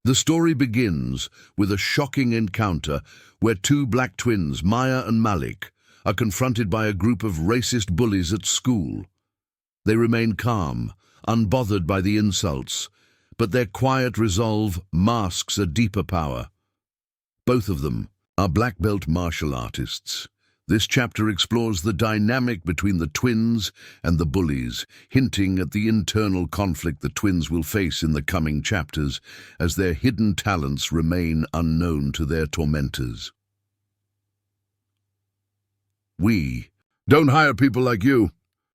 The story begins with a shocking encounter where two black twins, Maya and Malik, are confronted by a group of racist bullies at school. They remain calm, unbothered by the insults, but their quiet resolve masks a deeper power. Both of them are black belt martial artists. This chapter explores the dynamic between the twins and the bullies, hinting at the internal conflict the twins will face in the coming chapters as their hidden talents remain unknown to their tormentors. We don't hire people like you.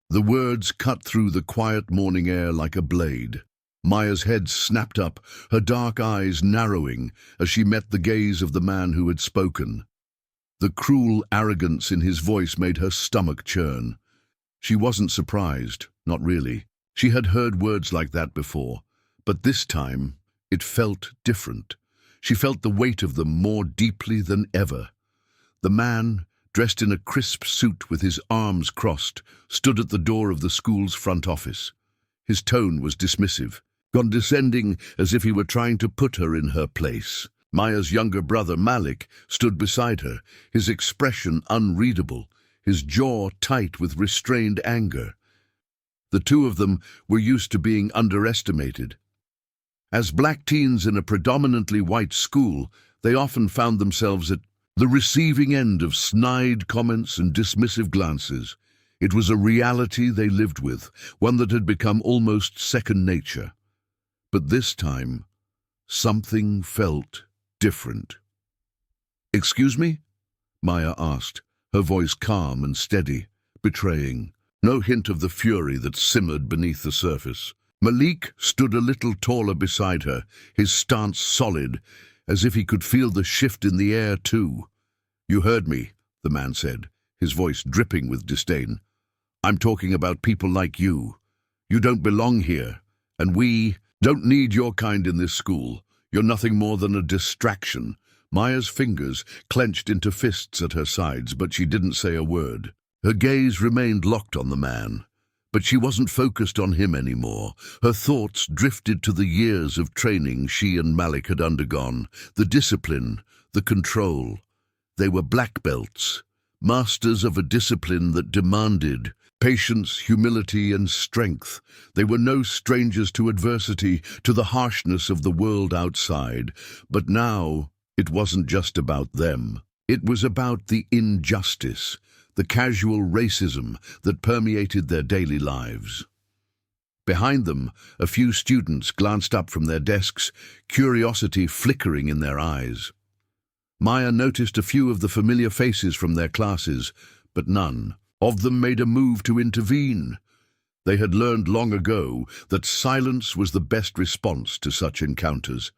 The words cut through the quiet morning air like a blade. Maya's head snapped up, her dark eyes narrowing as she met the gaze of the man who had spoken. The cruel arrogance in his voice made her stomach churn. She wasn't surprised, not really. She had heard words like that before, but this time it felt different. She felt the weight of them more deeply than ever. The man, dressed in a crisp suit with his arms crossed, stood at the door of the school's front office. His tone was dismissive, condescending, as if he were trying to put her in her place. Maya's younger brother, Malik, stood beside her, his expression unreadable, his jaw tight with restrained anger. The two of them were used to being underestimated. As black teens in a predominantly white school, they often found themselves at the receiving end of snide comments and dismissive glances. It was a reality they lived with, one that had become almost second nature. But this time, something felt different. "Excuse me?" Maya asked, her voice calm and steady, betraying no hint of the fury that simmered beneath the surface. Malik stood a little taller beside her, his stance solid, as if he could feel the shift in the air too. "You heard me," the man said, his voice dripping with disdain. "I'm talking about people like you. You don't belong here, and we don't need your kind in this school. You're nothing more than a distraction." Maya's fingers clenched into fists at her sides, but she didn't say a word. Her gaze remained locked on the man, but she wasn't focused on him anymore. Her thoughts drifted to the years of training she and Malik had undergone, the discipline, the control. They were black belts, masters of a discipline that demanded patience, humility, and strength. They were no strangers to adversity, to the harshness of the world outside. But now, it wasn't just about them. It was about the injustice, the casual racism that permeated their daily lives. Behind them, a few students glanced up from their desks, curiosity flickering in their eyes. Maya noticed a few of the familiar faces from their classes, but none of them made a move to intervene. They had learned long ago that silence was the best response to such encounters.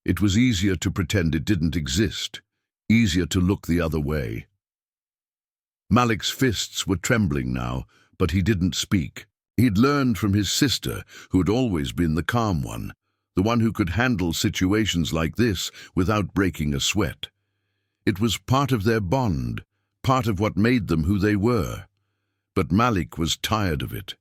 It was easier to pretend it didn't exist, easier to look the other way. Malik's fists were trembling now, but he didn't speak. He'd learned from his sister, who had always been the calm one, the one who could handle situations like this without breaking a sweat. It was part of their bond, part of what made them who they were. But Malik was tired of it,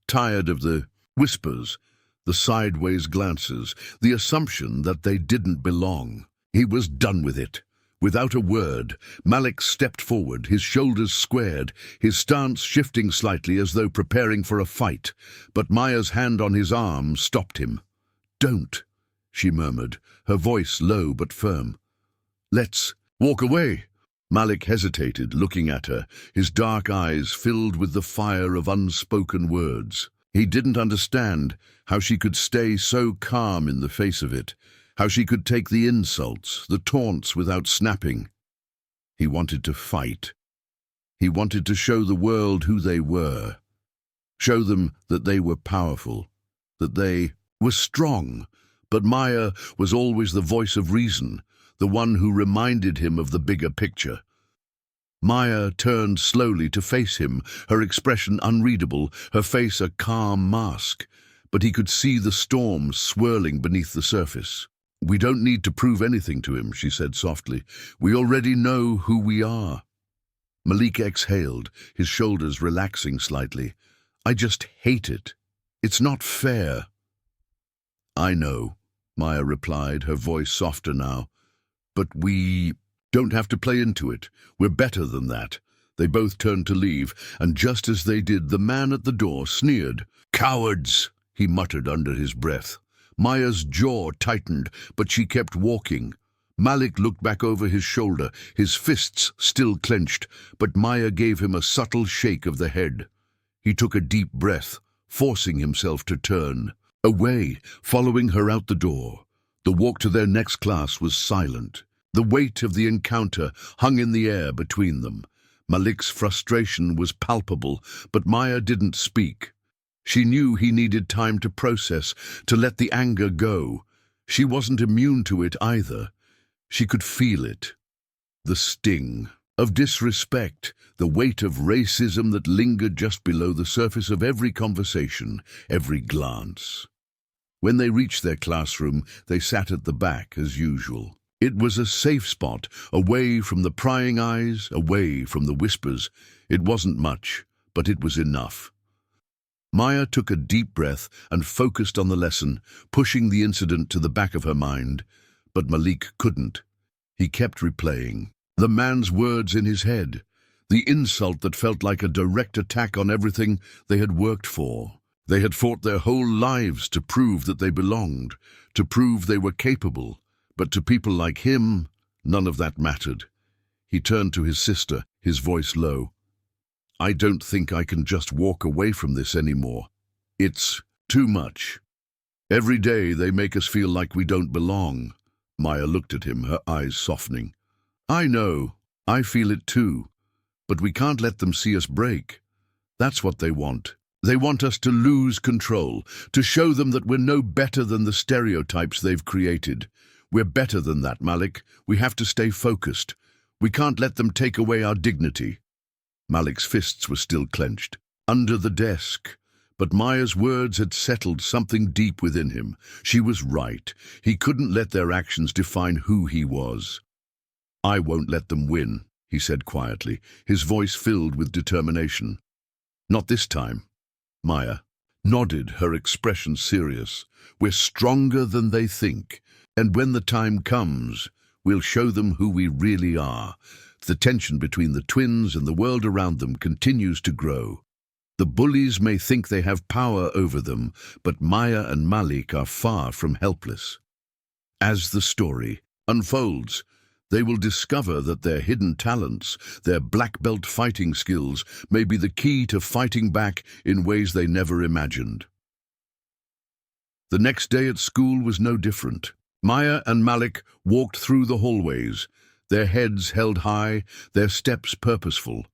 tired of the whispers, the sideways glances, the assumption that they didn't belong. He was done with it. Without a word, Malik stepped forward, his shoulders squared, his stance shifting slightly as though preparing for a fight. But Maya's hand on his arm stopped him. "Don't," she murmured, her voice low but firm. "Let's walk away." Malik hesitated, looking at her, his dark eyes filled with the fire of unspoken words. He didn't understand how she could stay so calm in the face of it, how she could take the insults, the taunts without snapping. He wanted to fight. He wanted to show the world who they were, show them that they were powerful, that they were strong. But Maya was always the voice of reason, the one who reminded him of the bigger picture. Maya turned slowly to face him, her expression unreadable, her face a calm mask, but he could see the storm swirling beneath the surface. "We don't need to prove anything to him," she said softly. "We already know who we are." Malik exhaled, his shoulders relaxing slightly. "I just hate it. It's not fair." "I know," Maya replied, her voice softer now. But we don't have to play into it. We're better than that. They both turned to leave, and just as they did, the man at the door sneered. Cowards, he muttered under his breath. Maya's jaw tightened, but she kept walking. Malik looked back over his shoulder, his fists still clenched, but Maya gave him a subtle shake of the head. He took a deep breath, forcing himself to turn. Away, following her out the door. The walk to their next class was silent. The weight of the encounter hung in the air between them. Malik's frustration was palpable, but Maya didn't speak. She knew he needed time to process, to let the anger go. She wasn't immune to it either. She could feel it. The sting of disrespect, the weight of racism that lingered just below the surface of every conversation, every glance. When they reached their classroom, they sat at the back as usual. It was a safe spot, away from the prying eyes, away from the whispers. It wasn't much, but it was enough. Maya took a deep breath and focused on the lesson, pushing the incident to the back of her mind. But Malik couldn't. He kept replaying. The man's words in his head. The insult that felt like a direct attack on everything they had worked for. They had fought their whole lives to prove that they belonged, to prove they were capable. But to people like him, none of that mattered. He turned to his sister, his voice low. I don't think I can just walk away from this anymore. It's too much. Every day they make us feel like we don't belong. Maya looked at him, her eyes softening. I know, I feel it too. But we can't let them see us break. That's what they want. They want us to lose control, to show them that we're no better than the stereotypes they've created. We're better than that, Malik. We have to stay focused. We can't let them take away our dignity. Malik's fists were still clenched, under the desk. But Maya's words had settled something deep within him. She was right. He couldn't let their actions define who he was. I won't let them win, he said quietly, his voice filled with determination. Not this time. Maya nodded, her expression serious. We're stronger than they think. And when the time comes, we'll show them who we really are. The tension between the twins and the world around them continues to grow. The bullies may think they have power over them, but Maya and Malik are far from helpless. As the story unfolds, they will discover that their hidden talents, their black belt fighting skills, may be the key to fighting back in ways they never imagined. The next day at school was no different. Maya and Malik walked through the hallways, their heads held high, their steps purposeful.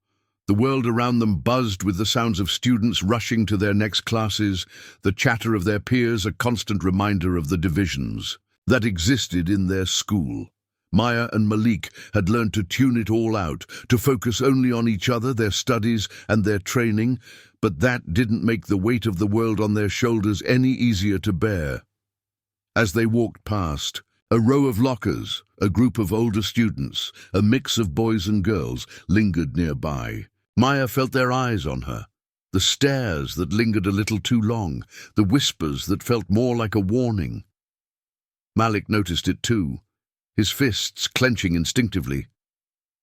The world around them buzzed with the sounds of students rushing to their next classes, the chatter of their peers a constant reminder of the divisions that existed in their school. Maya and Malik had learned to tune it all out, to focus only on each other, their studies and their training, but that didn't make the weight of the world on their shoulders any easier to bear. As they walked past, a row of lockers, a group of older students, a mix of boys and girls, lingered nearby. Maya felt their eyes on her, the stares that lingered a little too long, the whispers that felt more like a warning. Malik noticed it too, his fists clenching instinctively.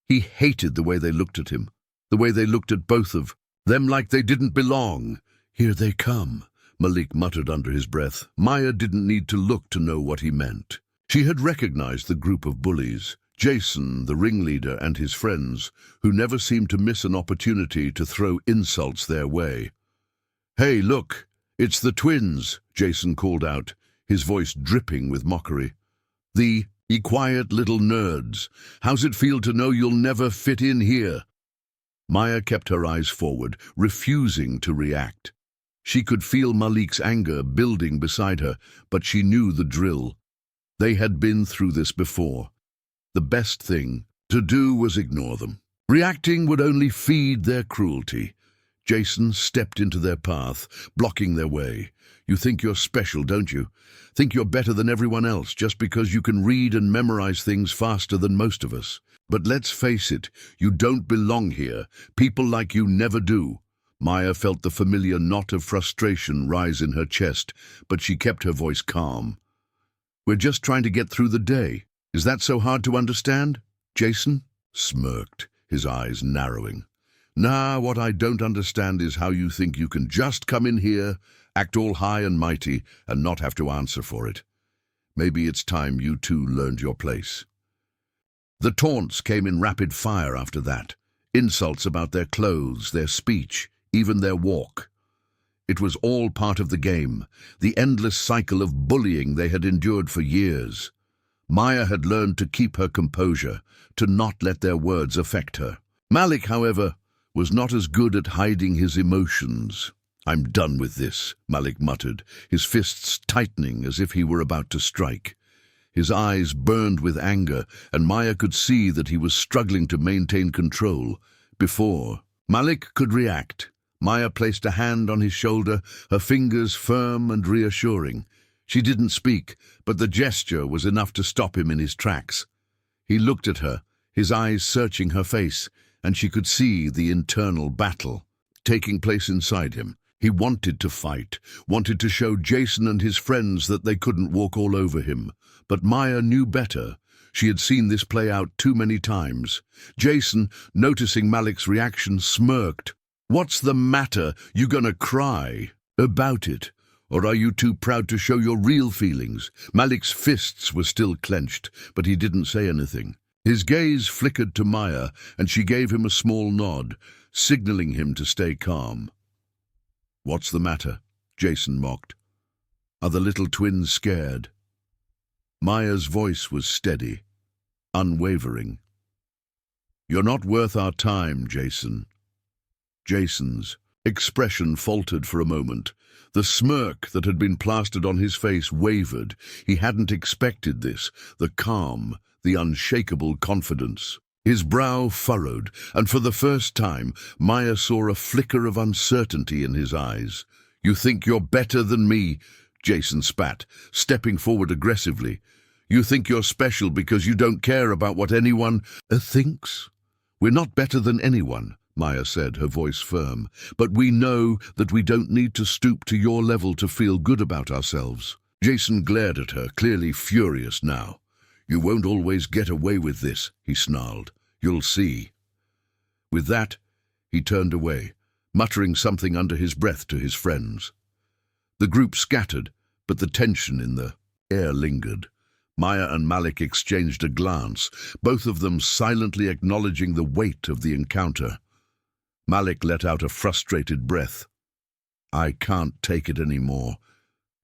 He hated the way they looked at him, the way they looked at both of them like they didn't belong. Here they come, Malik muttered under his breath. Maya didn't need to look to know what he meant. She had recognized the group of bullies, Jason, the ringleader, and his friends, who never seemed to miss an opportunity to throw insults their way. Hey, look, it's the twins, Jason called out, his voice dripping with mockery. The quiet little nerds. How's it feel to know you'll never fit in here? Maya kept her eyes forward, refusing to react. She could feel Malik's anger building beside her, but she knew the drill. They had been through this before. The best thing to do was ignore them. Reacting would only feed their cruelty. Jason stepped into their path, blocking their way. You think you're special, don't you? Think you're better than everyone else just because you can read and memorize things faster than most of us. But let's face it, you don't belong here. People like you never do. Maya felt the familiar knot of frustration rise in her chest, but she kept her voice calm. We're just trying to get through the day. Is that so hard to understand? Jason smirked, his eyes narrowing. Nah, what I don't understand is how you think you can just come in here, act all high and mighty, and not have to answer for it. Maybe it's time you two learned your place. The taunts came in rapid fire after that. Insults about their clothes, their speech, even their walk. It was all part of the game, the endless cycle of bullying they had endured for years. Maya had learned to keep her composure, to not let their words affect her. Malik, however, was not as good at hiding his emotions. I'm done with this, Malik muttered, his fists tightening as if he were about to strike. His eyes burned with anger, and Maya could see that he was struggling to maintain control. Before Malik could react, Maya placed a hand on his shoulder, her fingers firm and reassuring. She didn't speak, but the gesture was enough to stop him in his tracks. He looked at her, his eyes searching her face, and she could see the internal battle taking place inside him. He wanted to fight, wanted to show Jason and his friends that they couldn't walk all over him. But Maya knew better. She had seen this play out too many times. Jason, noticing Malik's reaction, smirked. What's the matter? You gonna cry about it? Or are you too proud to show your real feelings? Malik's fists were still clenched, but he didn't say anything. His gaze flickered to Maya, and she gave him a small nod, signaling him to stay calm. What's the matter? Jason mocked. Are the little twins scared? Maya's voice was steady, unwavering. You're not worth our time, Jason. Jason's expression faltered for a moment. The smirk that had been plastered on his face wavered. He hadn't expected this, the calm, the unshakable confidence. His brow furrowed, and for the first time, Maya saw a flicker of uncertainty in his eyes. You think you're better than me? Jason spat, stepping forward aggressively. You think you're special because you don't care about what anyone thinks? We're not better than anyone, Maya said, her voice firm, but we know that we don't need to stoop to your level to feel good about ourselves. Jason glared at her, clearly furious now. You won't always get away with this, he snarled. You'll see. With that, he turned away, muttering something under his breath to his friends. The group scattered, but the tension in the air lingered. Maya and Malik exchanged a glance, both of them silently acknowledging the weight of the encounter. Malik let out a frustrated breath. I can't take it anymore.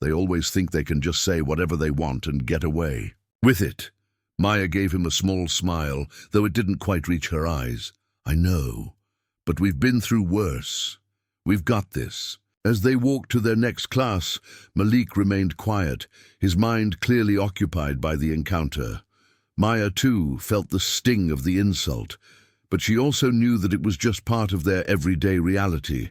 They always think they can just say whatever they want and get away with it. Maya gave him a small smile, though it didn't quite reach her eyes. I know, but we've been through worse. We've got this. As they walked to their next class, Malik remained quiet, his mind clearly occupied by the encounter. Maya, too, felt the sting of the insult, but she also knew that it was just part of their everyday reality.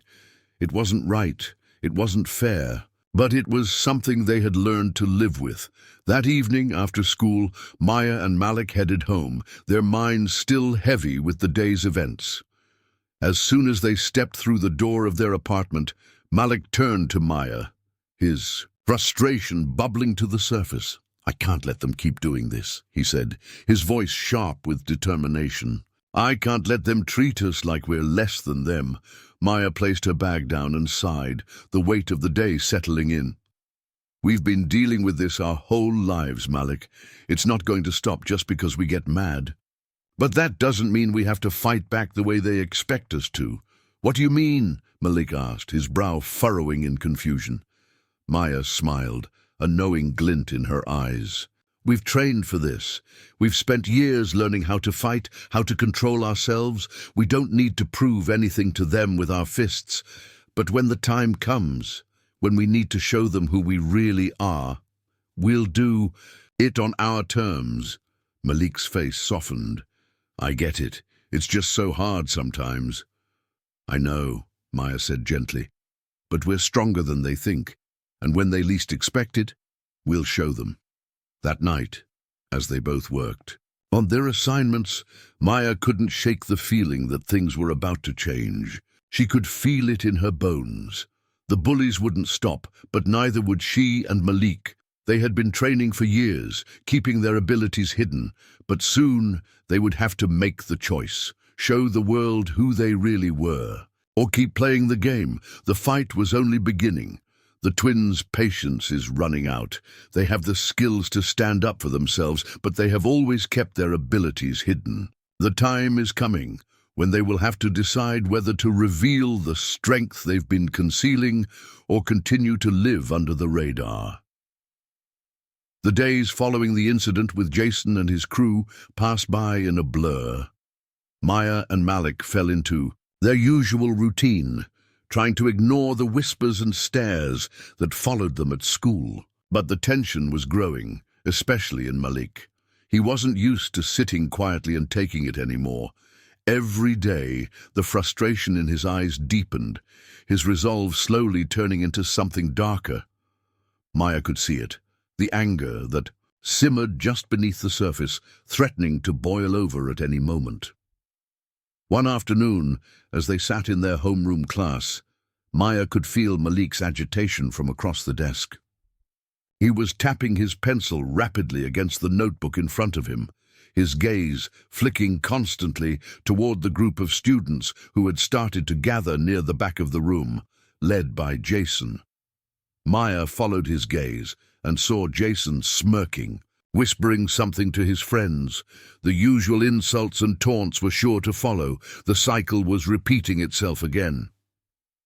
It wasn't right, it wasn't fair, but it was something they had learned to live with. That evening, after school, Maya and Malik headed home, their minds still heavy with the day's events. As soon as they stepped through the door of their apartment, Malik turned to Maya, his frustration bubbling to the surface. I can't let them keep doing this, he said, his voice sharp with determination. I can't let them treat us like we're less than them. Maya placed her bag down and sighed, the weight of the day settling in. We've been dealing with this our whole lives, Malik. It's not going to stop just because we get mad. But that doesn't mean we have to fight back the way they expect us to. What do you mean? Malik asked, his brow furrowing in confusion. Maya smiled, a knowing glint in her eyes. We've trained for this. We've spent years learning how to fight, how to control ourselves. We don't need to prove anything to them with our fists. But when the time comes, when we need to show them who we really are, we'll do it on our terms. Malik's face softened. I get it. It's just so hard sometimes. I know, Maya said gently, but we're stronger than they think, and when they least expect it, we'll show them. That night, as they both worked on their assignments, Maya couldn't shake the feeling that things were about to change. She could feel it in her bones. The bullies wouldn't stop, but neither would she and Malik. They had been training for years, keeping their abilities hidden, but soon they would have to make the choice, show the world who they really were, or keep playing the game. The fight was only beginning. The twins' patience is running out. They have the skills to stand up for themselves, but they have always kept their abilities hidden. The time is coming when they will have to decide whether to reveal the strength they've been concealing or continue to live under the radar. The days following the incident with Jason and his crew passed by in a blur. Maya and Malik fell into their usual routine, trying to ignore the whispers and stares that followed them at school. But the tension was growing, especially in Malik. He wasn't used to sitting quietly and taking it anymore. Every day, the frustration in his eyes deepened, his resolve slowly turning into something darker. Maya could see it, the anger that simmered just beneath the surface, threatening to boil over at any moment. One afternoon, as they sat in their homeroom class, Maya could feel Malik's agitation from across the desk. He was tapping his pencil rapidly against the notebook in front of him, his gaze flicking constantly toward the group of students who had started to gather near the back of the room, led by Jason. Maya followed his gaze and saw Jason smirking, whispering something to his friends. The usual insults and taunts were sure to follow. The cycle was repeating itself again.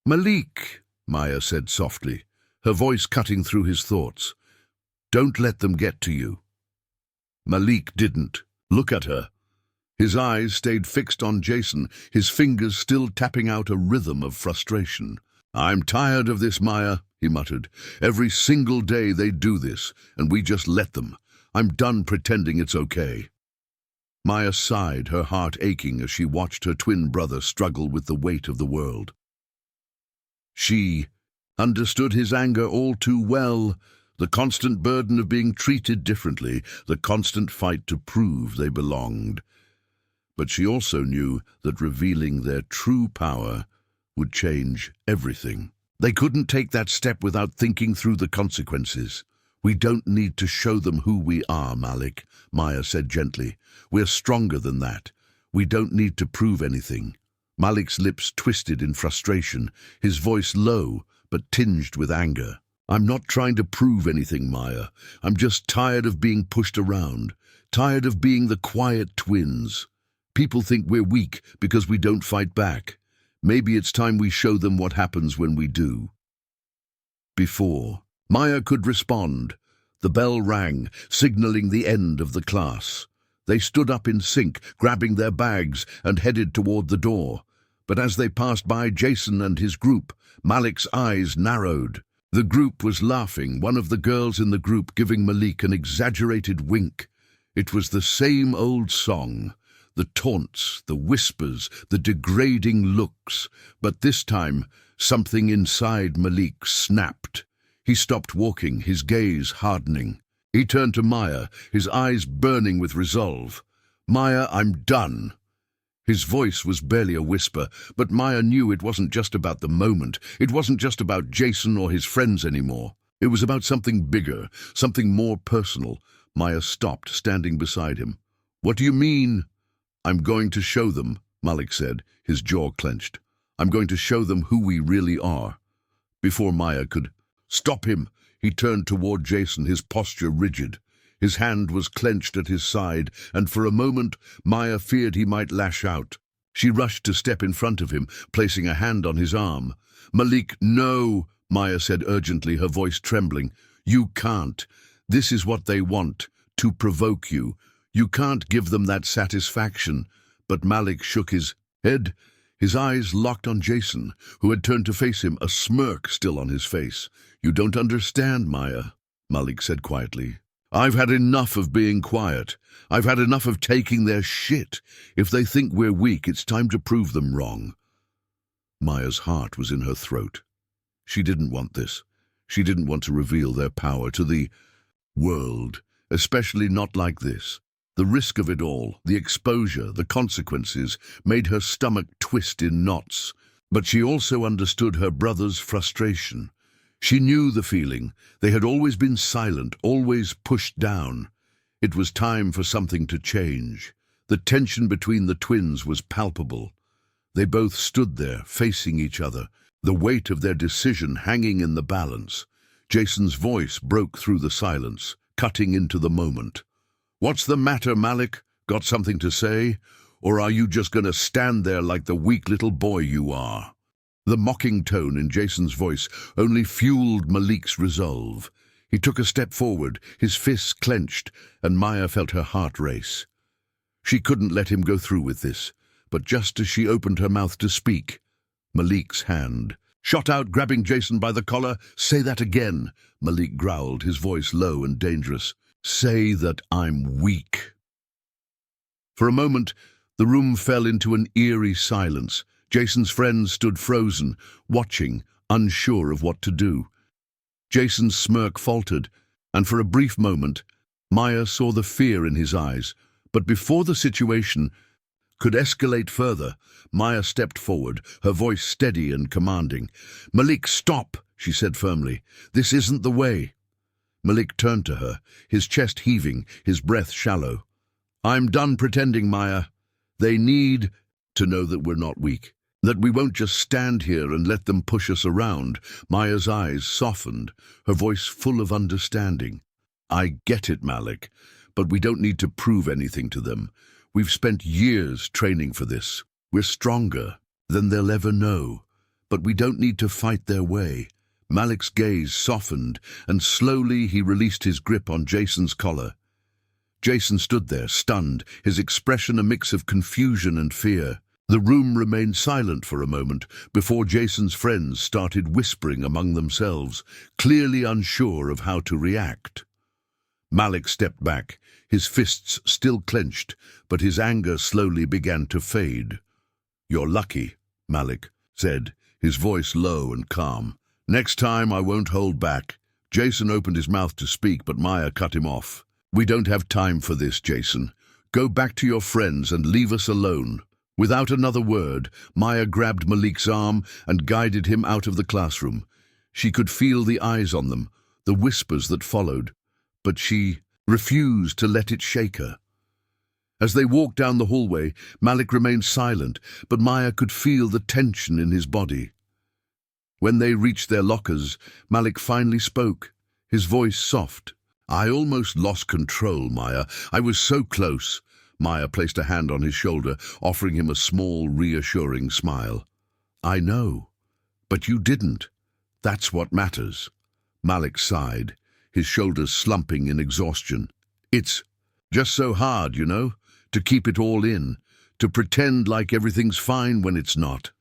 "Malik," Maya said softly, her voice cutting through his thoughts. "Don't let them get to you." Malik didn't look at her. His eyes stayed fixed on Jason, his fingers still tapping out a rhythm of frustration. "I'm tired of this, Maya," he muttered. "Every single day they do this, and we just let them. I'm done pretending it's okay." Maya sighed, her heart aching as she watched her twin brother struggle with the weight of the world. She understood his anger all too well, the constant burden of being treated differently, the constant fight to prove they belonged. But she also knew that revealing their true power would change everything. They couldn't take that step without thinking through the consequences. "We don't need to show them who we are, Malik," Maya said gently. "We're stronger than that. We don't need to prove anything." Malik's lips twisted in frustration, his voice low but tinged with anger. "I'm not trying to prove anything, Maya. I'm just tired of being pushed around, tired of being the quiet twins. People think we're weak because we don't fight back. Maybe it's time we show them what happens when we do." Before Maya could respond, the bell rang, signaling the end of the class. They stood up in sync, grabbing their bags, and headed toward the door. But as they passed by Jason and his group, Malik's eyes narrowed. The group was laughing, one of the girls in the group giving Malik an exaggerated wink. It was the same old song, the taunts, the whispers, the degrading looks. But this time, something inside Malik snapped. He stopped walking, his gaze hardening. He turned to Maya, his eyes burning with resolve. "Maya, I'm done." His voice was barely a whisper, but Maya knew it wasn't just about the moment. It wasn't just about Jason or his friends anymore. It was about something bigger, something more personal. Maya stopped, standing beside him. "What do you mean?" "I'm going to show them," Malik said, his jaw clenched. "I'm going to show them who we really are." Before Maya could stop him, he turned toward Jason, his posture rigid. His hand was clenched at his side, and for a moment Maya feared he might lash out. She rushed to step in front of him, placing a hand on his arm. "Malik, no," Maya said urgently, her voice trembling. "You can't. This is what they want, to provoke you. You can't give them that satisfaction." But Malik shook his head, his eyes locked on Jason, who had turned to face him, a smirk still on his face. "You don't understand, Maya," Malik said quietly. "I've had enough of being quiet. I've had enough of taking their shit. If they think we're weak, it's time to prove them wrong." Maya's heart was in her throat. She didn't want this. She didn't want to reveal their power to the world, especially not like this. The risk of it all, the exposure, the consequences, made her stomach twist in knots. But she also understood her brother's frustration. She knew the feeling. They had always been silent, always pushed down. It was time for something to change. The tension between the twins was palpable. They both stood there, facing each other, the weight of their decision hanging in the balance. Jason's voice broke through the silence, cutting into the moment. "What's the matter, Malik? Got something to say? Or are you just going to stand there like the weak little boy you are?" The mocking tone in Jason's voice only fueled Malik's resolve. He took a step forward, his fists clenched, and Maya felt her heart race. She couldn't let him go through with this, but just as she opened her mouth to speak, Malik's hand shot out, grabbing Jason by the collar. "Say that again," Malik growled, his voice low and dangerous. "Say that I'm weak." For a moment, the room fell into an eerie silence. Jason's friends stood frozen, watching, unsure of what to do. Jason's smirk faltered, and for a brief moment, Maya saw the fear in his eyes. But before the situation could escalate further, Maya stepped forward, her voice steady and commanding. "Malik, stop," she said firmly. "This isn't the way." Malik turned to her, his chest heaving, his breath shallow. "I'm done pretending, Maya. They need to know that we're not weak, that we won't just stand here and let them push us around." Maya's eyes softened, her voice full of understanding. "I get it, Malik, but we don't need to prove anything to them. We've spent years training for this. We're stronger than they'll ever know, but we don't need to fight their way." Malik's gaze softened, and slowly he released his grip on Jason's collar. Jason stood there, stunned, his expression a mix of confusion and fear. The room remained silent for a moment before Jason's friends started whispering among themselves, clearly unsure of how to react. Malik stepped back, his fists still clenched, but his anger slowly began to fade. "You're lucky," Malik said, his voice low and calm. "Next time I won't hold back." Jason opened his mouth to speak, but Maya cut him off. "We don't have time for this, Jason. Go back to your friends and leave us alone." Without another word, Maya grabbed Malik's arm and guided him out of the classroom. She could feel the eyes on them, the whispers that followed, but she refused to let it shake her. As they walked down the hallway, Malik remained silent, but Maya could feel the tension in his body. When they reached their lockers, Malik finally spoke, his voice soft. "I almost lost control, Maya. I was so close." Maya placed a hand on his shoulder, offering him a small, reassuring smile. "I know, but you didn't. That's what matters." Malik sighed, his shoulders slumping in exhaustion. "It's just so hard, to keep it all in, to pretend like everything's fine when it's not."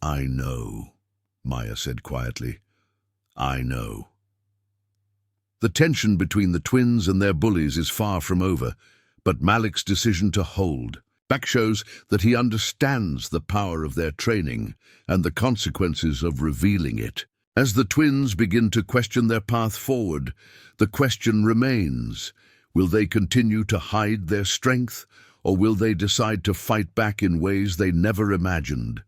"I know," Maya said quietly. "I know." The tension between the twins and their bullies is far from over, but Malik's decision to hold back shows that he understands the power of their training and the consequences of revealing it. As the twins begin to question their path forward, the question remains: will they continue to hide their strength, or will they decide to fight back in ways they never imagined?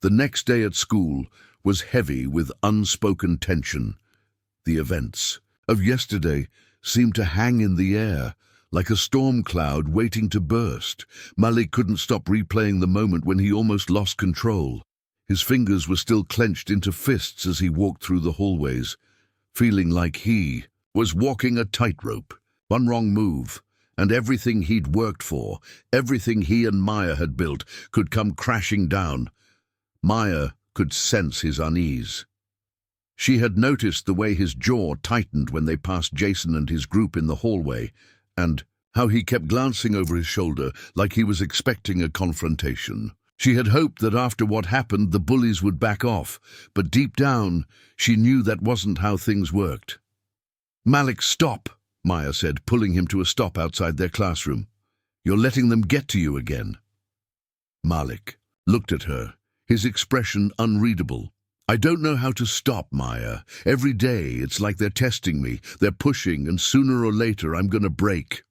The next day at school was heavy with unspoken tension. The events of yesterday seemed to hang in the air, like a storm cloud waiting to burst. Malik couldn't stop replaying the moment when he almost lost control. His fingers were still clenched into fists as he walked through the hallways, feeling like he was walking a tightrope. One wrong move, and everything he'd worked for, everything he and Maya had built, could come crashing down. Maya could sense his unease. She had noticed the way his jaw tightened when they passed Jason and his group in the hallway, and how he kept glancing over his shoulder like he was expecting a confrontation. She had hoped that after what happened, the bullies would back off, but deep down, she knew that wasn't how things worked. "Malik, stop," Maya said, pulling him to a stop outside their classroom. "You're letting them get to you again." Malik looked at her, his expression unreadable. "I don't know how to stop, Maya. Every day, it's like they're testing me, they're pushing, and sooner or later, I'm going to break."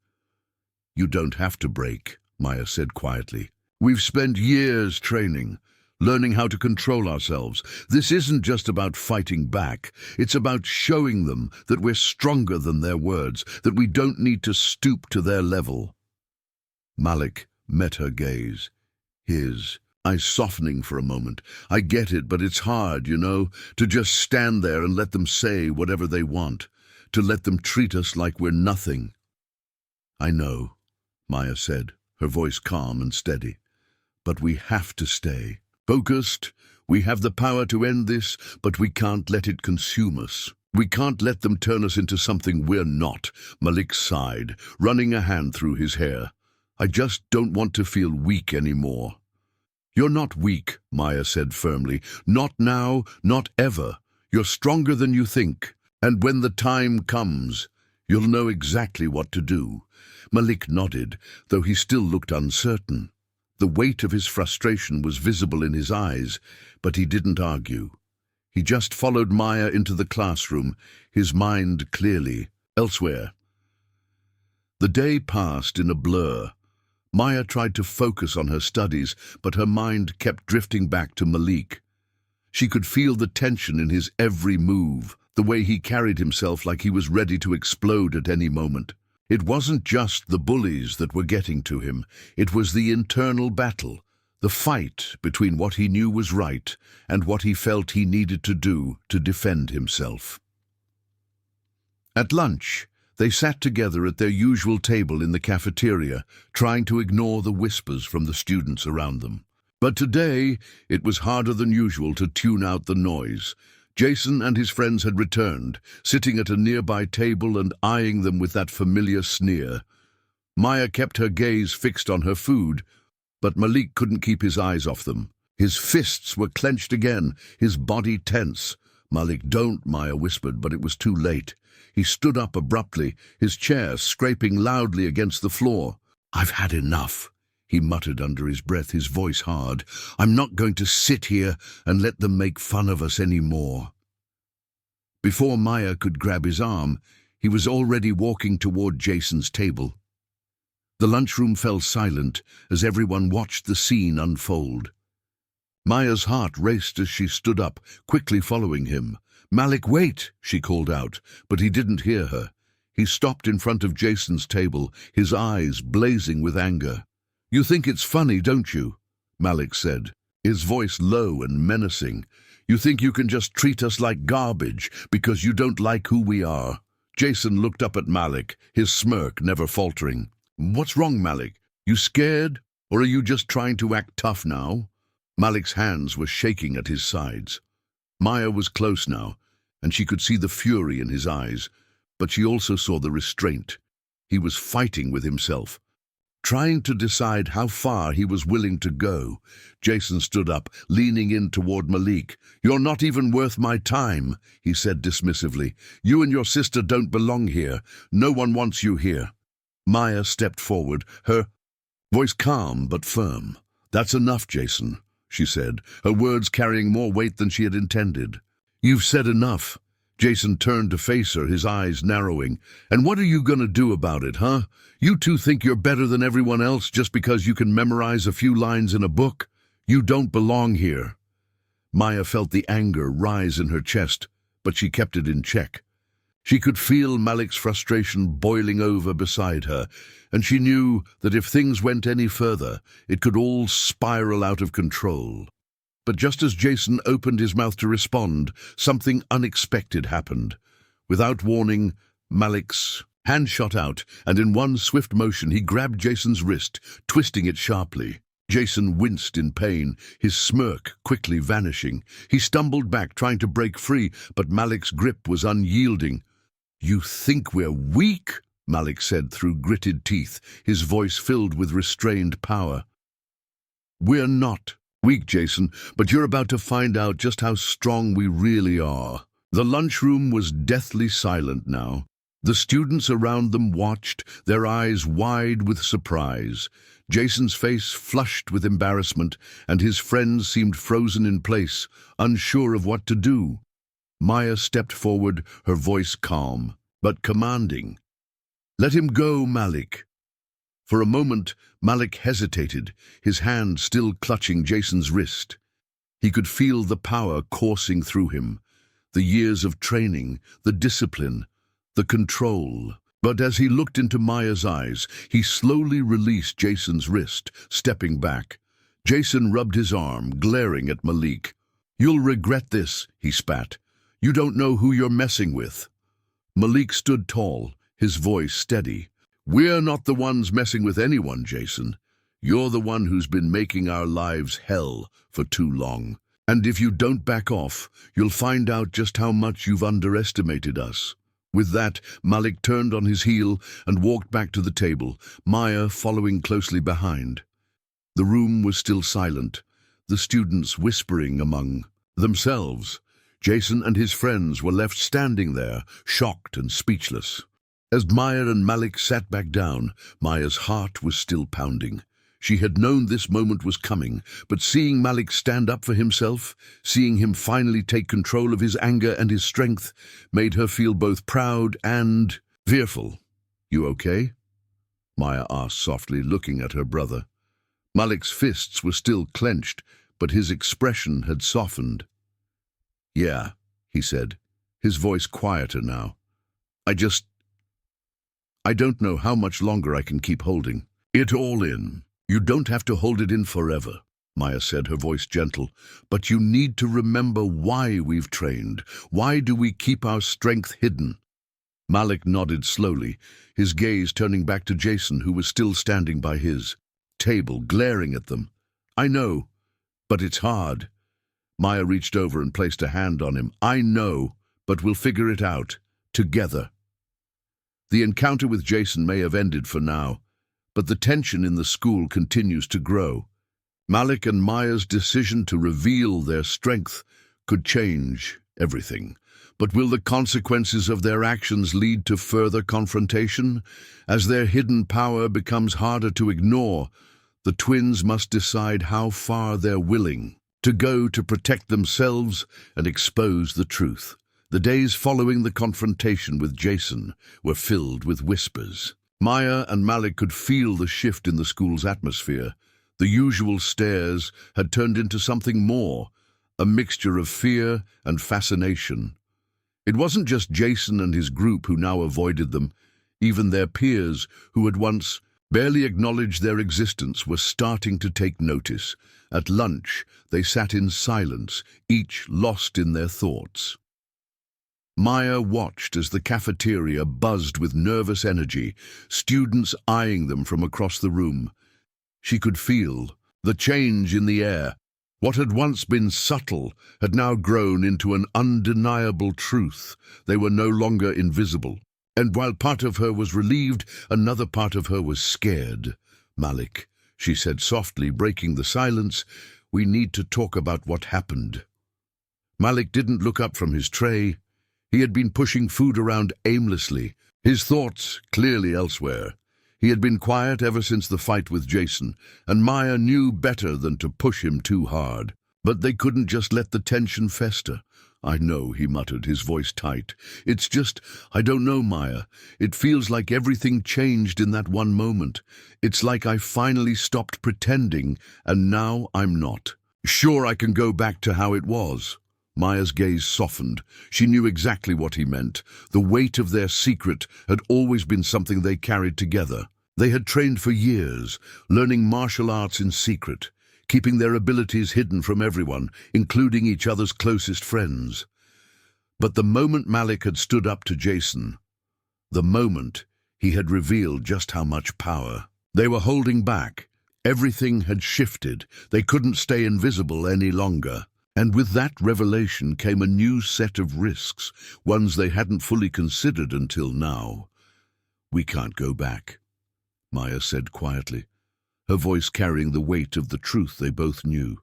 "You don't have to break," Maya said quietly. "We've spent years training. learning how to control ourselves. This isn't just about fighting back. It's about showing them that we're stronger than their words, that we don't need to stoop to their level. Malik met her gaze, his eyes softening for a moment. I get it, but it's hard, to just stand there and let them say whatever they want, to let them treat us like we're nothing. I know, Maya said, her voice calm and steady. But we have to stay focused. We have the power to end this, but we can't let it consume us. We can't let them turn us into something we're not. Malik sighed, running a hand through his hair. I just don't want to feel weak anymore. You're not weak, Maya said firmly. Not now, not ever. You're stronger than you think. And when the time comes, you'll know exactly what to do. Malik nodded, though he still looked uncertain. The weight of his frustration was visible in his eyes, but he didn't argue. He just followed Maya into the classroom, his mind clearly elsewhere. The day passed in a blur. Maya tried to focus on her studies, but her mind kept drifting back to Malik. She could feel the tension in his every move, the way he carried himself like he was ready to explode at any moment. It wasn't just the bullies that were getting to him. It was the internal battle, the fight between what he knew was right and what he felt he needed to do to defend himself. At lunch, they sat together at their usual table in the cafeteria, trying to ignore the whispers from the students around them. But today, it was harder than usual to tune out the noise. Jason and his friends had returned, sitting at a nearby table and eyeing them with that familiar sneer. Maya kept her gaze fixed on her food, but Malik couldn't keep his eyes off them. His fists were clenched again, his body tense. Malik, don't, Maya whispered, but it was too late. He stood up abruptly, his chair scraping loudly against the floor. I've had enough, he muttered under his breath, his voice hard. I'm not going to sit here and let them make fun of us anymore. Before Maya could grab his arm, he was already walking toward Jason's table. The lunchroom fell silent as everyone watched the scene unfold. Maya's heart raced as she stood up, quickly following him. Malik, wait, she called out, but he didn't hear her. He stopped in front of Jason's table, his eyes blazing with anger. You think it's funny, don't you? Malik said, his voice low and menacing. You think you can just treat us like garbage because you don't like who we are? Jason looked up at Malik, his smirk never faltering. What's wrong, Malik? You scared? Or are you just trying to act tough now? Malik's hands were shaking at his sides. Maya was close now, and she could see the fury in his eyes, but she also saw the restraint. He was fighting with himself, trying to decide how far he was willing to go. Jason stood up, leaning in toward Malik. You're not even worth my time, he said dismissively. You and your sister don't belong here. No one wants you here. Maya stepped forward, her voice calm but firm. That's enough, Jason, she said, her words carrying more weight than she had intended. You've said enough. Jason turned to face her, his eyes narrowing. And what are you going to do about it, huh? You two think you're better than everyone else just because you can memorize a few lines in a book? You don't belong here. Maya felt the anger rise in her chest, but she kept it in check. She could feel Malik's frustration boiling over beside her, and she knew that if things went any further, it could all spiral out of control. But just as Jason opened his mouth to respond, something unexpected happened. Without warning, Malik's hand shot out, and in one swift motion he grabbed Jason's wrist, twisting it sharply. Jason winced in pain, his smirk quickly vanishing. He stumbled back, trying to break free, but Malik's grip was unyielding. You think we're weak? Malik said through gritted teeth, his voice filled with restrained power. We're not weak, Jason, but you're about to find out just how strong we really are. The lunchroom was deathly silent now. The students around them watched, their eyes wide with surprise. Jason's face flushed with embarrassment, and his friends seemed frozen in place, unsure of what to do. Maya stepped forward, her voice calm, but commanding. Let him go, Malik. For a moment, Malik hesitated, his hand still clutching Jason's wrist. He could feel the power coursing through him, the years of training, the discipline, the control. But as he looked into Maya's eyes, he slowly released Jason's wrist, stepping back. Jason rubbed his arm, glaring at Malik. "You'll regret this," he spat. "You don't know who you're messing with." Malik stood tall, his voice steady. "We're not the ones messing with anyone, Jason. You're the one who's been making our lives hell for too long. And if you don't back off, you'll find out just how much you've underestimated us." With that, Malik turned on his heel and walked back to the table, Maya following closely behind. The room was still silent, the students whispering among themselves. Jason and his friends were left standing there, shocked and speechless. As Maya and Malik sat back down, Maya's heart was still pounding. She had known this moment was coming, but seeing Malik stand up for himself, seeing him finally take control of his anger and his strength, made her feel both proud and fearful. "You okay?" Maya asked softly, looking at her brother. Malik's fists were still clenched, but his expression had softened. "Yeah," he said, his voice quieter now. I don't know how much longer I can keep holding it all in." "You don't have to hold it in forever," Maya said, her voice gentle. "But you need to remember why we've trained. Why do we keep our strength hidden?" Malik nodded slowly, his gaze turning back to Jason, who was still standing by his table, glaring at them. "I know, but it's hard." Maya reached over and placed a hand on him. "I know, but we'll figure it out, together." The encounter with Jason may have ended for now, but the tension in the school continues to grow. Malik and Maya's decision to reveal their strength could change everything. But will the consequences of their actions lead to further confrontation? As their hidden power becomes harder to ignore, the twins must decide how far they're willing to go to protect themselves and expose the truth. The days following the confrontation with Jason were filled with whispers. Maya and Malik could feel the shift in the school's atmosphere. The usual stares had turned into something more, a mixture of fear and fascination. It wasn't just Jason and his group who now avoided them. Even their peers, who had once barely acknowledged their existence, were starting to take notice. At lunch, they sat in silence, each lost in their thoughts. Maya watched as the cafeteria buzzed with nervous energy, students eyeing them from across the room. She could feel the change in the air. What had once been subtle had now grown into an undeniable truth. They were no longer invisible. And while part of her was relieved, another part of her was scared. "Malik," she said softly, breaking the silence, "we need to talk about what happened." Malik didn't look up from his tray. He had been pushing food around aimlessly, his thoughts clearly elsewhere. He had been quiet ever since the fight with Jason, and Maya knew better than to push him too hard. But they couldn't just let the tension fester. "I know," he muttered, his voice tight. "It's just, I don't know, Maya. It feels like everything changed in that one moment. It's like I finally stopped pretending, and now I'm not sure I can go back to how it was." Maya's gaze softened. She knew exactly what he meant. The weight of their secret had always been something they carried together. They had trained for years, learning martial arts in secret, keeping their abilities hidden from everyone, including each other's closest friends. But the moment Malik had stood up to Jason, the moment he had revealed just how much power they were holding back, everything had shifted. They couldn't stay invisible any longer. And with that revelation came a new set of risks, ones they hadn't fully considered until now. "We can't go back," Maya said quietly, her voice carrying the weight of the truth they both knew.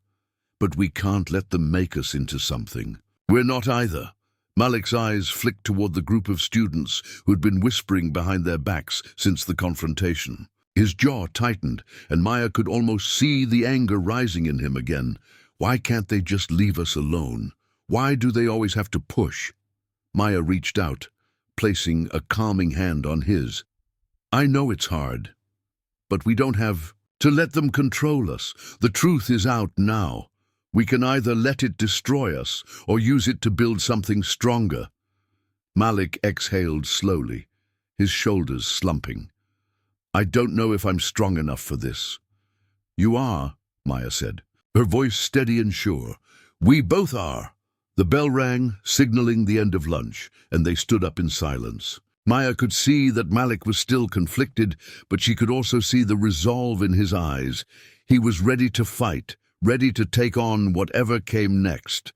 "But we can't let them make us into something." "We're not either." Malik's eyes flicked toward the group of students who'd been whispering behind their backs since the confrontation. His jaw tightened, and Maya could almost see the anger rising in him again. "Why can't they just leave us alone? Why do they always have to push?" Maya reached out, placing a calming hand on his. "I know it's hard, but we don't have to let them control us. The truth is out now. We can either let it destroy us or use it to build something stronger. Malik exhaled slowly, his shoulders slumping. I don't know if I'm strong enough for this. You are, Maya said, her voice steady and sure. We both are. The bell rang, signaling the end of lunch, and they stood up in silence. Maya could see that Malik was still conflicted, but she could also see the resolve in his eyes. He was ready to fight, ready to take on whatever came next.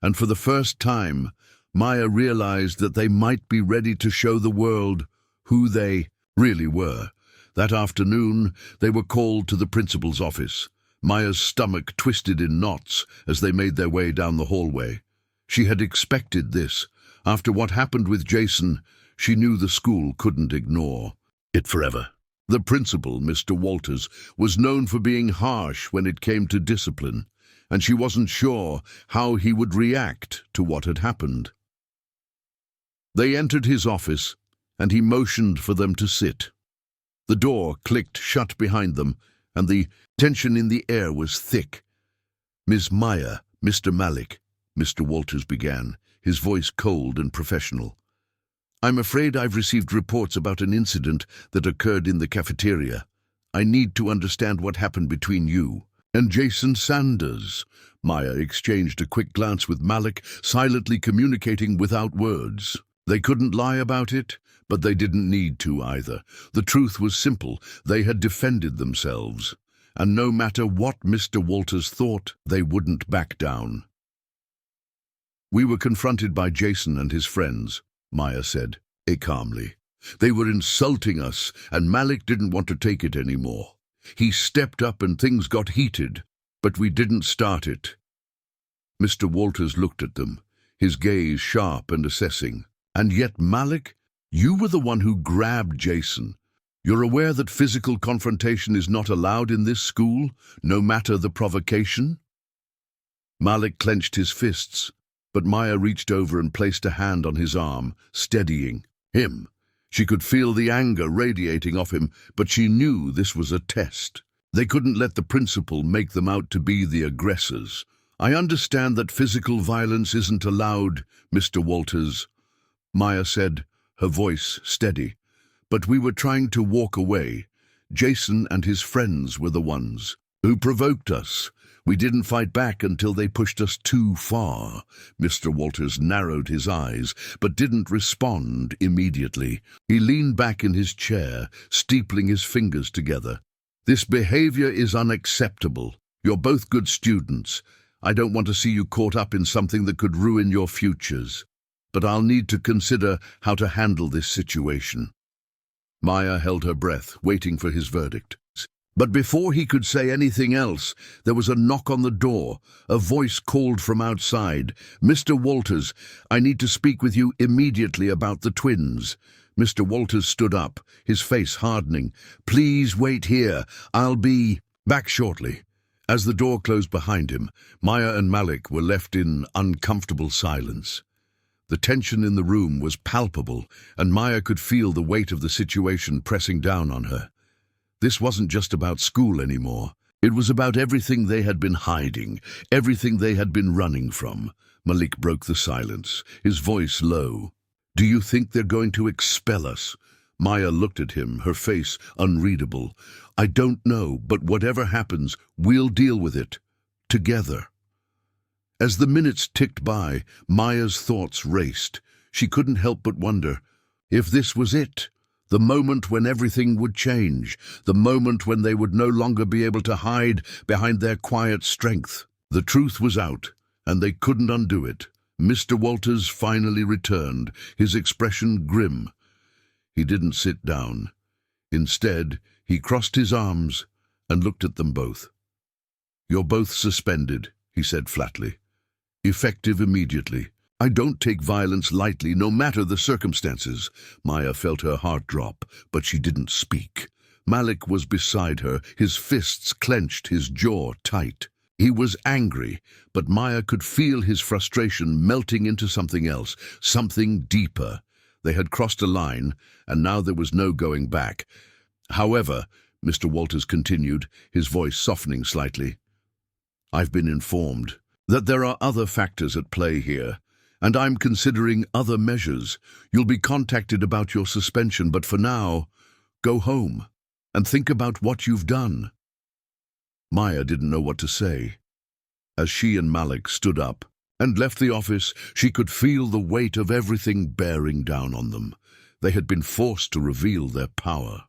And for the first time, Maya realized that they might be ready to show the world who they really were. That afternoon, they were called to the principal's office. Maya's stomach twisted in knots as they made their way down the hallway. She had expected this. After what happened with Jason, she knew the school couldn't ignore it forever. The principal, Mr. Walters, was known for being harsh when it came to discipline, and she wasn't sure how he would react to what had happened. They entered his office, and he motioned for them to sit. The door clicked shut behind them, and the tension in the air was thick. Miss Maya, Mr. Malik, Mr. Walters began, his voice cold and professional. I'm afraid I've received reports about an incident that occurred in the cafeteria. I need to understand what happened between you and Jason Sanders. Maya exchanged a quick glance with Malik, silently communicating without words. They couldn't lie about it, but they didn't need to either. The truth was simple. They had defended themselves, and no matter what Mr. Walters thought, they wouldn't back down. We were confronted by Jason and his friends, Maya said, calmly. They were insulting us, and Malik didn't want to take it anymore. He stepped up and things got heated, but we didn't start it. Mr. Walters looked at them, his gaze sharp and assessing. And yet, Malik, you were the one who grabbed Jason. You're aware that physical confrontation is not allowed in this school, no matter the provocation? Malik clenched his fists, but Maya reached over and placed a hand on his arm, steadying him. She could feel the anger radiating off him, but she knew this was a test. They couldn't let the principal make them out to be the aggressors. I understand that physical violence isn't allowed, Mr. Walters, Maya said, her voice steady. But we were trying to walk away. Jason and his friends were the ones who provoked us. We didn't fight back until they pushed us too far. Mr. Walters narrowed his eyes, but didn't respond immediately. He leaned back in his chair, steepling his fingers together. This behavior is unacceptable. You're both good students. I don't want to see you caught up in something that could ruin your futures. But I'll need to consider how to handle this situation. Maya held her breath, waiting for his verdict. But before he could say anything else, there was a knock on the door. A voice called from outside. Mr. Walters, I need to speak with you immediately about the twins. Mr. Walters stood up, his face hardening. Please wait here. I'll be back shortly. As the door closed behind him, Maya and Malik were left in uncomfortable silence. The tension in the room was palpable, and Maya could feel the weight of the situation pressing down on her. This wasn't just about school anymore. It was about everything they had been hiding, everything they had been running from. Malik broke the silence, his voice low. Do you think they're going to expel us? Maya looked at him, her face unreadable. I don't know, but whatever happens, we'll deal with it. Together. As the minutes ticked by, Maya's thoughts raced. She couldn't help but wonder if this was it, the moment when everything would change, the moment when they would no longer be able to hide behind their quiet strength. The truth was out, and they couldn't undo it. Mr. Walters finally returned, his expression grim. He didn't sit down. Instead, he crossed his arms and looked at them both. You're both suspended, he said flatly. Effective immediately. I don't take violence lightly, no matter the circumstances. Maya felt her heart drop, but she didn't speak. Malik was beside her, his fists clenched, his jaw tight. He was angry, but Maya could feel his frustration melting into something else, something deeper. They had crossed a line, and now there was no going back. However, Mr. Walters continued, his voice softening slightly, I've been informed that there are other factors at play here, and I'm considering other measures. You'll be contacted about your suspension, but for now, go home and think about what you've done." Maya didn't know what to say. As she and Malik stood up and left the office, she could feel the weight of everything bearing down on them. They had been forced to reveal their power.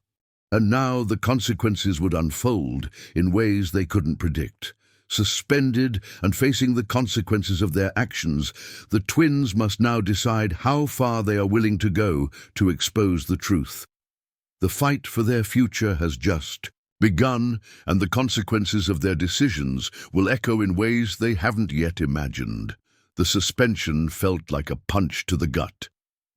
And now the consequences would unfold in ways they couldn't predict. Suspended and facing the consequences of their actions, the twins must now decide how far they are willing to go to expose the truth. The fight for their future has just begun, and the consequences of their decisions will echo in ways they haven't yet imagined. The suspension felt like a punch to the gut.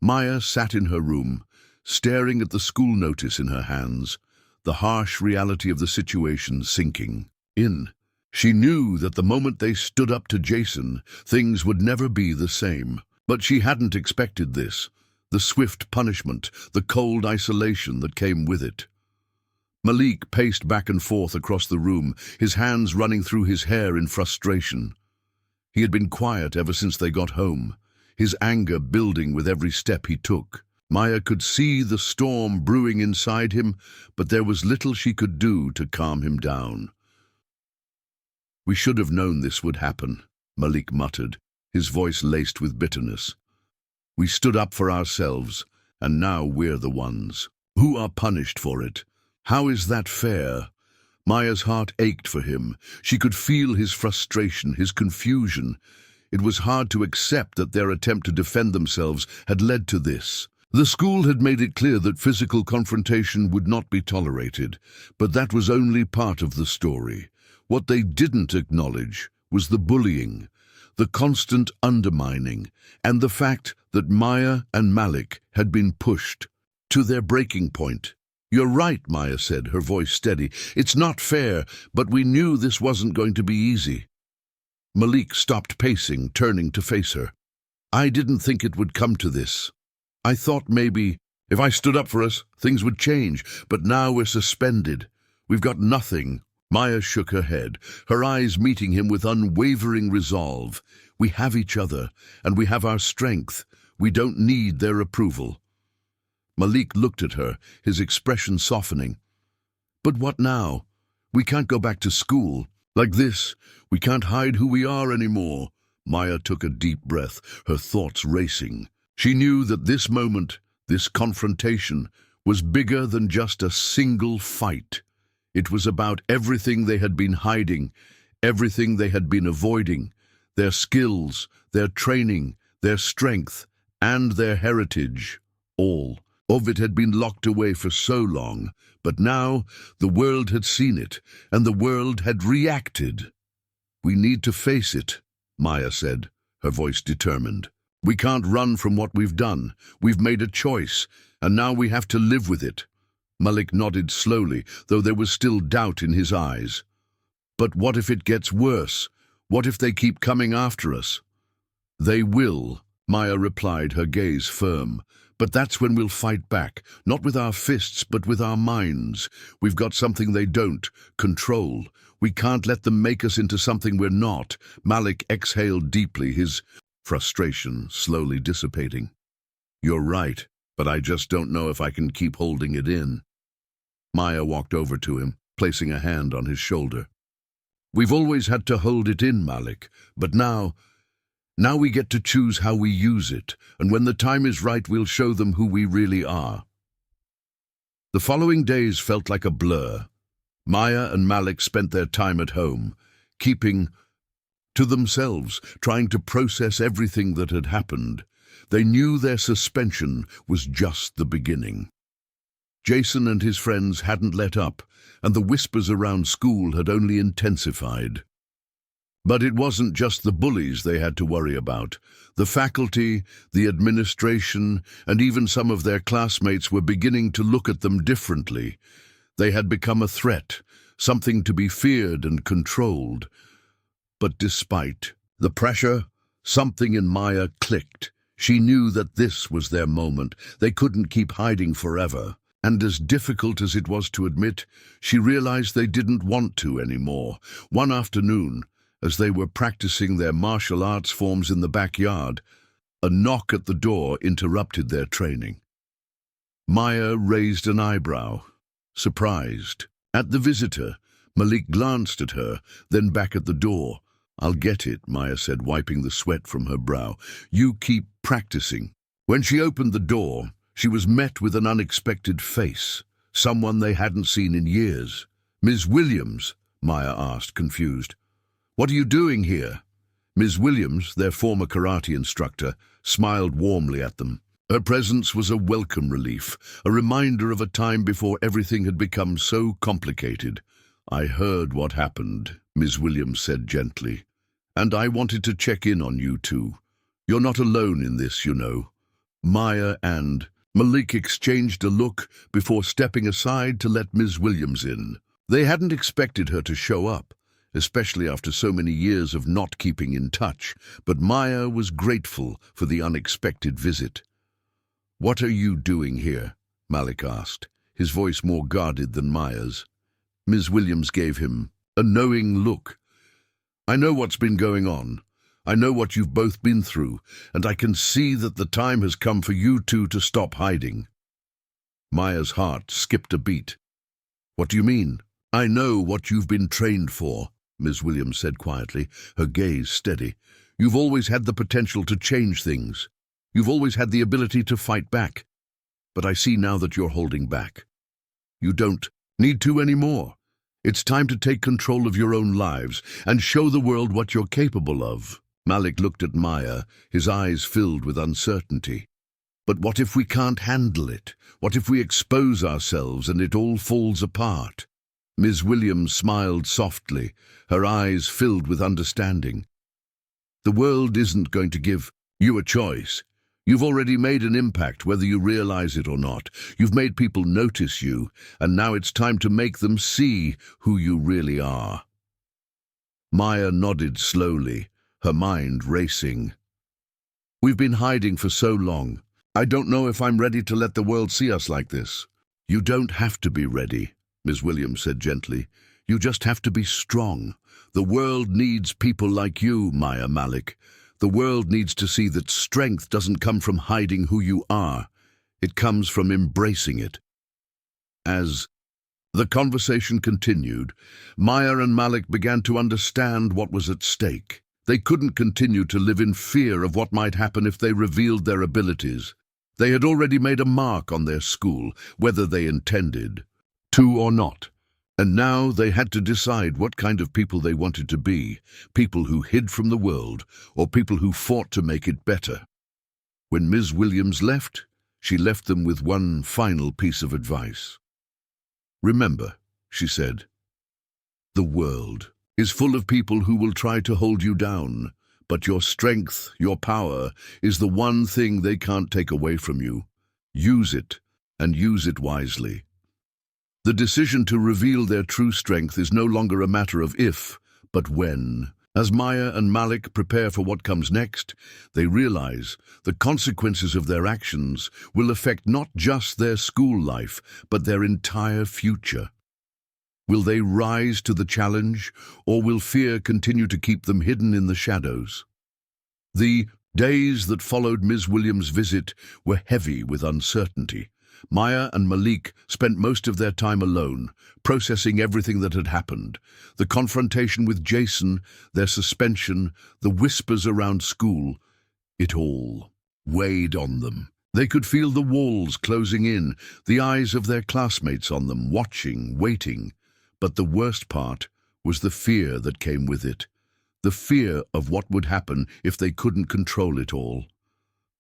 Maya sat in her room, staring at the school notice in her hands, the harsh reality of the situation sinking in. She knew that the moment they stood up to Jason, things would never be the same. But she hadn't expected this, the swift punishment, the cold isolation that came with it. Malik paced back and forth across the room, his hands running through his hair in frustration. He had been quiet ever since they got home, his anger building with every step he took. Maya could see the storm brewing inside him, but there was little she could do to calm him down. "We should have known this would happen," Malik muttered, his voice laced with bitterness. "We stood up for ourselves, and now we're the ones who are punished for it. How is that fair?" Maya's heart ached for him. She could feel his frustration, his confusion. It was hard to accept that their attempt to defend themselves had led to this. The school had made it clear that physical confrontation would not be tolerated, but that was only part of the story. What they didn't acknowledge was the bullying, the constant undermining, and the fact that Maya and Malik had been pushed to their breaking point. "You're right," Maya said, her voice steady. "It's not fair, but we knew this wasn't going to be easy." Malik stopped pacing, turning to face her. "I didn't think it would come to this. I thought maybe if I stood up for us, things would change, but now we're suspended. We've got nothing." Maya shook her head, her eyes meeting him with unwavering resolve. "We have each other, and we have our strength. We don't need their approval." Malik looked at her, his expression softening. "But what now? We can't go back to school. Like this, we can't hide who we are anymore." Maya took a deep breath, her thoughts racing. She knew that this moment, this confrontation, was bigger than just a single fight. It was about everything they had been hiding, everything they had been avoiding, their skills, their training, their strength, and their heritage. All of it had been locked away for so long, but now the world had seen it, and the world had reacted. "We need to face it," Maya said, her voice determined. "We can't run from what we've done. We've made a choice, and now we have to live with it." Malik nodded slowly, though there was still doubt in his eyes. "But what if it gets worse? What if they keep coming after us?" "They will," Maya replied, her gaze firm. "But that's when we'll fight back, not with our fists, but with our minds. We've got something they don't: control. We can't let them make us into something we're not." Malik exhaled deeply, his frustration slowly dissipating. "You're right, but I just don't know if I can keep holding it in." Maya walked over to him, placing a hand on his shoulder. "We've always had to hold it in, Malik, but now we get to choose how we use it, and when the time is right, we'll show them who we really are." The following days felt like a blur. Maya and Malik spent their time at home, keeping to themselves, trying to process everything that had happened. They knew their suspension was just the beginning. Jason and his friends hadn't let up, and the whispers around school had only intensified. But it wasn't just the bullies they had to worry about. The faculty, the administration, and even some of their classmates were beginning to look at them differently. They had become a threat, something to be feared and controlled. But despite the pressure, something in Maya clicked. She knew that this was their moment. They couldn't keep hiding forever. And as difficult as it was to admit, she realized they didn't want to anymore. One afternoon, As they were practicing their martial arts forms in the backyard, a knock at the door interrupted their training. Maya raised an eyebrow, surprised. At the visitor, Malik glanced at her, then back at the door. "I'll get it," Maya said, wiping the sweat from her brow. "You keep practicing." When she opened the door, she was met with an unexpected face, someone they hadn't seen in years. "Ms. Williams?" Maya asked, confused. "What are you doing here?" Ms. Williams, their former karate instructor, smiled warmly at them. Her presence was a welcome relief, a reminder of a time before everything had become so complicated. "I heard what happened," Ms. Williams said gently, "and I wanted to check in on you too. You're not alone in this, you know." Maya and Malik exchanged a look before stepping aside to let Ms. Williams in. They hadn't expected her to show up, especially after so many years of not keeping in touch, but Maya was grateful for the unexpected visit. "What are you doing here?" Malik asked, his voice more guarded than Maya's. Ms. Williams gave him a knowing look. "I know what's been going on. I know what you've both been through, and I can see that the time has come for you two to stop hiding." Maya's heart skipped a beat. "What do you mean?" "I know what you've been trained for," Ms. Williams said quietly, her gaze steady. "You've always had the potential to change things. You've always had the ability to fight back. But I see now that you're holding back. You don't need to anymore. It's time to take control of your own lives and show the world what you're capable of." Malik looked at Maya, his eyes filled with uncertainty. "But what if we can't handle it? What if we expose ourselves and it all falls apart?" Ms. Williams smiled softly, her eyes filled with understanding. "The world isn't going to give you a choice. You've already made an impact, whether you realize it or not. You've made people notice you, and now it's time to make them see who you really are." Maya nodded slowly, her mind racing. "We've been hiding for so long. I don't know if I'm ready to let the world see us like this." "You don't have to be ready," Ms. Williams said gently. "You just have to be strong. The world needs people like you, Maya Malik. The world needs to see that strength doesn't come from hiding who you are. It comes from embracing it." As the conversation continued, Maya and Malik began to understand what was at stake. They couldn't continue to live in fear of what might happen if they revealed their abilities. They had already made a mark on their school, whether they intended to or not. And now they had to decide what kind of people they wanted to be, people who hid from the world, or people who fought to make it better. When Ms. Williams left, she left them with one final piece of advice. "Remember," she said, "the world is full of people who will try to hold you down, but your strength, your power, is the one thing they can't take away from you. Use it, and use it wisely." The decision to reveal their true strength is no longer a matter of if, but when. As Maya and Malik prepare for what comes next, they realize the consequences of their actions will affect not just their school life, but their entire future. Will they rise to the challenge, or will fear continue to keep them hidden in the shadows? The days that followed Ms. Williams' visit were heavy with uncertainty. Maya and Malik spent most of their time alone, processing everything that had happened. The confrontation with Jason, their suspension, the whispers around school, it all weighed on them. They could feel the walls closing in, the eyes of their classmates on them, watching, waiting. But the worst part was the fear that came with it. The fear of what would happen if they couldn't control it all.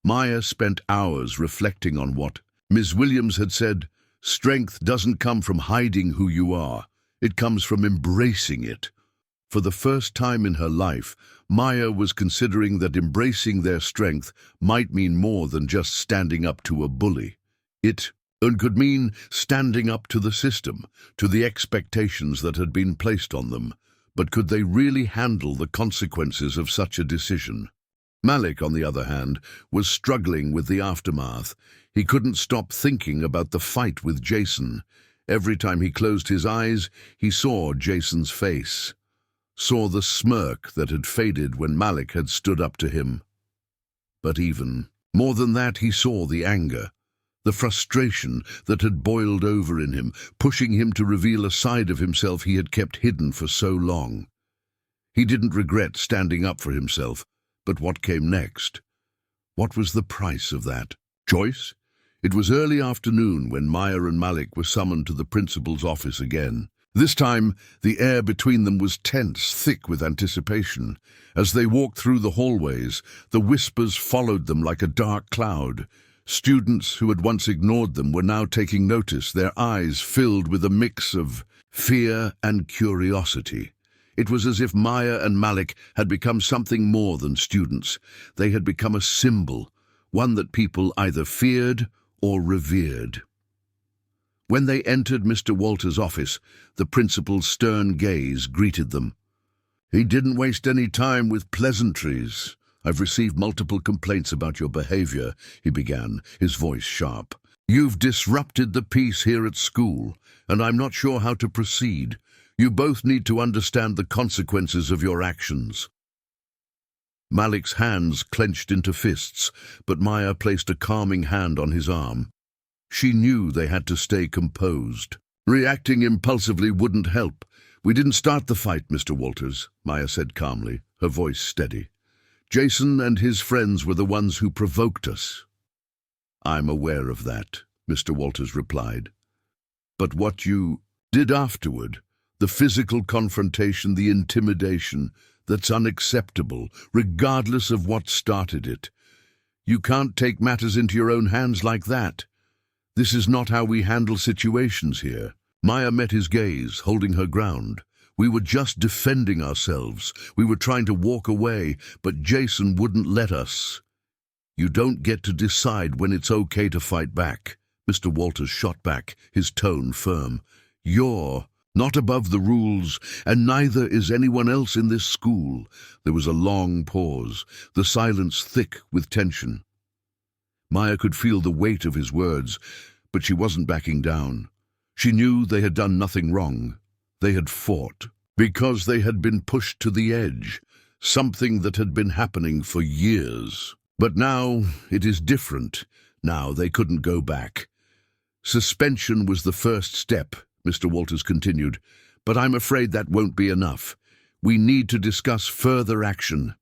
Maya spent hours reflecting on what Ms. Williams had said. "Strength doesn't come from hiding who you are. It comes from embracing it." For the first time in her life, Maya was considering that embracing their strength might mean more than just standing up to a bully. It could mean standing up to the system, to the expectations that had been placed on them. But could they really handle the consequences of such a decision? Malik, on the other hand, was struggling with the aftermath. He couldn't stop thinking about the fight with Jason. Every time he closed his eyes, he saw Jason's face. saw the smirk that had faded when Malik had stood up to him. But even more than that, he saw the anger, the frustration that had boiled over in him, pushing him to reveal a side of himself he had kept hidden for so long. He didn't regret standing up for himself, but what came next? What was the price of that? Choice? It was early afternoon when Maya and Malik were summoned to the principal's office again. This time, the air between them was tense, thick with anticipation. As they walked through the hallways, the whispers followed them like a dark cloud. Students who had once ignored them were now taking notice, their eyes filled with a mix of fear and curiosity. It was as if Maya and Malik had become something more than students. They had become a symbol, one that people either feared or revered. When they entered Mr. Walters' office, the principal's stern gaze greeted them. "He didn't waste any time with pleasantries. I've received multiple complaints about your behavior," he began, his voice sharp. "You've disrupted the peace here at school, and I'm not sure how to proceed. You both need to understand the consequences of your actions." Malik's hands clenched into fists, but Maya placed a calming hand on his arm. She knew they had to stay composed. "Reacting impulsively wouldn't help. We didn't start the fight, Mr. Walters," Maya said calmly, her voice steady. "Jason and his friends were the ones who provoked us." "I'm aware of that," Mr. Walters replied. "But what you did afterward, the physical confrontation, the intimidation, that's unacceptable, regardless of what started it. You can't take matters into your own hands like that. This is not how we handle situations here." Maya met his gaze, holding her ground. "We were just defending ourselves. We were trying to walk away, but Jason wouldn't let us." "You don't get to decide when it's okay to fight back," Mr. Walters shot back, his tone firm. "You're not above the rules, and neither is anyone else in this school." There was a long pause, the silence thick with tension. Maya could feel the weight of his words, but she wasn't backing down. She knew they had done nothing wrong. They had fought because they had been pushed to the edge, something that had been happening for years. But now it is different. Now they couldn't go back. "Suspension was the first step," Mr. Walters continued, "but I'm afraid that won't be enough. We need to discuss further action.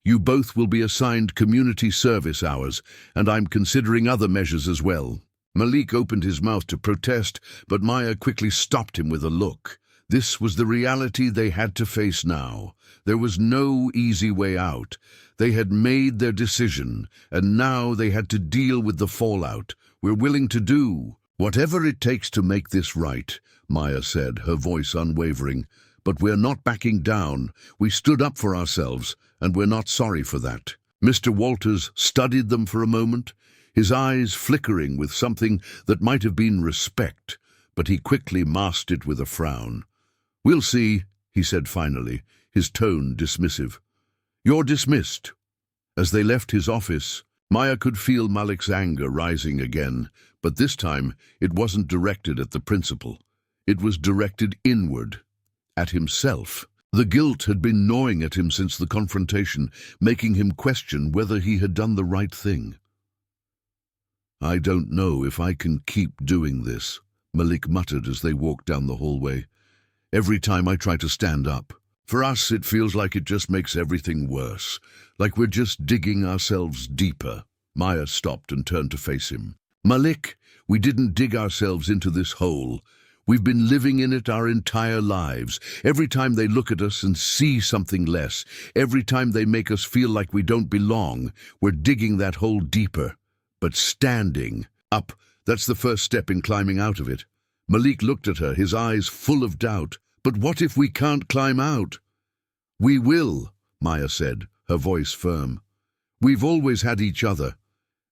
You both will be assigned community service hours, and I'm considering other measures as well." Malik opened his mouth to protest, but Maya quickly stopped him with a look. This was the reality they had to face now. There was no easy way out. They had made their decision, and now they had to deal with the fallout. "We're willing to do whatever it takes to make this right," Maya said, her voice unwavering. "But we're not backing down. We stood up for ourselves, and we're not sorry for that." Mr. Walters studied them for a moment, his eyes flickering with something that might have been respect, but he quickly masked it with a frown. "We'll see," he said finally, his tone dismissive. "You're dismissed." As they left his office, Maya could feel Malik's anger rising again, but this time it wasn't directed at the principal. It was directed inward, at himself. The guilt had been gnawing at him since the confrontation, making him question whether he had done the right thing. "I don't know if I can keep doing this," Malik muttered as they walked down the hallway. "Every time I try to stand up, for us it feels like it just makes everything worse, like we're just digging ourselves deeper." Maya stopped and turned to face him. "Malik, we didn't dig ourselves into this hole. We've been living in it our entire lives. Every time they look at us and see something less, every time they make us feel like we don't belong, we're digging that hole deeper. But standing up, that's the first step in climbing out of it." Malik looked at her, his eyes full of doubt. "But what if we can't climb out?" "We will," Maya said, her voice firm. "We've always had each other,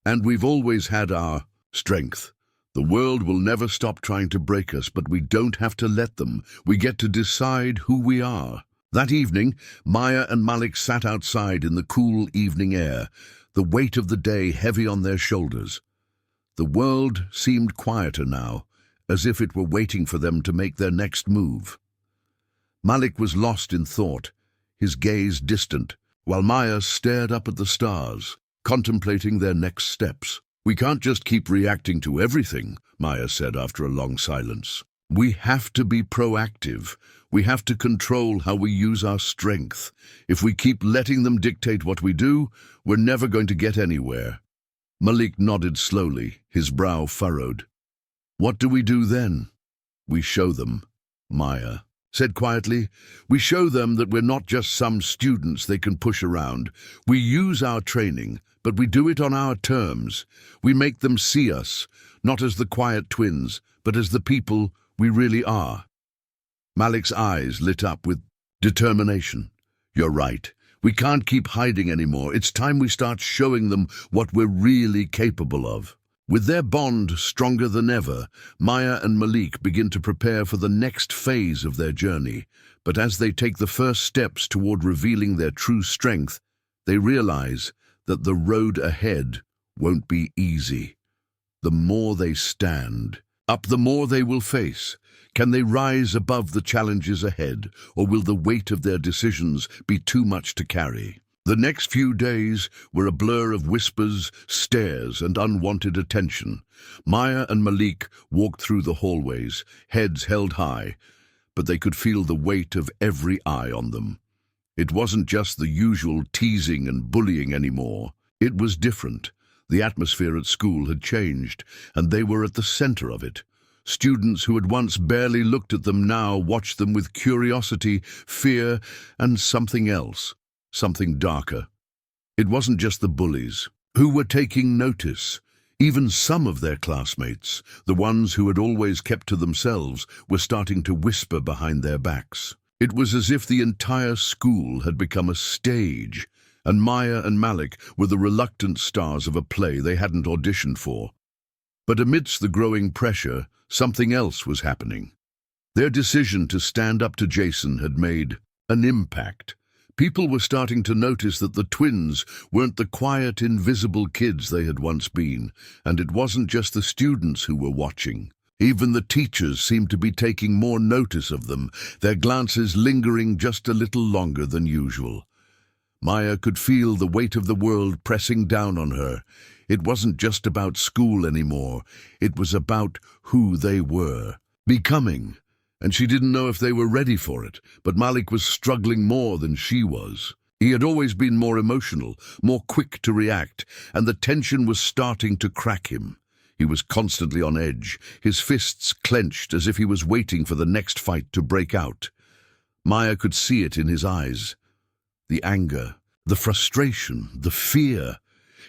and we've always had our strength. The world will never stop trying to break us, but we don't have to let them. We get to decide who we are." That evening, Maya and Malik sat outside in the cool evening air, the weight of the day heavy on their shoulders. The world seemed quieter now, as if it were waiting for them to make their next move. Malik was lost in thought, his gaze distant, while Maya stared up at the stars, contemplating their next steps. "We can't just keep reacting to everything," Maya said after a long silence. "We have to be proactive. We have to control how we use our strength. If we keep letting them dictate what we do, we're never going to get anywhere." Malik nodded slowly, his brow furrowed. "What do we do then?" "We show them," Maya said quietly. "We show them that we're not just some students they can push around. We use our training, but we do it on our terms. We make them see us, not as the quiet twins, but as the people we really are." Malik's eyes lit up with determination. "You're right. We can't keep hiding anymore. It's time we start showing them what we're really capable of." With their bond stronger than ever, Maya and Malik begin to prepare for the next phase of their journey. But as they take the first steps toward revealing their true strength, they realize that the road ahead won't be easy. The more they stand up, the more they will face. Can they rise above the challenges ahead, or will the weight of their decisions be too much to carry? The next few days were a blur of whispers, stares, and unwanted attention. Maya and Malik walked through the hallways, heads held high, but they could feel the weight of every eye on them. It wasn't just the usual teasing and bullying anymore. It was different. The atmosphere at school had changed, and they were at the center of it. Students who had once barely looked at them now watched them with curiosity, fear, and something else. Something darker. It wasn't just the bullies who were taking notice. Even some of their classmates, the ones who had always kept to themselves, were starting to whisper behind their backs. It was as if the entire school had become a stage, and Maya and Malik were the reluctant stars of a play they hadn't auditioned for. But amidst the growing pressure, something else was happening. Their decision to stand up to Jason had made an impact. People were starting to notice that the twins weren't the quiet, invisible kids they had once been, and it wasn't just the students who were watching. Even the teachers seemed to be taking more notice of them, their glances lingering just a little longer than usual. Maya could feel the weight of the world pressing down on her. It wasn't just about school anymore. It was about who they were becoming. And she didn't know if they were ready for it, but Malik was struggling more than she was. He had always been more emotional, more quick to react, and the tension was starting to crack him. He was constantly on edge, his fists clenched as if he was waiting for the next fight to break out. Maya could see it in his eyes. The anger, the frustration, the fear.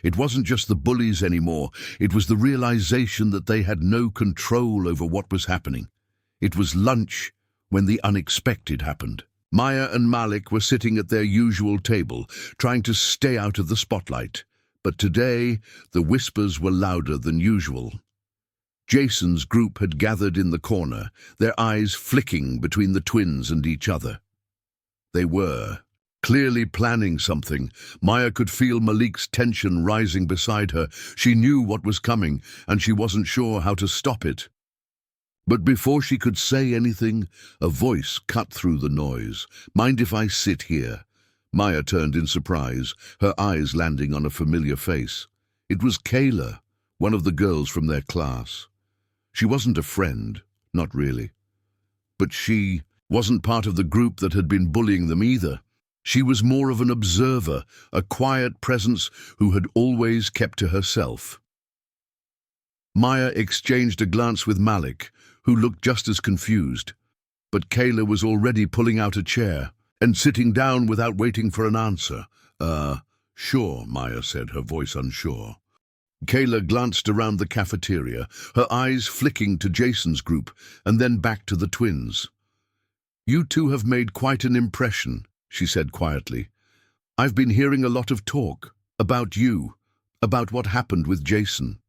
It wasn't just the bullies anymore. It was the realization that they had no control over what was happening. It was lunch when the unexpected happened. Maya and Malik were sitting at their usual table, trying to stay out of the spotlight. But today, the whispers were louder than usual. Jason's group had gathered in the corner, their eyes flicking between the twins and each other. They were clearly planning something. Maya could feel Malik's tension rising beside her. She knew what was coming, and she wasn't sure how to stop it. But before she could say anything, a voice cut through the noise. "Mind if I sit here?" Maya turned in surprise, her eyes landing on a familiar face. It was Kayla, one of the girls from their class. She wasn't a friend, not really. But she wasn't part of the group that had been bullying them either. She was more of an observer, a quiet presence who had always kept to herself. Maya exchanged a glance with Malik, who looked just as confused. But Kayla was already pulling out a chair and sitting down without waiting for an answer. Sure, Maya said, her voice unsure. Kayla glanced around the cafeteria, her eyes flicking to Jason's group and then back to the twins. "You two have made quite an impression," she said quietly. "I've been hearing a lot of talk about you, about what happened with Jason."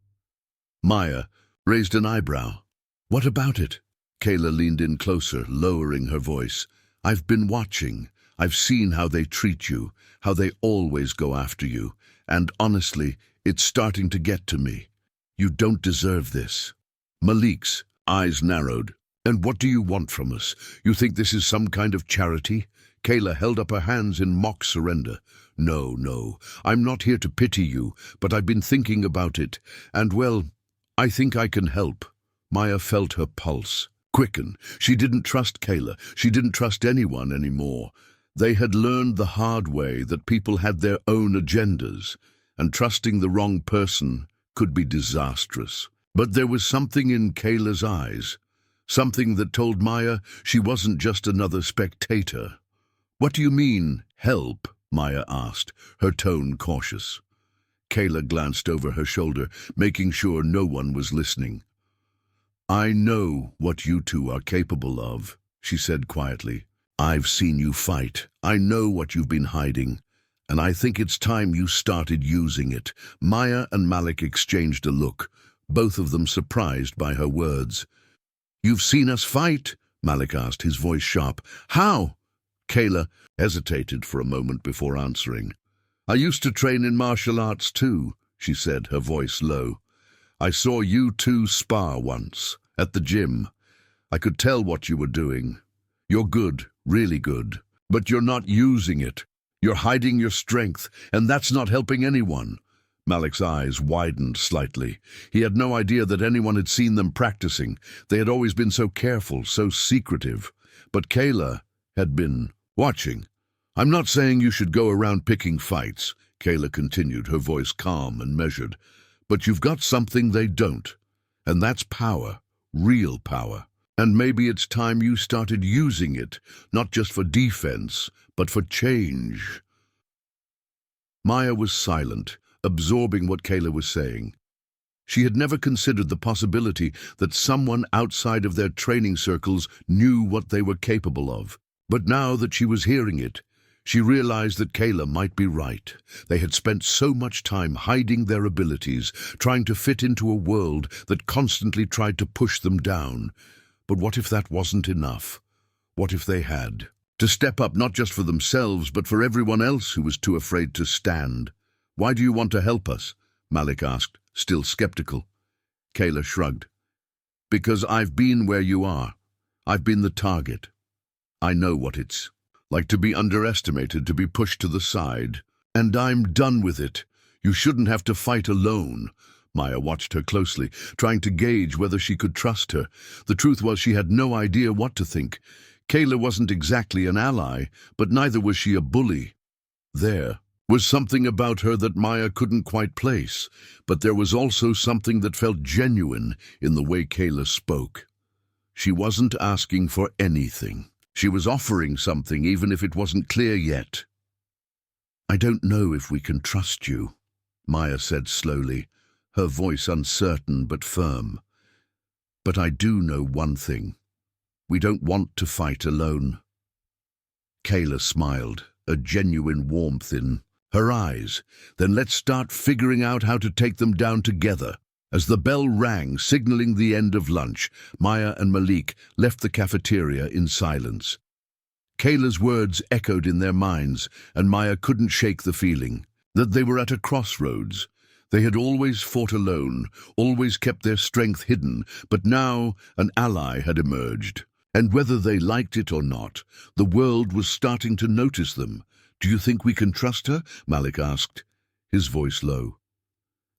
Maya raised an eyebrow. "What about it?" Kayla leaned in closer, lowering her voice. "I've been watching. I've seen how they treat you, how they always go after you. And honestly, it's starting to get to me. You don't deserve this." Malik's eyes narrowed. And what do you want from us? You think this is some kind of charity? Kayla held up her hands in mock surrender. No, no, I'm not here to pity you, but I've been thinking about it, and well, I think I can help. Maya felt her pulse quicken. She didn't trust Kayla. She didn't trust anyone anymore. They had learned the hard way that people had their own agendas, and trusting the wrong person could be disastrous. But there was something in Kayla's eyes, something that told Maya she wasn't just another spectator. What do you mean, help? Maya asked, her tone cautious. Kayla glanced over her shoulder, making sure no one was listening. I know what you two are capable of, she said quietly. I've seen you fight. I know what you've been hiding, and I think it's time you started using it. Maya and Malik exchanged a look, both of them surprised by her words. You've seen us fight? Malik asked, his voice sharp. How? Kayla hesitated for a moment before answering. I used to train in martial arts too, she said, her voice low. I saw you two spar once, at the gym. I could tell what you were doing. You're good, really good, but you're not using it. You're hiding your strength, and that's not helping anyone. Malik's eyes widened slightly. He had no idea that anyone had seen them practicing. They had always been so careful, so secretive. But Kayla had been watching. I'm not saying you should go around picking fights, Kayla continued, her voice calm and measured. But you've got something they don't, and that's power, real power. And maybe it's time you started using it, not just for defense, but for change. Maya was silent, absorbing what Kayla was saying. She had never considered the possibility that someone outside of their training circles knew what they were capable of. But now that she was hearing it, she realized that Kayla might be right. They had spent so much time hiding their abilities, trying to fit into a world that constantly tried to push them down. But what if that wasn't enough? What if they had to step up, not just for themselves, but for everyone else who was too afraid to stand? Why do you want to help us? Malik asked, still skeptical. Kayla shrugged. Because I've been where you are. I've been the target. I know what it's like to be underestimated, to be pushed to the side. And I'm done with it. You shouldn't have to fight alone. Maya watched her closely, trying to gauge whether she could trust her. The truth was she had no idea what to think. Kayla wasn't exactly an ally, but neither was she a bully. There was something about her that Maya couldn't quite place, but there was also something that felt genuine in the way Kayla spoke. She wasn't asking for anything. She was offering something, even if it wasn't clear yet. I don't know if we can trust you, Maya said slowly, her voice uncertain but firm. But I do know one thing. We don't want to fight alone. Kayla smiled, a genuine warmth in her eyes. Then let's start figuring out how to take them down together. As the bell rang, signaling the end of lunch, Maya and Malik left the cafeteria in silence. Kayla's words echoed in their minds, and Maya couldn't shake the feeling that they were at a crossroads. They had always fought alone, always kept their strength hidden, but now an ally had emerged. And whether they liked it or not, the world was starting to notice them. Do you think we can trust her? Malik asked, his voice low.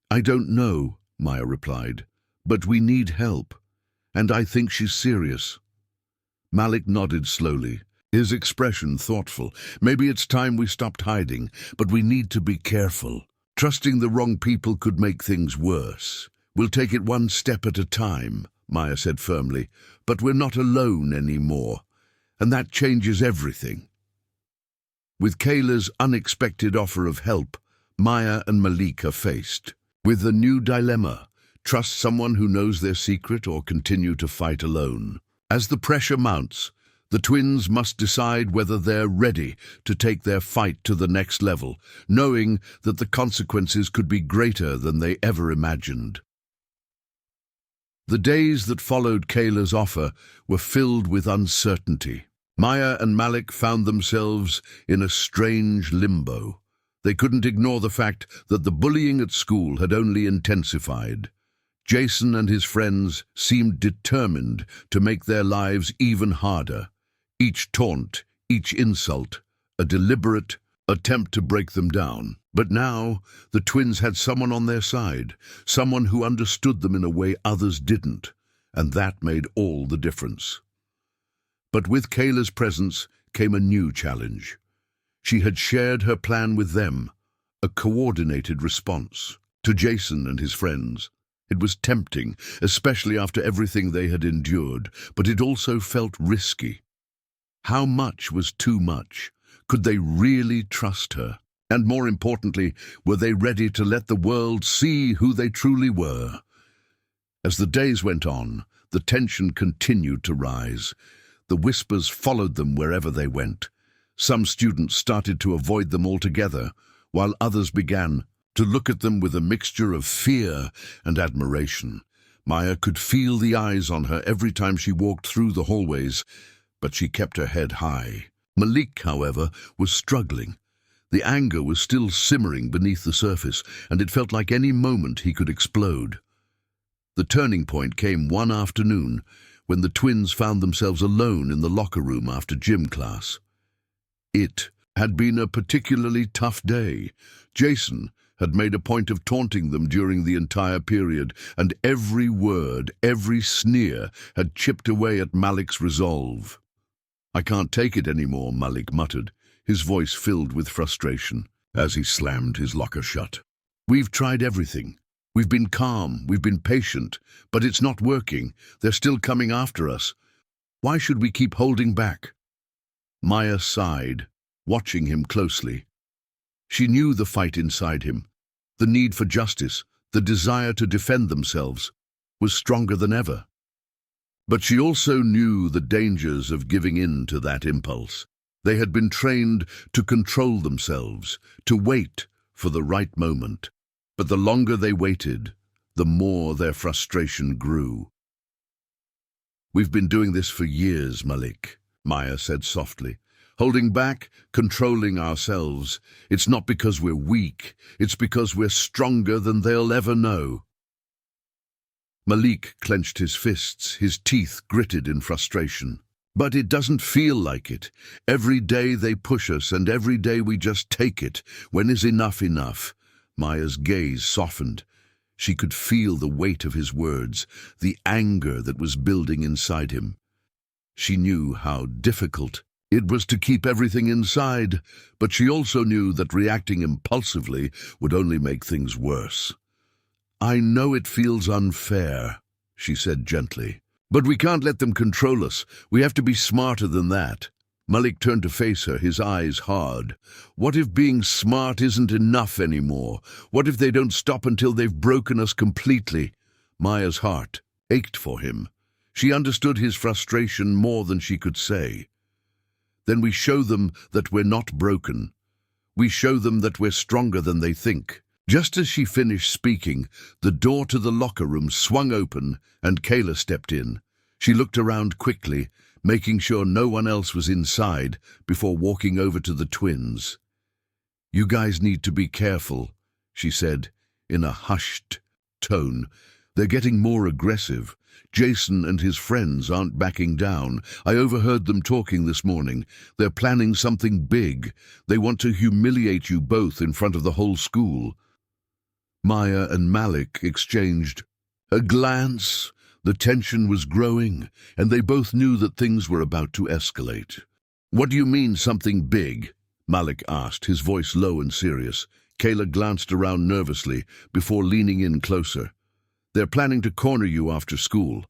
I don't know, Maya replied, but we need help, and I think she's serious. Malik nodded slowly, his expression thoughtful. Maybe it's time we stopped hiding, but we need to be careful. Trusting the wrong people could make things worse. We'll take it one step at a time, Maya said firmly, but we're not alone anymore, and that changes everything. With Kayla's unexpected offer of help, Maya and Malik are faced with a new dilemma: trust someone who knows their secret or continue to fight alone. As the pressure mounts, the twins must decide whether they're ready to take their fight to the next level, knowing that the consequences could be greater than they ever imagined. The days that followed Kayla's offer were filled with uncertainty. Maya and Malik found themselves in a strange limbo. They couldn't ignore the fact that the bullying at school had only intensified. Jason and his friends seemed determined to make their lives even harder. Each taunt, each insult, a deliberate attempt to break them down. But now, the twins had someone on their side, someone who understood them in a way others didn't, and that made all the difference. But with Kayla's presence came a new challenge. She had shared her plan with them, a coordinated response to Jason and his friends. It was tempting, especially after everything they had endured, but it also felt risky. How much was too much? Could they really trust her? And more importantly, were they ready to let the world see who they truly were? As the days went on, the tension continued to rise. The whispers followed them wherever they went. Some students started to avoid them altogether, while others began to look at them with a mixture of fear and admiration. Maya could feel the eyes on her every time she walked through the hallways, but she kept her head high. Malik, however, was struggling. The anger was still simmering beneath the surface, and it felt like any moment he could explode. The turning point came one afternoon when the twins found themselves alone in the locker room after gym class. It had been a particularly tough day. Jason had made a point of taunting them during the entire period, and every word, every sneer had chipped away at Malik's resolve. "I can't take it anymore," Malik muttered, his voice filled with frustration as he slammed his locker shut. "We've tried everything. We've been calm, we've been patient, but it's not working. They're still coming after us. Why should we keep holding back?" Maya sighed, watching him closely. She knew the fight inside him. The need for justice, the desire to defend themselves, was stronger than ever. But she also knew the dangers of giving in to that impulse. They had been trained to control themselves, to wait for the right moment. But the longer they waited, the more their frustration grew. "We've been doing this for years, Malik," Maya said softly. "Holding back, controlling ourselves. It's not because we're weak, it's because we're stronger than they'll ever know." Malik clenched his fists, his teeth gritted in frustration. "But it doesn't feel like it. Every day they push us, and every day we just take it. When is enough enough?" Maya's gaze softened. She could feel the weight of his words, the anger that was building inside him. She knew how difficult it was to keep everything inside, but she also knew that reacting impulsively would only make things worse. "I know it feels unfair," she said gently, "but we can't let them control us. We have to be smarter than that." Malik turned to face her, his eyes hard. "What if being smart isn't enough anymore? What if they don't stop until they've broken us completely?" Maya's heart ached for him. She understood his frustration more than she could say. "Then we show them that we're not broken. We show them that we're stronger than they think." Just as she finished speaking, the door to the locker room swung open and Kayla stepped in. She looked around quickly, making sure no one else was inside before walking over to the twins. "You guys need to be careful," she said in a hushed tone. "They're getting more aggressive. Jason and his friends aren't backing down. I overheard them talking this morning. They're planning something big. They want to humiliate you both in front of the whole school." Maya and Malik exchanged a glance. The tension was growing, and they both knew that things were about to escalate. "What do you mean, something big?" Malik asked, his voice low and serious. Kayla glanced around nervously before leaning in closer. "They're planning to corner you after school.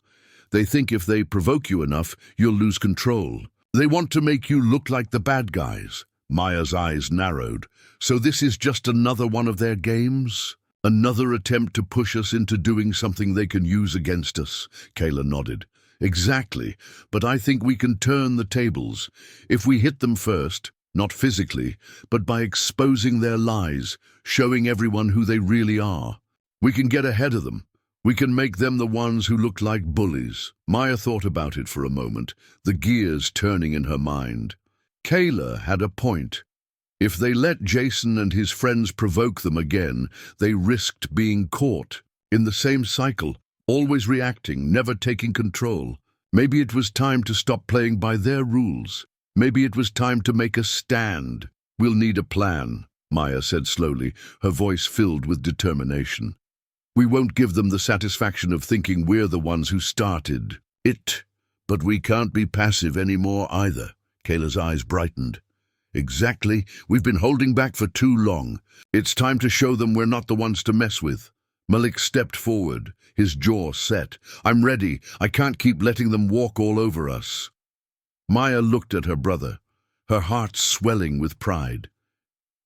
They think if they provoke you enough, you'll lose control. They want to make you look like the bad guys." Maya's eyes narrowed. "So this is just another one of their games? Another attempt to push us into doing something they can use against us?" Kayla nodded. "Exactly, but I think we can turn the tables. If we hit them first, not physically, but by exposing their lies, showing everyone who they really are, we can get ahead of them. We can make them the ones who look like bullies." Maya thought about it for a moment, the gears turning in her mind. Kayla had a point. If they let Jason and his friends provoke them again, they risked being caught in the same cycle, always reacting, never taking control. Maybe it was time to stop playing by their rules. Maybe it was time to make a stand. "We'll need a plan," Maya said slowly, her voice filled with determination. "We won't give them the satisfaction of thinking we're the ones who started it. But we can't be passive anymore either." Kayla's eyes brightened. "Exactly. We've been holding back for too long. It's time to show them we're not the ones to mess with." Malik stepped forward, his jaw set. "I'm ready. I can't keep letting them walk all over us." Maya looked at her brother, her heart swelling with pride.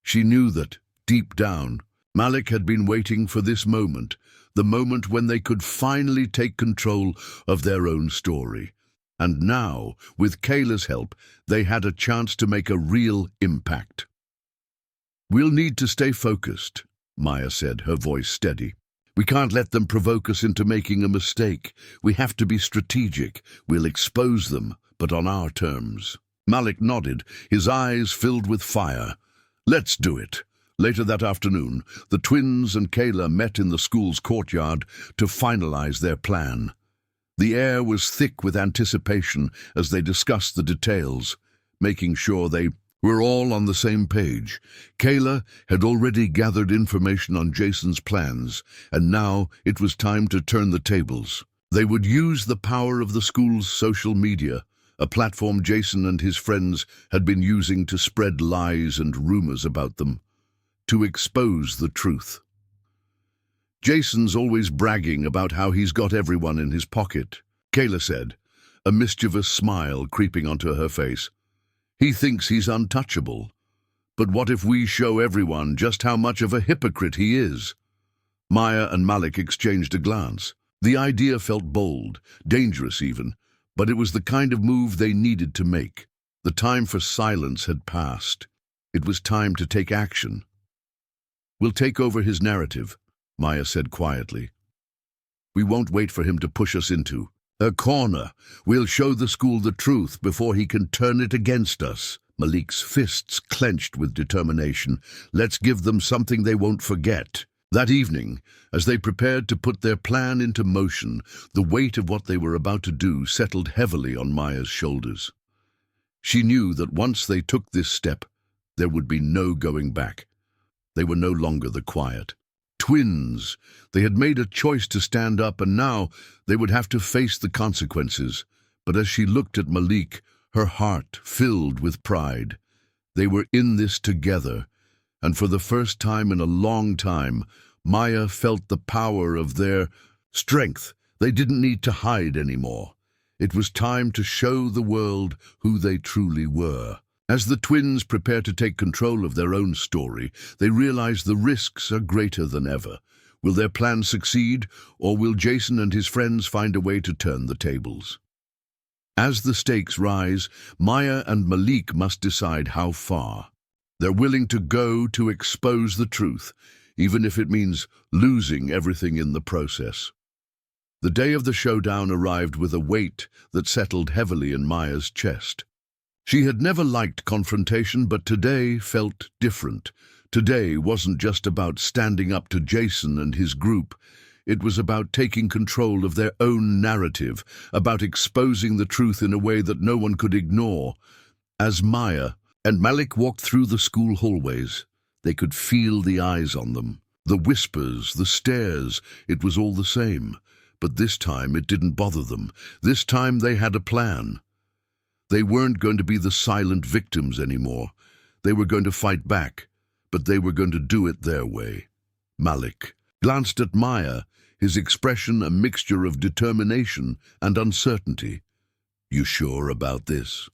She knew that, deep down, Malik had been waiting for this moment, the moment when they could finally take control of their own story. And now, with Kayla's help, they had a chance to make a real impact. "We'll need to stay focused," Maya said, her voice steady. "We can't let them provoke us into making a mistake. We have to be strategic. We'll expose them, but on our terms." Malik nodded, his eyes filled with fire. "Let's do it." Later that afternoon, the twins and Kayla met in the school's courtyard to finalize their plan. The air was thick with anticipation as they discussed the details, making sure they were all on the same page. Kayla had already gathered information on Jason's plans, and now it was time to turn the tables. They would use the power of the school's social media, a platform Jason and his friends had been using to spread lies and rumors about them, to expose the truth. "Jason's always bragging about how he's got everyone in his pocket," Kayla said, a mischievous smile creeping onto her face. "He thinks he's untouchable. But what if we show everyone just how much of a hypocrite he is?" Maya and Malik exchanged a glance. The idea felt bold, dangerous even, but it was the kind of move they needed to make. The time for silence had passed. It was time to take action. "We'll take over his narrative," Maya said quietly. "We won't wait for him to push us into a corner. We'll show the school the truth before he can turn it against us." Malik's fists clenched with determination. "Let's give them something they won't forget." That evening, as they prepared to put their plan into motion, the weight of what they were about to do settled heavily on Maya's shoulders. She knew that once they took this step, there would be no going back. They were no longer the quiet twins. They had made a choice to stand up, and now they would have to face the consequences. But as she looked at Malik, her heart filled with pride. They were in this together, and for the first time in a long time, Maya felt the power of their strength. They didn't need to hide anymore. It was time to show the world who they truly were. As the twins prepare to take control of their own story, they realize the risks are greater than ever. Will their plan succeed, or will Jason and his friends find a way to turn the tables? As the stakes rise, Maya and Malik must decide how far they're willing to go to expose the truth, even if it means losing everything in the process. The day of the showdown arrived with a weight that settled heavily in Maya's chest. She had never liked confrontation, but today felt different. Today wasn't just about standing up to Jason and his group. It was about taking control of their own narrative, about exposing the truth in a way that no one could ignore. As Maya and Malik walked through the school hallways, they could feel the eyes on them. The whispers, the stares, it was all the same. But this time it didn't bother them. This time they had a plan. They weren't going to be the silent victims anymore. They were going to fight back, but they were going to do it their way. Malik glanced at Maya, his expression a mixture of determination and uncertainty. "You sure about this?"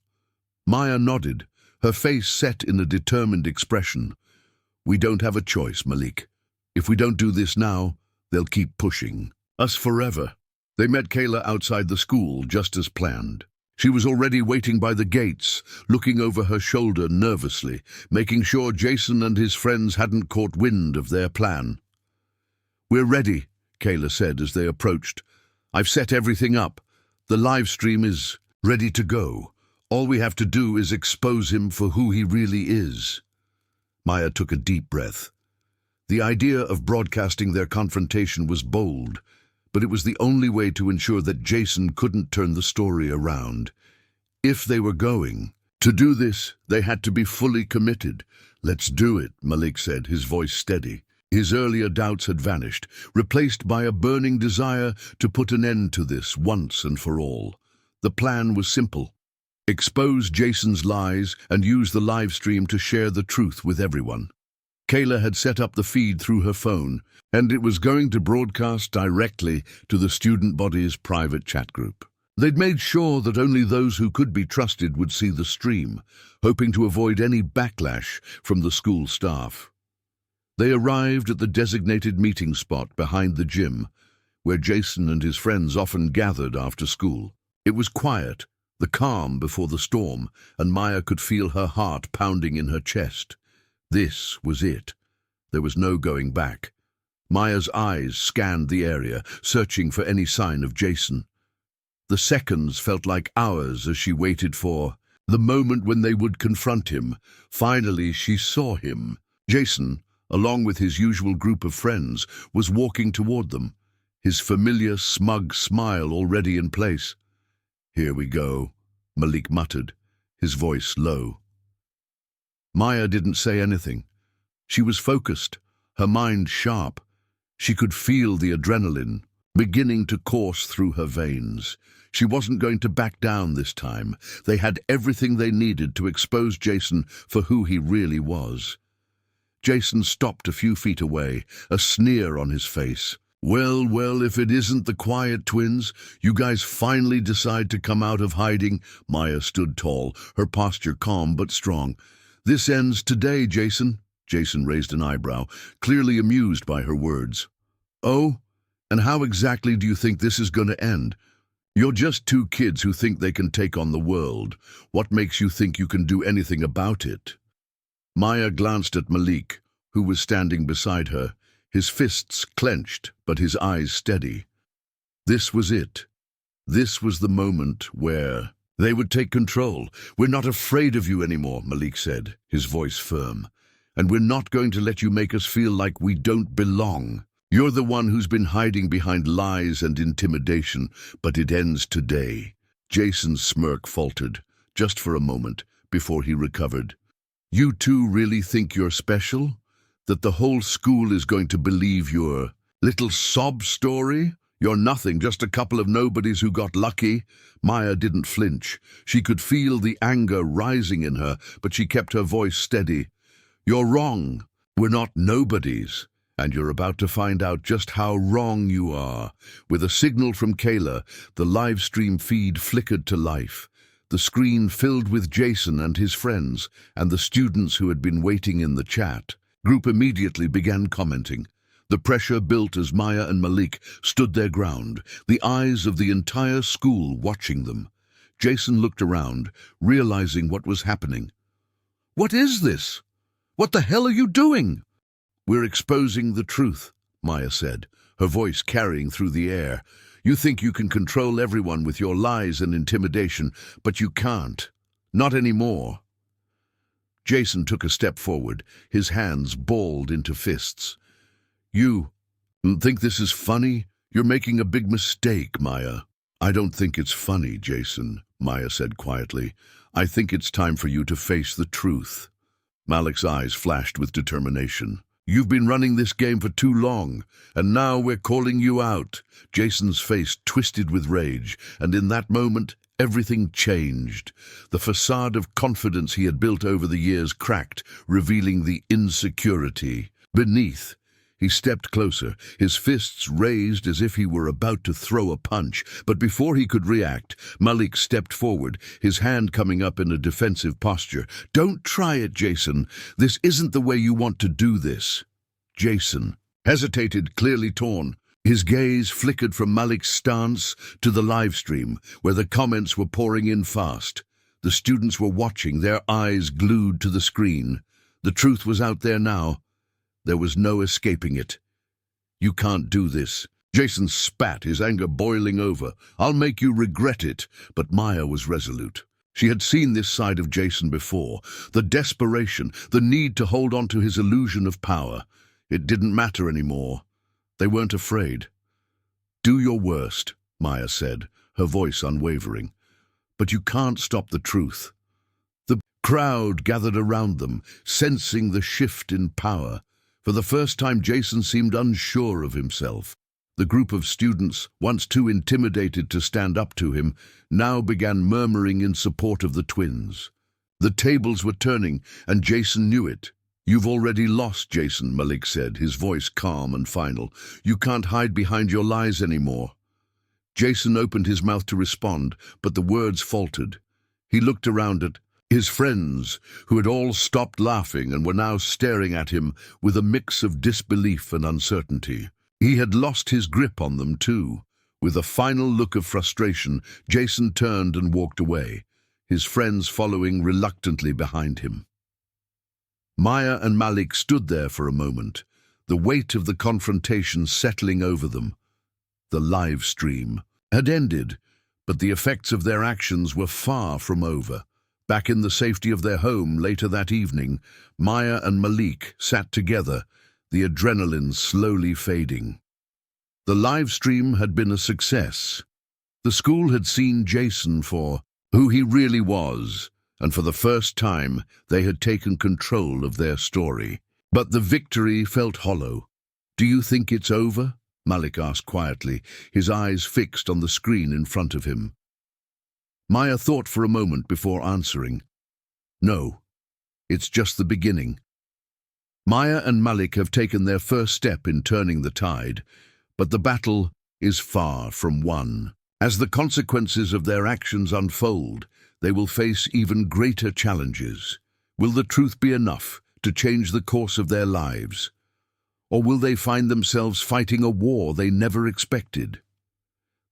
Maya nodded, her face set in a determined expression. "We don't have a choice, Malik. If we don't do this now, they'll keep pushing us forever." They met Kayla outside the school, just as planned. She was already waiting by the gates, looking over her shoulder nervously, making sure Jason and his friends hadn't caught wind of their plan. "We're ready," Kayla said as they approached. "I've set everything up. The live stream is ready to go. All we have to do is expose him for who he really is." Maya took a deep breath. The idea of broadcasting their confrontation was bold, but it was the only way to ensure that Jason couldn't turn the story around. If they were going to do this, they had to be fully committed. "Let's do it," Malik said, his voice steady. His earlier doubts had vanished, replaced by a burning desire to put an end to this once and for all. The plan was simple. Expose Jason's lies and use the live stream to share the truth with everyone. Kayla had set up the feed through her phone, and it was going to broadcast directly to the student body's private chat group. They'd made sure that only those who could be trusted would see the stream, hoping to avoid any backlash from the school staff. They arrived at the designated meeting spot behind the gym, where Jason and his friends often gathered after school. It was quiet, the calm before the storm, and Maya could feel her heart pounding in her chest. This was it. There was no going back. Maya's eyes scanned the area, searching for any sign of Jason. The seconds felt like hours as she waited for the moment when they would confront him. Finally, she saw him. Jason, along with his usual group of friends, was walking toward them, his familiar smug smile already in place. "Here we go," Malik muttered, his voice low. Maya didn't say anything. She was focused, her mind sharp. She could feel the adrenaline beginning to course through her veins. She wasn't going to back down this time. They had everything they needed to expose Jason for who he really was. Jason stopped a few feet away, a sneer on his face. Well, if it isn't the quiet twins, you guys finally decide to come out of hiding." Maya stood tall, her posture calm but strong. "This ends today, Jason." Jason raised an eyebrow, clearly amused by her words. "Oh? And how exactly do you think this is going to end? You're just two kids who think they can take on the world. What makes you think you can do anything about it?" Maya glanced at Malik, who was standing beside her, his fists clenched but his eyes steady. This was it. This was the moment where they would take control. "We're not afraid of you anymore," Malik said, his voice firm. "And we're not going to let you make us feel like we don't belong. You're the one who's been hiding behind lies and intimidation, but it ends today." Jason's smirk faltered, just for a moment, before he recovered. "You two really think you're special? That the whole school is going to believe your little sob story? You're nothing, just a couple of nobodies who got lucky." Maya didn't flinch. She could feel the anger rising in her, but she kept her voice steady. "You're wrong. We're not nobodies. And you're about to find out just how wrong you are." With a signal from Kayla, the live stream feed flickered to life. The screen filled with Jason and his friends, and the students who had been waiting in the chat group immediately began commenting. The pressure built as Maya and Malik stood their ground, the eyes of the entire school watching them. Jason looked around, realizing what was happening. "What is this? What the hell are you doing?" "We're exposing the truth," Maya said, her voice carrying through the air. "You think you can control everyone with your lies and intimidation, but you can't. Not anymore." Jason took a step forward, his hands balled into fists. "You think this is funny? You're making a big mistake, Maya." "I don't think it's funny, Jason," Maya said quietly. "I think it's time for you to face the truth." Malik's eyes flashed with determination. "You've been running this game for too long, and now we're calling you out." Jason's face twisted with rage, and in that moment, everything changed. The facade of confidence he had built over the years cracked, revealing the insecurity beneath. He stepped closer, his fists raised as if he were about to throw a punch, but before he could react, Malik stepped forward, his hand coming up in a defensive posture. "Don't try it, Jason. This isn't the way you want to do this." Jason hesitated, clearly torn. His gaze flickered from Malik's stance to the live stream, where the comments were pouring in fast. The students were watching, their eyes glued to the screen. The truth was out there now. There was no escaping it. "You can't do this." Jason spat, his anger boiling over. "I'll make you regret it." But Maya was resolute. She had seen this side of Jason before, the desperation, the need to hold on to his illusion of power. It didn't matter anymore. They weren't afraid. Do your worst, Maya said, her voice unwavering. But you can't stop the truth. The crowd gathered around them, sensing the shift in power. For the first time, Jason seemed unsure of himself. The group of students, once too intimidated to stand up to him, now began murmuring in support of the twins. The tables were turning, and Jason knew it. "You've already lost, Jason," Malik said, his voice calm and final. "You can't hide behind your lies anymore." Jason opened his mouth to respond, but the words faltered. He looked around at his friends, who had all stopped laughing and were now staring at him with a mix of disbelief and uncertainty. He had lost his grip on them too. With a final look of frustration, Jason turned and walked away, his friends following reluctantly behind him. Maya and Malik stood there for a moment, the weight of the confrontation settling over them. The live stream had ended, but the effects of their actions were far from over. Back in the safety of their home later that evening, Maya and Malik sat together, the adrenaline slowly fading. The live stream had been a success. The school had seen Jason for who he really was, and for the first time they had taken control of their story. But the victory felt hollow. "Do you think it's over?" Malik asked quietly, his eyes fixed on the screen in front of him. Maya thought for a moment before answering. "No, it's just the beginning." Maya and Malik have taken their first step in turning the tide, but the battle is far from won. As the consequences of their actions unfold, they will face even greater challenges. Will the truth be enough to change the course of their lives? Or will they find themselves fighting a war they never expected?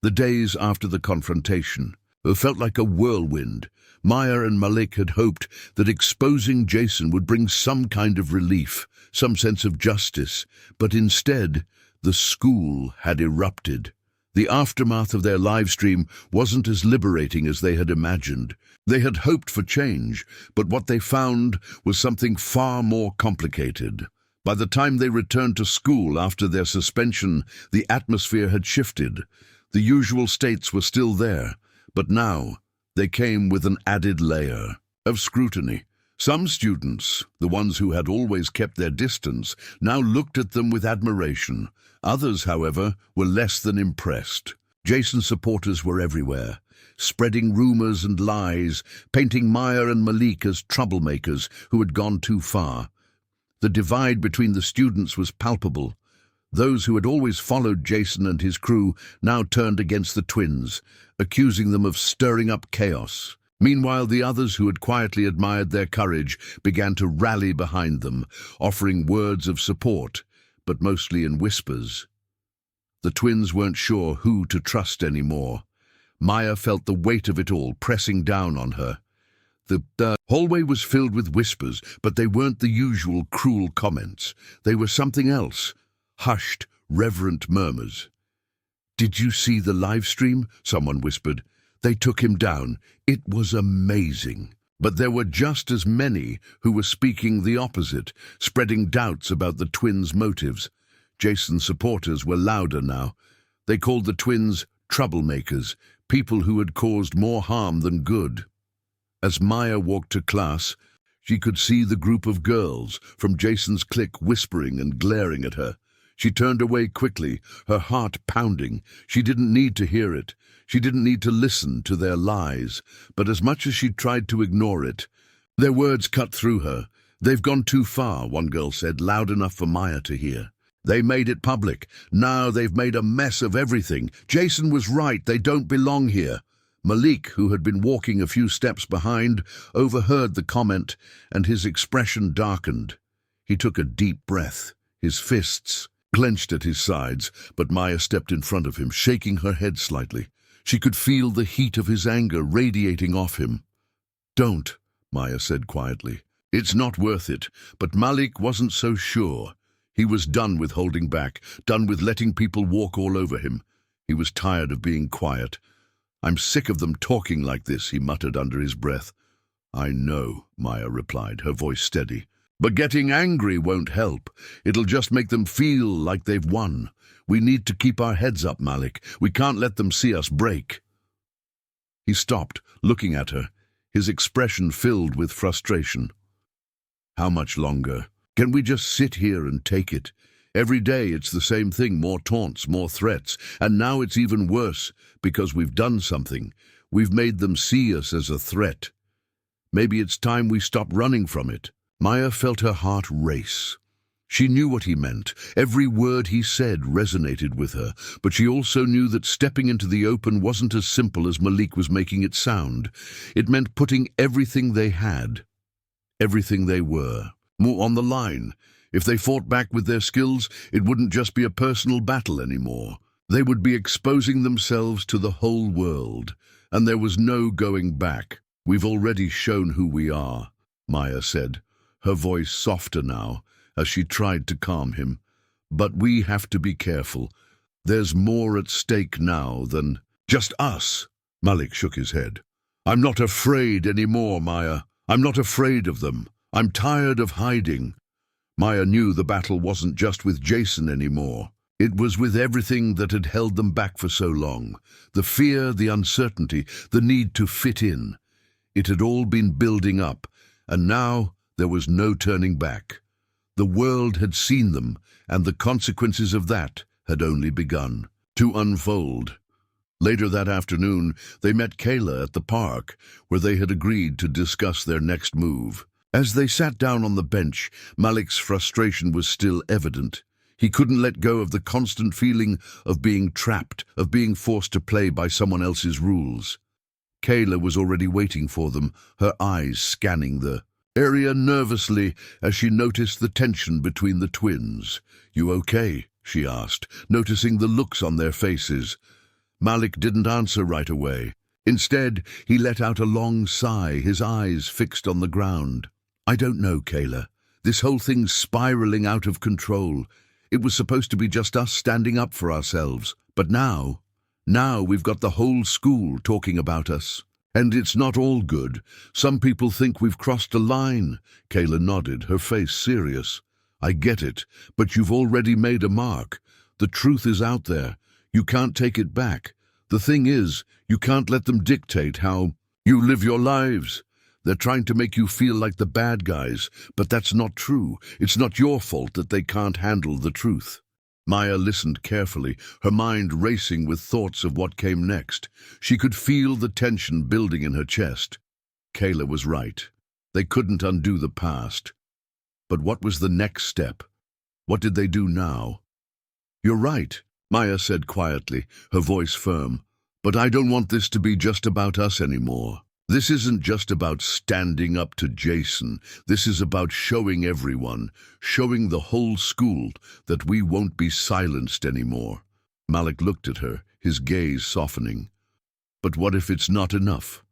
The days after the confrontation felt like a whirlwind. Maya and Malik had hoped that exposing Jason would bring some kind of relief, some sense of justice, but instead, the school had erupted. The aftermath of their live stream wasn't as liberating as they had imagined. They had hoped for change, but what they found was something far more complicated. By the time they returned to school after their suspension, the atmosphere had shifted. The usual states were still there, but now they came with an added layer of scrutiny. Some students, the ones who had always kept their distance, now looked at them with admiration. Others, however, were less than impressed. Jason's supporters were everywhere, spreading rumors and lies, painting Maya and Malik as troublemakers who had gone too far. The divide between the students was palpable. Those who had always followed Jason and his crew now turned against the twins, accusing them of stirring up chaos. Meanwhile, the others who had quietly admired their courage began to rally behind them, offering words of support, but mostly in whispers. The twins weren't sure who to trust anymore. Maya felt the weight of it all pressing down on her. The hallway was filled with whispers, but they weren't the usual cruel comments. They were something else, hushed, reverent murmurs. "Did you see the live stream?" someone whispered. "They took him down. It was amazing." But there were just as many who were speaking the opposite, spreading doubts about the twins' motives. Jason's supporters were louder now. They called the twins troublemakers, people who had caused more harm than good. As Maya walked to class, she could see the group of girls from Jason's clique whispering and glaring at her. She turned away quickly, her heart pounding. She didn't need to hear it. She didn't need to listen to their lies. But as much as she tried to ignore it, their words cut through her. "They've gone too far," one girl said, loud enough for Maya to hear. "They made it public. Now they've made a mess of everything. Jason was right. They don't belong here." Malik, who had been walking a few steps behind, overheard the comment, and his expression darkened. He took a deep breath, his fists clenched at his sides, but Maya stepped in front of him, shaking her head slightly. She could feel the heat of his anger radiating off him. "Don't," Maya said quietly. "It's not worth it." But Malik wasn't so sure. He was done with holding back, done with letting people walk all over him. He was tired of being quiet. "I'm sick of them talking like this," he muttered under his breath. "I know," Maya replied, her voice steady. But getting angry won't help. It'll just make them feel like they've won. We need to keep our heads up, Malik. We can't let them see us break. He stopped, looking at her, his expression filled with frustration. How much longer? Can we just sit here and take it? Every day it's the same thing, more taunts, more threats, and now it's even worse because we've done something. We've made them see us as a threat. Maybe it's time we stop running from it. Maya felt her heart race. She knew what he meant. Every word he said resonated with her, but she also knew that stepping into the open wasn't as simple as Malik was making it sound. It meant putting everything they had, everything they were, more on the line. If they fought back with their skills, it wouldn't just be a personal battle anymore. They would be exposing themselves to the whole world, and there was no going back. We've already shown who we are, Maya said, her voice softer now, as she tried to calm him. But we have to be careful. There's more at stake now than just us. Malik shook his head. I'm not afraid anymore, Maya. I'm not afraid of them. I'm tired of hiding. Maya knew the battle wasn't just with Jason anymore. It was with everything that had held them back for so long. The fear, the uncertainty, the need to fit in. It had all been building up, and now there was no turning back. The world had seen them, and the consequences of that had only begun to unfold. Later that afternoon, they met Kayla at the park, where they had agreed to discuss their next move. As they sat down on the bench, Malik's frustration was still evident. He couldn't let go of the constant feeling of being trapped, of being forced to play by someone else's rules. Kayla was already waiting for them, her eyes scanning the area nervously as she noticed the tension between the twins. "You okay?" she asked, noticing the looks on their faces. Malik didn't answer right away. Instead, he let out a long sigh, his eyes fixed on the ground. "I don't know, Kayla. This whole thing's spiraling out of control. It was supposed to be just us standing up for ourselves. But now we've got the whole school talking about us. And it's not all good. Some people think we've crossed a line." Kayla nodded, her face serious. "I get it, but you've already made a mark. The truth is out there. You can't take it back. The thing is, you can't let them dictate how you live your lives. They're trying to make you feel like the bad guys, but that's not true. It's not your fault that they can't handle the truth." Maya listened carefully, her mind racing with thoughts of what came next. She could feel the tension building in her chest. Kayla was right. They couldn't undo the past. But what was the next step? What did they do now? "You're right," Maya said quietly, her voice firm. "But I don't want this to be just about us anymore. This isn't just about standing up to Jason. This is about showing everyone, showing the whole school, that we won't be silenced anymore." Malik looked at her, his gaze softening. "But what if it's not enough?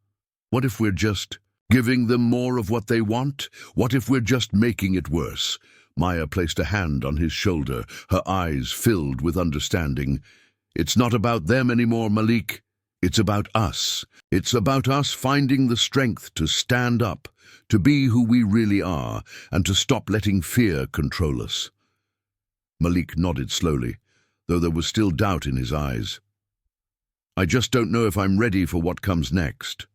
What if we're just giving them more of what they want? What if we're just making it worse?" Maya placed a hand on his shoulder, her eyes filled with understanding. "It's not about them anymore, Malik. It's about us. It's about us finding the strength to stand up, to be who we really are, and to stop letting fear control us." Malik nodded slowly, though there was still doubt in his eyes. "I just don't know if I'm ready for what comes next."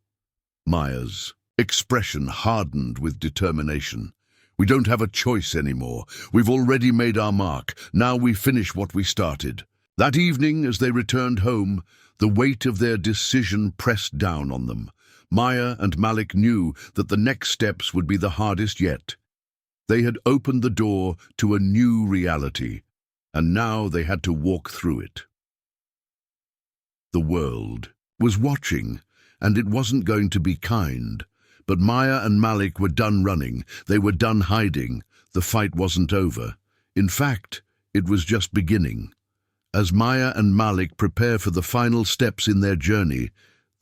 Maya's expression hardened with determination. "We don't have a choice anymore. We've already made our mark. Now we finish what we started." That evening, as they returned home, the weight of their decision pressed down on them. Maya and Malik knew that the next steps would be the hardest yet. They had opened the door to a new reality, and now they had to walk through it. The world was watching, and it wasn't going to be kind. But Maya and Malik were done running. They were done hiding. The fight wasn't over. In fact, it was just beginning. As Maya and Malik prepare for the final steps in their journey,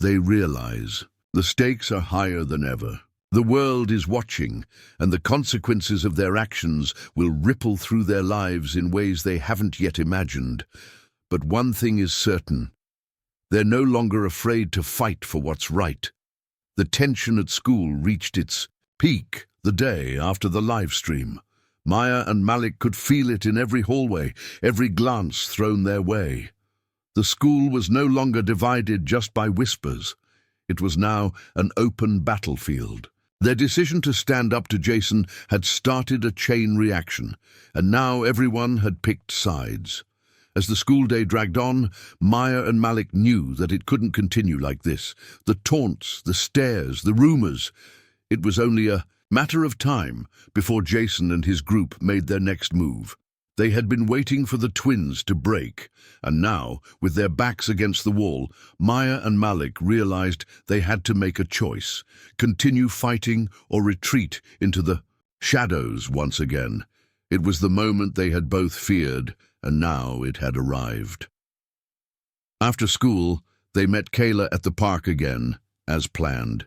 they realize the stakes are higher than ever. The world is watching, and the consequences of their actions will ripple through their lives in ways they haven't yet imagined. But one thing is certain. They're no longer afraid to fight for what's right. The tension at school reached its Peak, the day after the live stream. Maya and Malik could feel it in every hallway, every glance thrown their way. The school was no longer divided just by whispers. It was now an open battlefield. Their decision to stand up to Jason had started a chain reaction, and now everyone had picked sides. As the school day dragged on, Maya and Malik knew that it couldn't continue like this. The taunts, the stares, the rumors. It was only a matter of time before Jason and his group made their next move. They had been waiting for the twins to break, and now, with their backs against the wall, Maya and Malik realized they had to make a choice: continue fighting or retreat into the shadows once again. It was the moment they had both feared, and now it had arrived. After school, they met Kayla at the park again, as planned.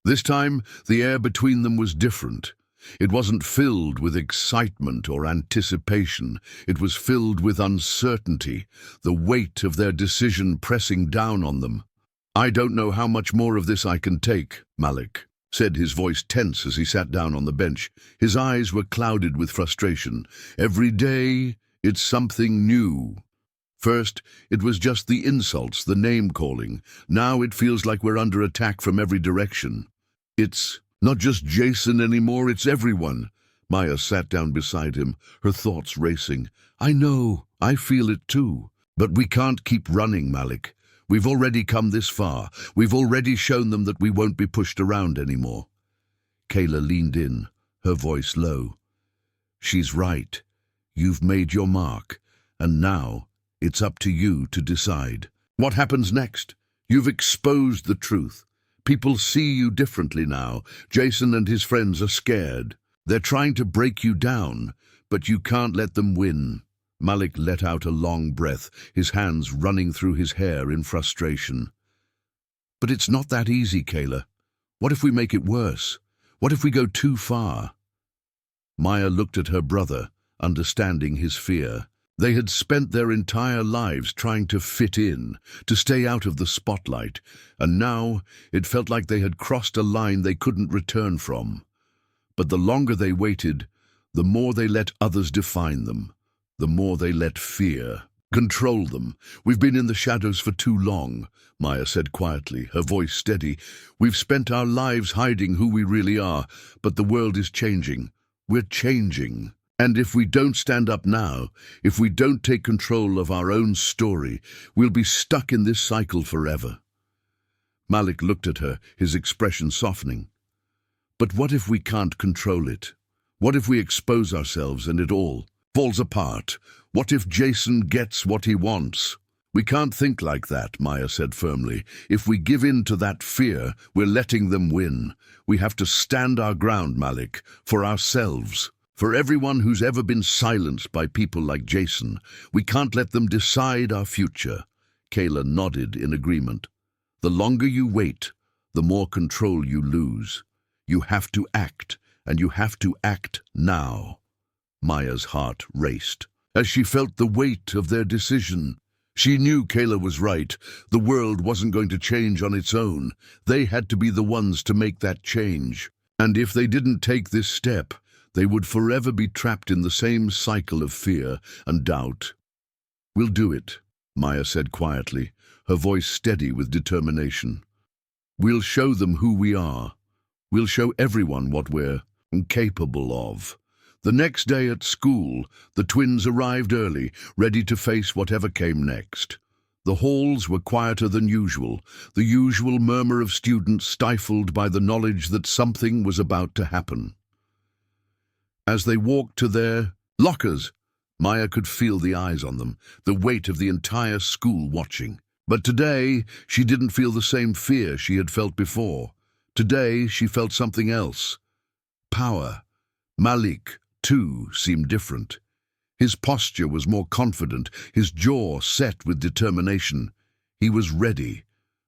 This time, the air between them was different. It wasn't filled with excitement or anticipation. It was filled with uncertainty, the weight of their decision pressing down on them. "I don't know how much more of this I can take," Malik said, his voice tense as he sat down on the bench. His eyes were clouded with frustration. "Every day, it's something new. First, it was just the insults, the name-calling. Now it feels like we're under attack from every direction. It's not just Jason anymore, it's everyone." Maya sat down beside him, her thoughts racing. "I know, I feel it too. But we can't keep running, Malik. We've already come this far. We've already shown them that we won't be pushed around anymore." Kayla leaned in, her voice low. "She's right. You've made your mark, and now it's up to you to decide. What happens next? You've exposed the truth. People see you differently now. Jason and his friends are scared. They're trying to break you down, but you can't let them win." Malik let out a long breath, his hands running through his hair in frustration. "But it's not that easy, Kayla. What if we make it worse? What if we go too far?" Maya looked at her brother, understanding his fear. They had spent their entire lives trying to fit in, to stay out of the spotlight, and now it felt like they had crossed a line they couldn't return from. But the longer they waited, the more they let others define them, the more they let fear control them. "We've been in the shadows for too long," Maya said quietly, her voice steady. "We've spent our lives hiding who we really are, but the world is changing. We're changing. And if we don't stand up now, if we don't take control of our own story, we'll be stuck in this cycle forever." Malik looked at her, his expression softening. "But what if we can't control it? What if we expose ourselves and it all falls apart? What if Jason gets what he wants?" "We can't think like that," Maya said firmly. "If we give in to that fear, we're letting them win. We have to stand our ground, Malik, for ourselves. For everyone who's ever been silenced by people like Jason. We can't let them decide our future." Kayla nodded in agreement. "The longer you wait, the more control you lose. You have to act, and you have to act now." Maya's heart raced as she felt the weight of their decision. She knew Kayla was right. The world wasn't going to change on its own. They had to be the ones to make that change. And if they didn't take this step, they would forever be trapped in the same cycle of fear and doubt. "We'll do it," Maya said quietly, her voice steady with determination. "We'll show them who we are. We'll show everyone what we're capable of." The next day at school, the twins arrived early, ready to face whatever came next. The halls were quieter than usual, the usual murmur of students stifled by the knowledge that something was about to happen. As they walked to their lockers, Maya could feel the eyes on them, the weight of the entire school watching. But today, she didn't feel the same fear she had felt before. Today, she felt something else. Power. Malik, too, seemed different. His posture was more confident, his jaw set with determination. He was ready.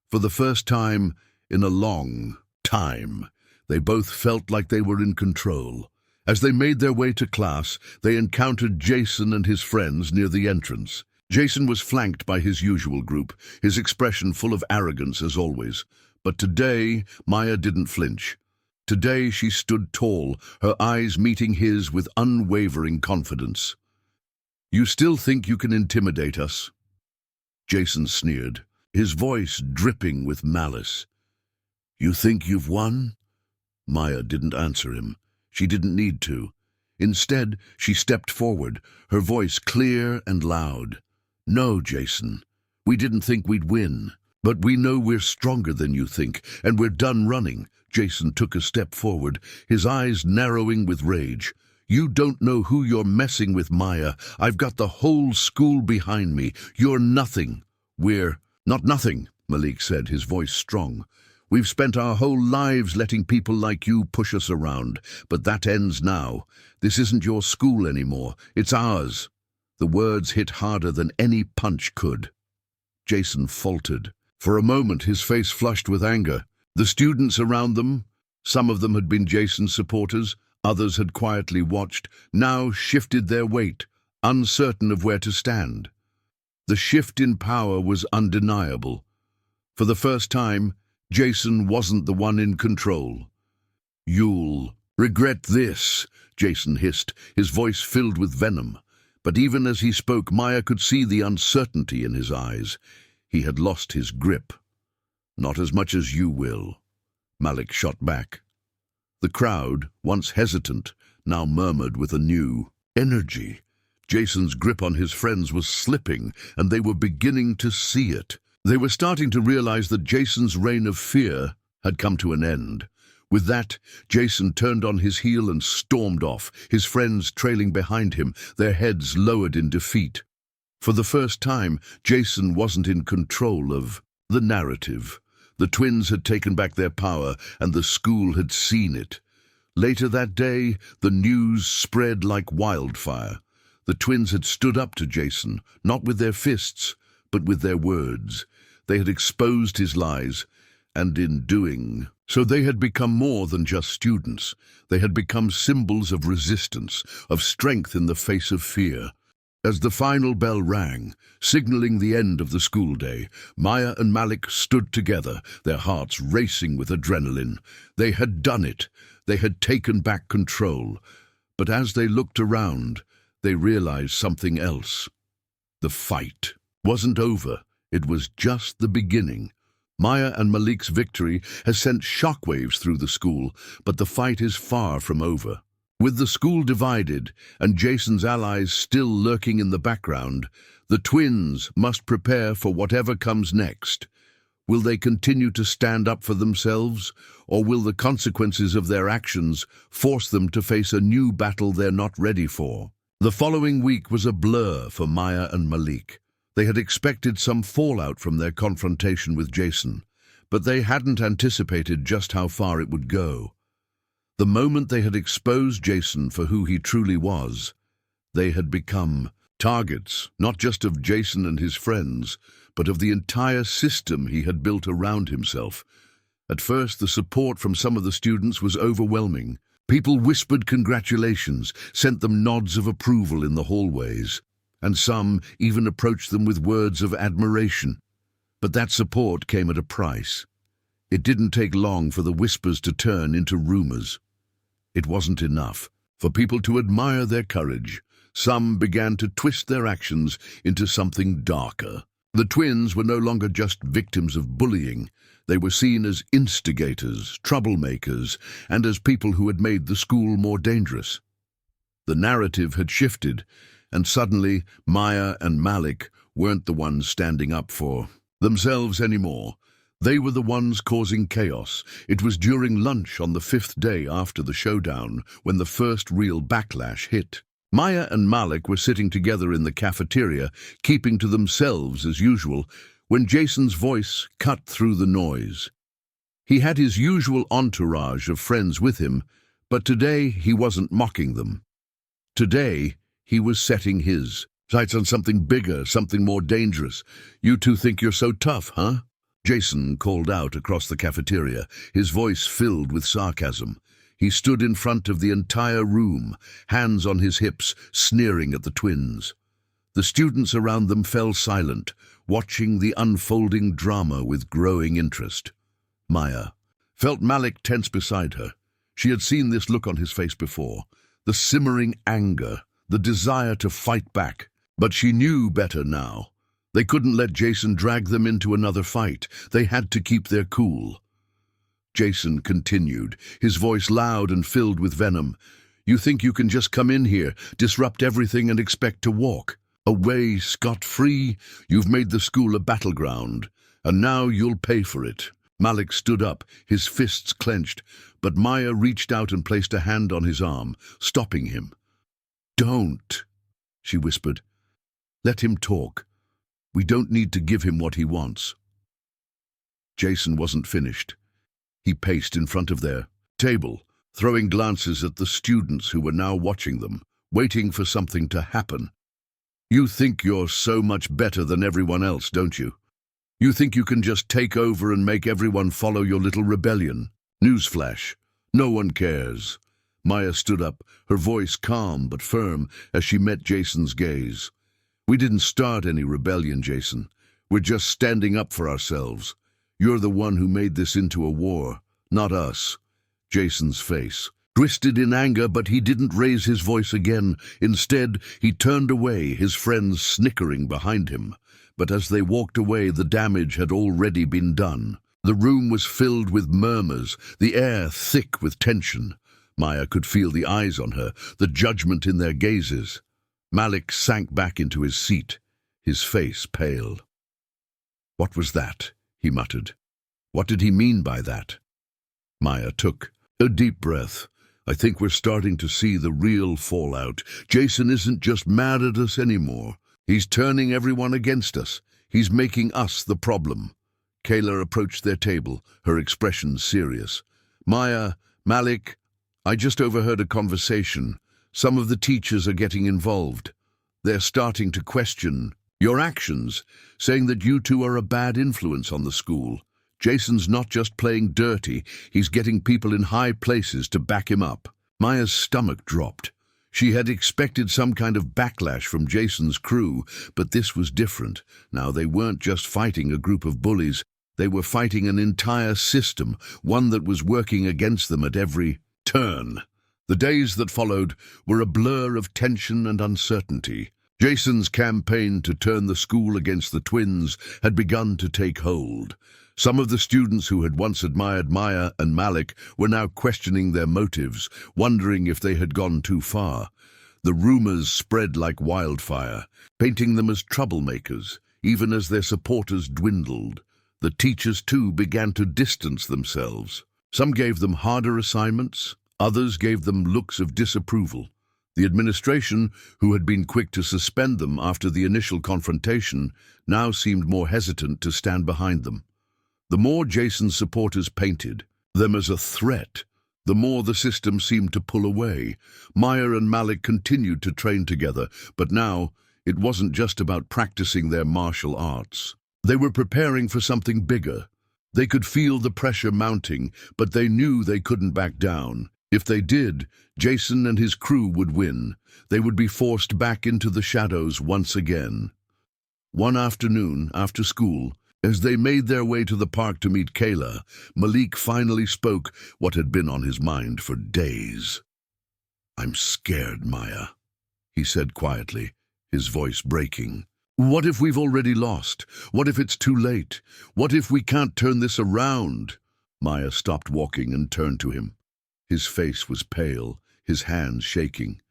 For the first time in a long time, they both felt like they were in control. As they made their way to class, they encountered Jason and his friends near the entrance. Jason was flanked by his usual group, his expression full of arrogance as always. But today, Maya didn't flinch. Today she stood tall, her eyes meeting his with unwavering confidence. "You still think you can intimidate us?" Jason sneered, his voice dripping with malice. "You think you've won?" Maya didn't answer him. She didn't need to. Instead, she stepped forward, her voice clear and loud. "No, Jason, we didn't think we'd win. But we know we're stronger than you think, and we're done running." Jason took a step forward, his eyes narrowing with rage. "You don't know who you're messing with, Maya. I've got the whole school behind me. You're nothing." "We're not nothing," Malik said, his voice strong. "We've spent our whole lives letting people like you push us around, but that ends now. This isn't your school anymore. It's ours." The words hit harder than any punch could. Jason faltered. For a moment, his face flushed with anger. The students around them, some of them had been Jason's supporters, others had quietly watched, now shifted their weight, uncertain of where to stand. The shift in power was undeniable. For the first time, Jason wasn't the one in control. "You'll regret this," Jason hissed, his voice filled with venom. But even as he spoke, Maya could see the uncertainty in his eyes. He had lost his grip. "Not as much as you will," Malik shot back. The crowd, once hesitant, now murmured with a new energy. Jason's grip on his friends was slipping, and they were beginning to see it. They were starting to realize that Jason's reign of fear had come to an end. With that, Jason turned on his heel and stormed off, his friends trailing behind him, their heads lowered in defeat. For the first time, Jason wasn't in control of the narrative. The twins had taken back their power, and the school had seen it. Later that day, the news spread like wildfire. The twins had stood up to Jason, not with their fists, but with their words. They had exposed his lies, and in doing so they had become more than just students. They had become symbols of resistance, of strength in the face of fear. As the final bell rang, signaling the end of the school day, Maya and Malik stood together, their hearts racing with adrenaline. They had done it. They had taken back control. But as they looked around, they realized something else. The fight wasn't over. It was just the beginning. Maya and Malik's victory has sent shockwaves through the school, but the fight is far from over. With the school divided and Jason's allies still lurking in the background, the twins must prepare for whatever comes next. Will they continue to stand up for themselves, or will the consequences of their actions force them to face a new battle they're not ready for? The following week was a blur for Maya and Malik. They had expected some fallout from their confrontation with Jason, but they hadn't anticipated just how far it would go. The moment they had exposed Jason for who he truly was, they had become targets, not just of Jason and his friends, but of the entire system he had built around himself. At first, the support from some of the students was overwhelming. People whispered congratulations, sent them nods of approval in the hallways, and some even approached them with words of admiration. But that support came at a price. It didn't take long for the whispers to turn into rumors. It wasn't enough for people to admire their courage. Some began to twist their actions into something darker. The twins were no longer just victims of bullying. They were seen as instigators, troublemakers, and as people who had made the school more dangerous. The narrative had shifted, and suddenly Maya and Malik weren't the ones standing up for themselves anymore. They were the ones causing chaos. It was during lunch on the 5th day after the showdown when the first real backlash hit. Maya and Malik were sitting together in the cafeteria, keeping to themselves as usual, when Jason's voice cut through the noise. He had his usual entourage of friends with him, but today he wasn't mocking them. Today he was setting his sights on something bigger, something more dangerous. "You two think you're so tough, huh?" Jason called out across the cafeteria, his voice filled with sarcasm. He stood in front of the entire room, hands on his hips, sneering at the twins. The students around them fell silent, watching the unfolding drama with growing interest. Maya felt Malik tense beside her. She had seen this look on his face before, the simmering anger, the desire to fight back. But she knew better now. They couldn't let Jason drag them into another fight. They had to keep their cool. Jason continued, his voice loud and filled with venom. You think you can just come in here, disrupt everything and expect to walk away scot-free? You've made the school a battleground, and now you'll pay for it. Malik stood up, his fists clenched, but Maya reached out and placed a hand on his arm, stopping him. Don't, she whispered. Let him talk. We don't need to give him what he wants. Jason wasn't finished. He paced in front of their table, throwing glances at the students who were now watching them, waiting for something to happen. You think you're so much better than everyone else, don't you? You think you can just take over and make everyone follow your little rebellion? Newsflash. No one cares. Maya stood up, her voice calm but firm as she met Jason's gaze. We didn't start any rebellion, Jason. We're just standing up for ourselves. You're the one who made this into a war, not us. Jason's face twisted in anger, but he didn't raise his voice again. Instead, he turned away, his friends snickering behind him. But as they walked away, the damage had already been done. The room was filled with murmurs, the air thick with tension. Maya could feel the eyes on her, the judgment in their gazes. Malik sank back into his seat, his face pale. What was that? He muttered. What did he mean by that? Maya took a deep breath. I think we're starting to see the real fallout. Jason isn't just mad at us anymore. He's turning everyone against us. He's making us the problem. Kayla approached their table, her expression serious. Maya, Malik, I just overheard a conversation. Some of the teachers are getting involved. They're starting to question your actions, saying that you two are a bad influence on the school. Jason's not just playing dirty, he's getting people in high places to back him up. Maya's stomach dropped. She had expected some kind of backlash from Jason's crew, but this was different. Now they weren't just fighting a group of bullies, they were fighting an entire system, one that was working against them at every turn. The days that followed were a blur of tension and uncertainty. Jason's campaign to turn the school against the twins had begun to take hold. Some of the students who had once admired Maya and Malik were now questioning their motives, wondering if they had gone too far. The rumors spread like wildfire, painting them as troublemakers, even as their supporters dwindled. The teachers, too, began to distance themselves. Some gave them harder assignments, others gave them looks of disapproval. The administration, who had been quick to suspend them after the initial confrontation, now seemed more hesitant to stand behind them. The more Jason's supporters painted them as a threat, the more the system seemed to pull away. Maya and Malik continued to train together, but now it wasn't just about practicing their martial arts. They were preparing for something bigger. They could feel the pressure mounting, but they knew they couldn't back down. If they did, Jason and his crew would win. They would be forced back into the shadows once again. One afternoon, after school, as they made their way to the park to meet Kayla, Malik finally spoke what had been on his mind for days. I'm scared, Maya, he said quietly, his voice breaking. What if we've already lost? What if it's too late? What if we can't turn this around? Maya stopped walking and turned to him. His face was pale, his hands shaking.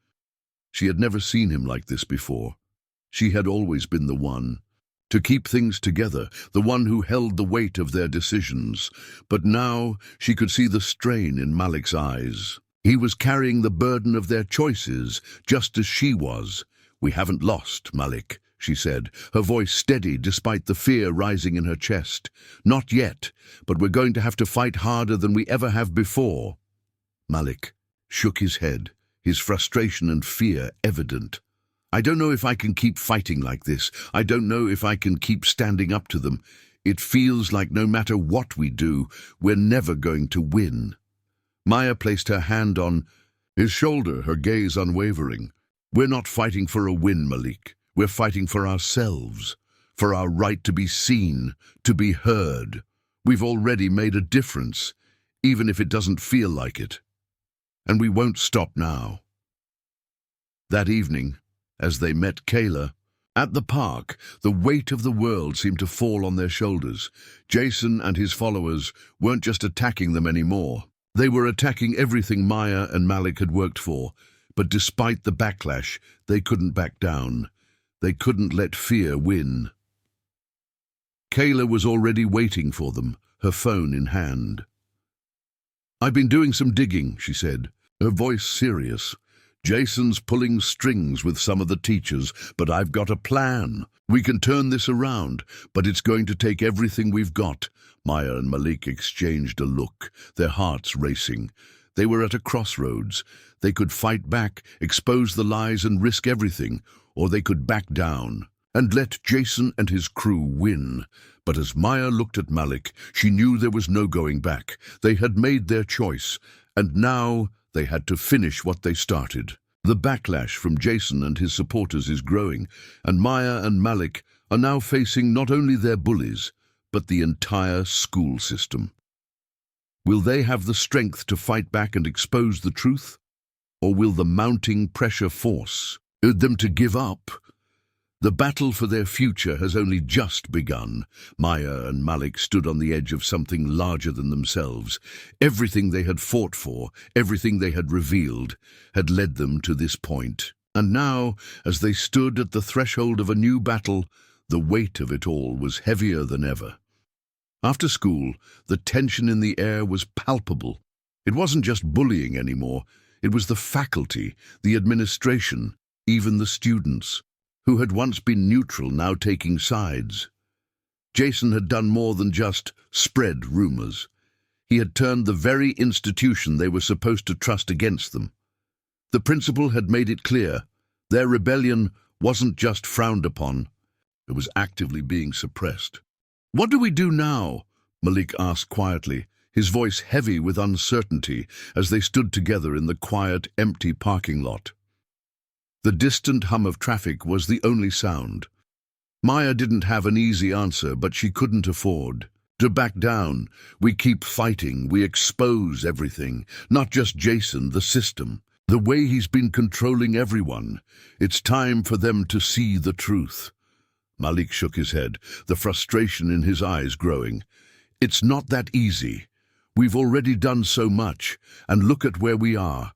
She had never seen him like this before. She had always been the one to keep things together, the one who held the weight of their decisions. But now she could see the strain in Malik's eyes. He was carrying the burden of their choices, just as she was. We haven't lost, Malik, she said, her voice steady despite the fear rising in her chest. Not yet, but we're going to have to fight harder than we ever have before. Malik shook his head, his frustration and fear evident. I don't know if I can keep fighting like this. I don't know if I can keep standing up to them. It feels like no matter what we do, we're never going to win. Maya placed her hand on his shoulder, her gaze unwavering. We're not fighting for a win, Malik. We're fighting for ourselves, for our right to be seen, to be heard. We've already made a difference, even if it doesn't feel like it. and we won't stop now." That evening, as they met Kayla at the park, the weight of the world seemed to fall on their shoulders. Jason and his followers weren't just attacking them anymore. They were attacking everything Maya and Malik had worked for, but despite the backlash, they couldn't back down. They couldn't let fear win. Kayla was already waiting for them, her phone in hand. "I've been doing some digging," she said, her voice serious. "Jason's pulling strings with some of the teachers, but I've got a plan. We can turn this around, but it's going to take everything we've got." Maya and Malik exchanged a look, their hearts racing. They were at a crossroads. They could fight back, expose the lies and risk everything, or they could back down and let Jason and his crew win. But as Maya looked at Malik, she knew there was no going back. They had made their choice, and now they had to finish what they started. The backlash from Jason and his supporters is growing, and Maya and Malik are now facing not only their bullies, but the entire school system. Will they have the strength to fight back and expose the truth? Or will the mounting pressure force them to give up? The battle for their future has only just begun. Maya and Malik stood on the edge of something larger than themselves. Everything they had fought for, everything they had revealed, had led them to this point. And now, as they stood at the threshold of a new battle, the weight of it all was heavier than ever. After school, the tension in the air was palpable. It wasn't just bullying anymore. It was the faculty, the administration, even the students, who had once been neutral, now taking sides. Jason had done more than just spread rumors. He had turned the very institution they were supposed to trust against them. The principal had made it clear their rebellion wasn't just frowned upon, it was actively being suppressed. "What do we do now?" Malik asked quietly, his voice heavy with uncertainty as they stood together in the quiet, empty parking lot. The distant hum of traffic was the only sound. Maya didn't have an easy answer, but she couldn't afford to back down. "We keep fighting, we expose everything, not just Jason, the system, the way he's been controlling everyone. It's time for them to see the truth." Malik shook his head, the frustration in his eyes growing. "It's not that easy. We've already done so much, and look at where we are.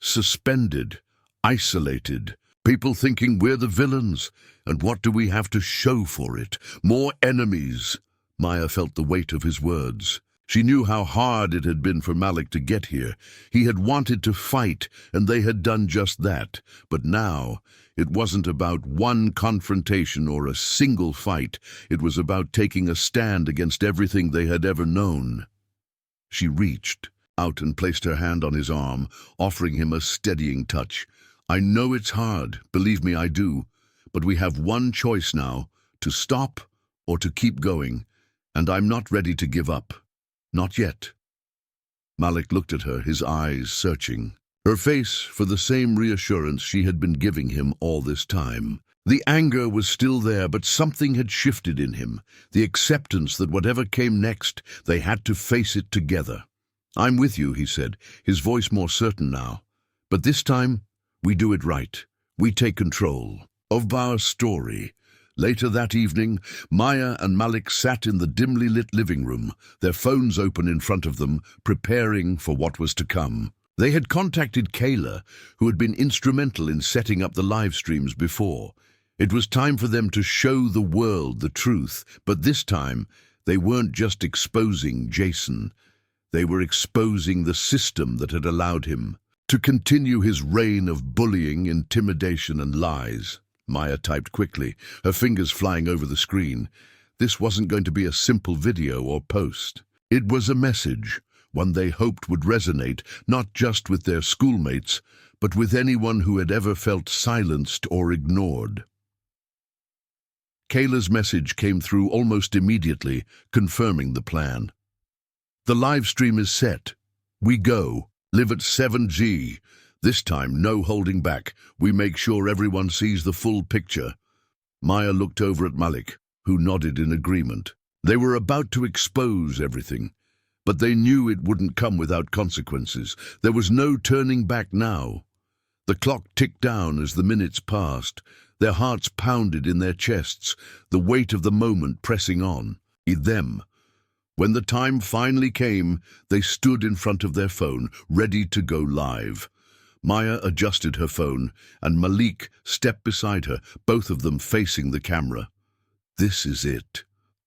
Suspended, isolated, people thinking we're the villains. And what do we have to show for it? More enemies." Maya felt the weight of his words. She knew how hard it had been for Malik to get here. He had wanted to fight, and they had done just that. But now, it wasn't about one confrontation or a single fight. It was about taking a stand against everything they had ever known. She reached out and placed her hand on his arm, offering him a steadying touch. "I know it's hard, believe me, I do. But we have one choice now, to stop or to keep going. And I'm not ready to give up. Not yet." Malik looked at her, his eyes searching. Her face for the same reassurance she had been giving him all this time. The anger was still there, but something had shifted in him. The acceptance that whatever came next, they had to face it together. "I'm with you," he said, his voice more certain now. "But this time, we do it right. We take control of our story." Later that evening, Maya and Malik sat in the dimly lit living room, their phones open in front of them, preparing for what was to come. They had contacted Kayla, who had been instrumental in setting up the live streams before. It was time for them to show the world the truth, but this time, they weren't just exposing Jason. They were exposing the system that had allowed him to continue his reign of bullying, intimidation, and lies. Maya typed quickly, her fingers flying over the screen. This wasn't going to be a simple video or post. It was a message, one they hoped would resonate not just with their schoolmates, but with anyone who had ever felt silenced or ignored. Kayla's message came through almost immediately, confirming the plan. "The live stream is set. We go. Live at 7G. This time, no holding back. We make sure everyone sees the full picture." Maya looked over at Malik, who nodded in agreement. They were about to expose everything, But they knew it wouldn't come without consequences. There was no turning back now. The clock ticked down as the minutes passed. Their hearts pounded in their chests, the weight of the moment pressing on. Them. When the time finally came, they stood in front of their phone, ready to go live. Maya adjusted her phone, and Malik stepped beside her, both of them facing the camera. "This is it,"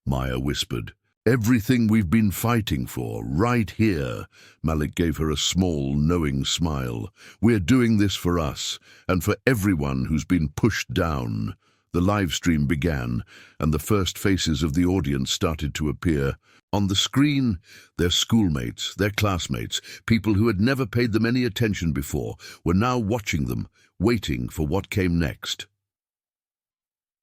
Maya whispered. "Everything we've been fighting for, right here." Malik gave her a small, knowing smile. "We're doing this for us, and for everyone who's been pushed down." The live stream began, and the first faces of the audience started to appear. On the screen, their schoolmates, their classmates, people who had never paid them any attention before, were now watching them, waiting for what came next.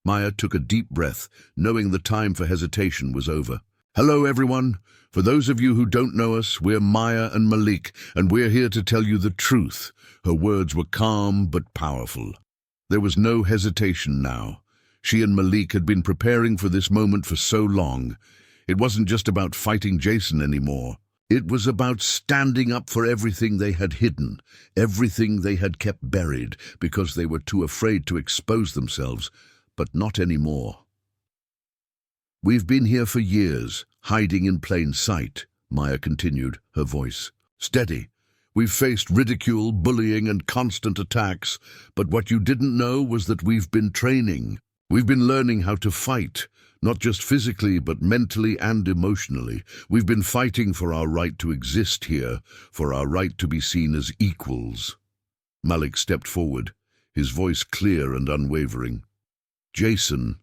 Maya took a deep breath, knowing the time for hesitation was over. "Hello, everyone. For those of you who don't know us, we're Maya and Malik, and we're here to tell you the truth." Her words were calm but powerful. There was no hesitation now. She and Malik had been preparing for this moment for so long. It wasn't just about fighting Jason anymore. It was about standing up for everything they had hidden, everything they had kept buried, because they were too afraid to expose themselves, but not anymore. "We've been here for years, hiding in plain sight," Maya continued, her voice steady. "We've faced ridicule, bullying, and constant attacks, but what you didn't know was that we've been training. We've been learning how to fight, not just physically, but mentally and emotionally. We've been fighting for our right to exist here, for our right to be seen as equals." Malik stepped forward, his voice clear and unwavering. "Jason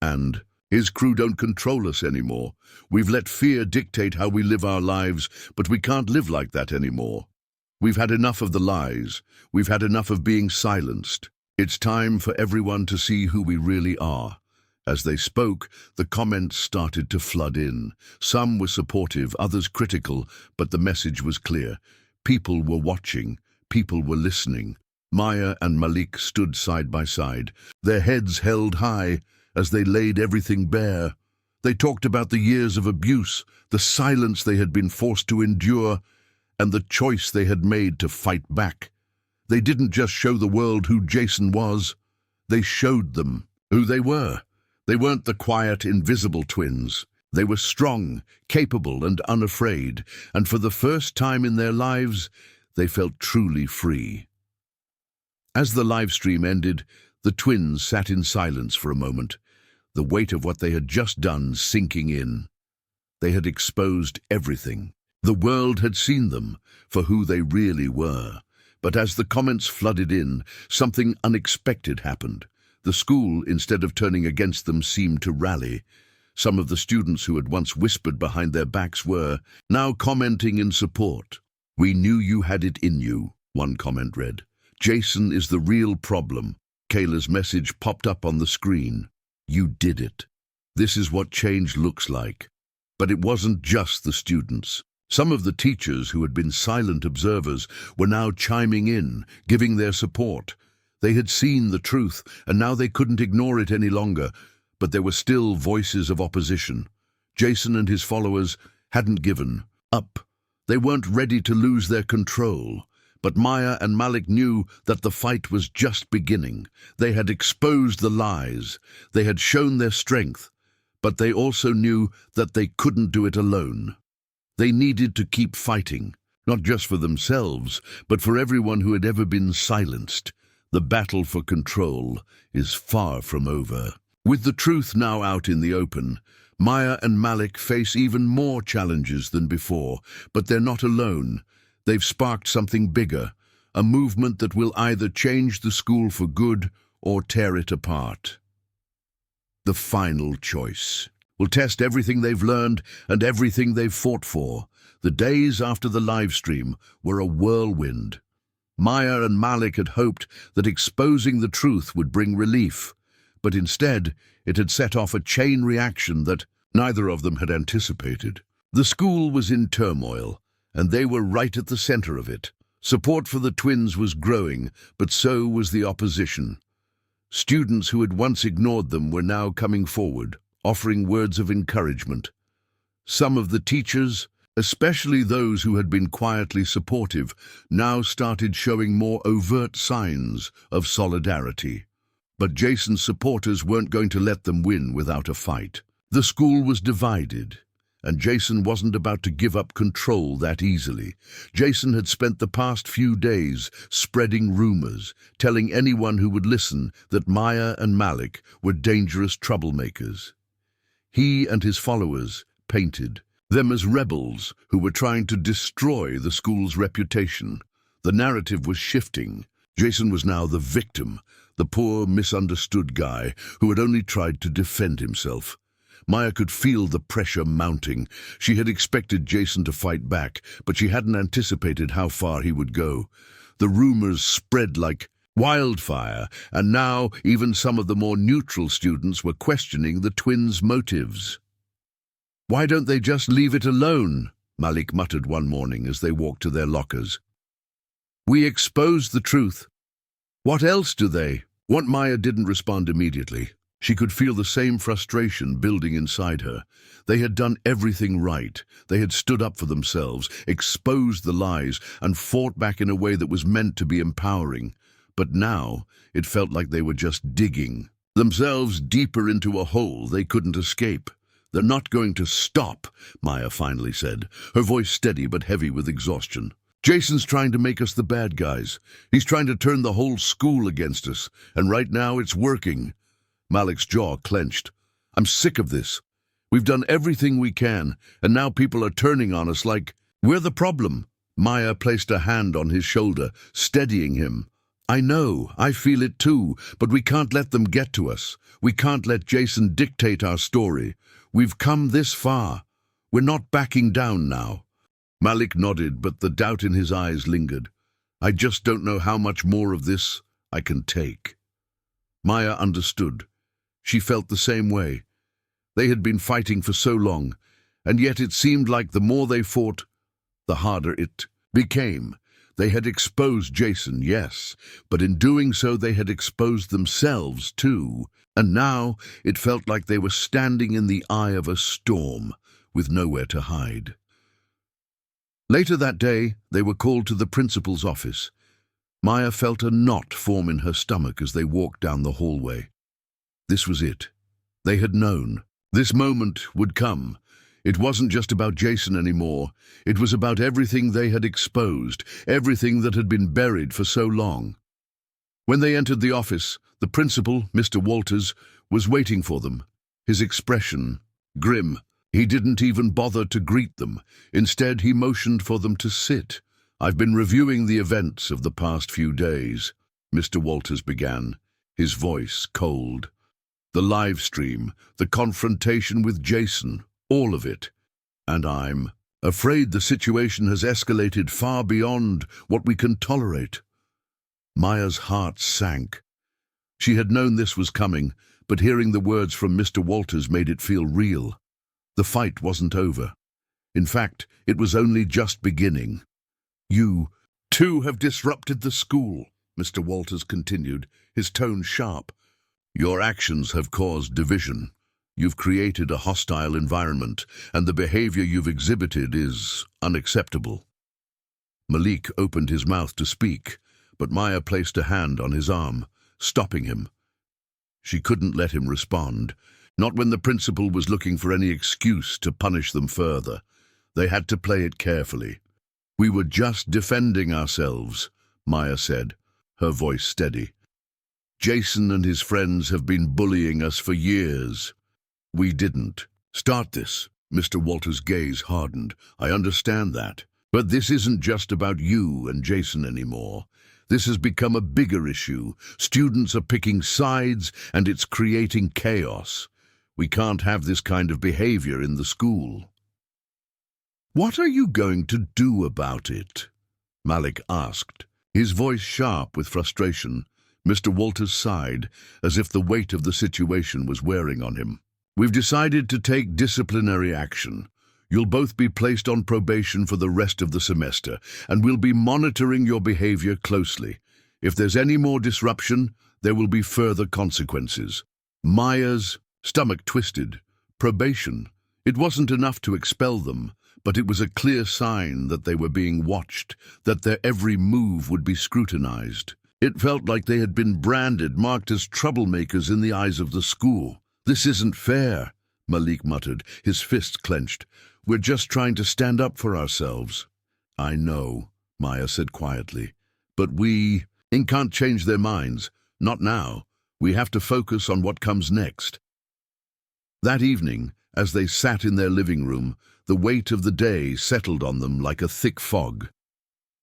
and his crew don't control us anymore. We've let fear dictate how we live our lives, but we can't live like that anymore. We've had enough of the lies. We've had enough of being silenced. It's time for everyone to see who we really are." As they spoke, the comments started to flood in. Some were supportive, others critical, but the message was clear. People were watching. People were listening. Maya and Malik stood side by side, their heads held high as they laid everything bare. They talked about the years of abuse, the silence they had been forced to endure, and the choice they had made to fight back. They didn't just show the world who Jason was. They showed them who they were. They weren't the quiet, invisible twins. They were strong, capable, and unafraid, and for the first time in their lives, they felt truly free. As the live stream ended, the twins sat in silence for a moment, the weight of what they had just done sinking in. They had exposed everything. The world had seen them for who they really were. But as the comments flooded in, something unexpected happened. The school, instead of turning against them, seemed to rally. Some of the students who had once whispered behind their backs were now commenting in support. "We knew you had it in you," one comment read. "Jason is the real problem." Kayla's message popped up on the screen. "You did it. This is what change looks like." But it wasn't just the students. Some of the teachers who had been silent observers were now chiming in, giving their support. They had seen the truth, and now they couldn't ignore it any longer, but there were still voices of opposition. Jason and his followers hadn't given up. They weren't ready to lose their control. But Maya and Malik knew that the fight was just beginning. They had exposed the lies. They had shown their strength. But they also knew that they couldn't do it alone. They needed to keep fighting, not just for themselves, but for everyone who had ever been silenced. The battle for control is far from over. With the truth now out in the open, Maya and Malik face even more challenges than before, but they're not alone. They've sparked something bigger, a movement that will either change the school for good or tear it apart. The final choice will test everything they've learned and everything they've fought for. The days after the live stream were a whirlwind. Maya and Malik had hoped that exposing the truth would bring relief, but instead it had set off a chain reaction that neither of them had anticipated. The school was in turmoil, and they were right at the center of it. Support for the twins was growing, but so was the opposition. Students who had once ignored them were now coming forward, offering words of encouragement. Some of the teachers, especially those who had been quietly supportive, now started showing more overt signs of solidarity. But Jason's supporters weren't going to let them win without a fight. The school was divided, and Jason wasn't about to give up control that easily. Jason had spent the past few days spreading rumors, telling anyone who would listen that Maya and Malik were dangerous troublemakers. He and his followers painted them as rebels who were trying to destroy the school's reputation. The narrative was shifting. Jason was now the victim, the poor, misunderstood guy who had only tried to defend himself. Maya could feel the pressure mounting. She had expected Jason to fight back, but she hadn't anticipated how far he would go. The rumors spread like wildfire, and now even some of the more neutral students were questioning the twins' motives. "Why don't they just leave it alone?" Malik muttered one morning as they walked to their lockers. "We exposed the truth. What else do they want?" Maya didn't respond immediately. She could feel the same frustration building inside her. They had done everything right. They had stood up for themselves, exposed the lies, and fought back in a way that was meant to be empowering. But now it felt like they were just digging themselves deeper into a hole they couldn't escape. "They're not going to stop," Maya finally said, her voice steady but heavy with exhaustion. "Jason's trying to make us the bad guys. He's trying to turn the whole school against us, and right now it's working." Malik's jaw clenched. "I'm sick of this. We've done everything we can, and now people are turning on us like we're the problem." Maya placed a hand on his shoulder, steadying him. "I know, I feel it too, but we can't let them get to us. We can't let Jason dictate our story. We've come this far. We're not backing down now." Malik nodded, but the doubt in his eyes lingered. "I just don't know how much more of this I can take." Maya understood. She felt the same way. They had been fighting for so long, and yet it seemed like the more they fought, the harder it became. They had exposed Jason, yes, but in doing so they had exposed themselves too, and now it felt like they were standing in the eye of a storm with nowhere to hide. Later that day, they were called to the principal's office. Maya felt a knot form in her stomach as they walked down the hallway. This was it. They had known. This moment would come. It wasn't just about Jason anymore. It was about everything they had exposed, everything that had been buried for so long. When they entered the office, the principal, Mr. Walters, was waiting for them, his expression grim. He didn't even bother to greet them. Instead, he motioned for them to sit. "I've been reviewing the events of the past few days," Mr. Walters began, his voice cold. "The live stream, the confrontation with Jason, all of it. And I'm afraid the situation has escalated far beyond what we can tolerate." Maya's heart sank. She had known this was coming, but hearing the words from Mr. Walters made it feel real. The fight wasn't over. In fact, it was only just beginning. "You, too, have disrupted the school," Mr. Walters continued, his tone sharp. "Your actions have caused division. You've created a hostile environment, and the behavior you've exhibited is unacceptable." Malik opened his mouth to speak, but Maya placed a hand on his arm, stopping him. She couldn't let him respond, not when the principal was looking for any excuse to punish them further. They had to play it carefully. "We were just defending ourselves," Maya said, her voice steady. "Jason and his friends have been bullying us for years. We didn't start this." Mr. Walters' gaze hardened. "I understand that. But this isn't just about you and Jason anymore. This has become a bigger issue. Students are picking sides, and it's creating chaos. We can't have this kind of behavior in the school." "What are you going to do about it?" Malik asked, his voice sharp with frustration. Mr. Walters sighed, as if the weight of the situation was wearing on him. "We've decided to take disciplinary action. You'll both be placed on probation for the rest of the semester, and we'll be monitoring your behavior closely. If there's any more disruption, there will be further consequences." Maya's stomach twisted. Probation. It wasn't enough to expel them. but it was a clear sign that they were being watched, that their every move would be scrutinized. It felt like they had been branded, marked as troublemakers in the eyes of the school. "This isn't fair," Malik muttered, his fists clenched. "We're just trying to stand up for ourselves." "I know," Maya said quietly. "But we can't change their minds. Not now. We have to focus on what comes next." That evening, as they sat in their living room, the weight of the day settled on them like a thick fog.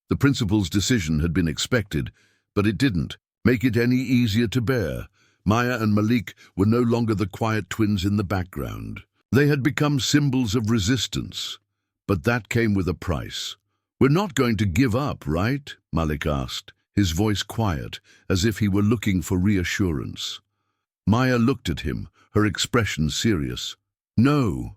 The principal's decision had been expected, but it didn't make it any easier to bear. Maya and Malik were no longer the quiet twins in the background. They had become symbols of resistance, but that came with a price. "We're not going to give up, right?" Malik asked, his voice quiet, as if he were looking for reassurance. Maya looked at him, her expression serious. "No,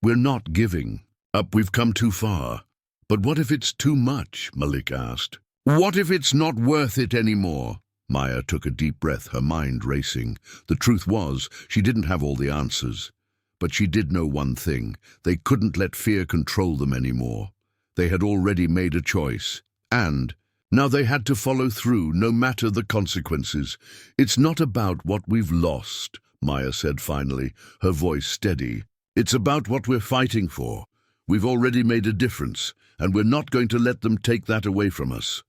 we're not giving up. We've come too far." "But what if it's too much?" Malik asked. "What if it's not worth it anymore?" Maya took a deep breath, her mind racing. The truth was, she didn't have all the answers. But she did know one thing. They couldn't let fear control them anymore. They had already made a choice. And now they had to follow through, no matter the consequences. "It's not about what we've lost," Maya said finally, her voice steady. "It's about what we're fighting for. We've already made a difference, and we're not going to let them take that away from us."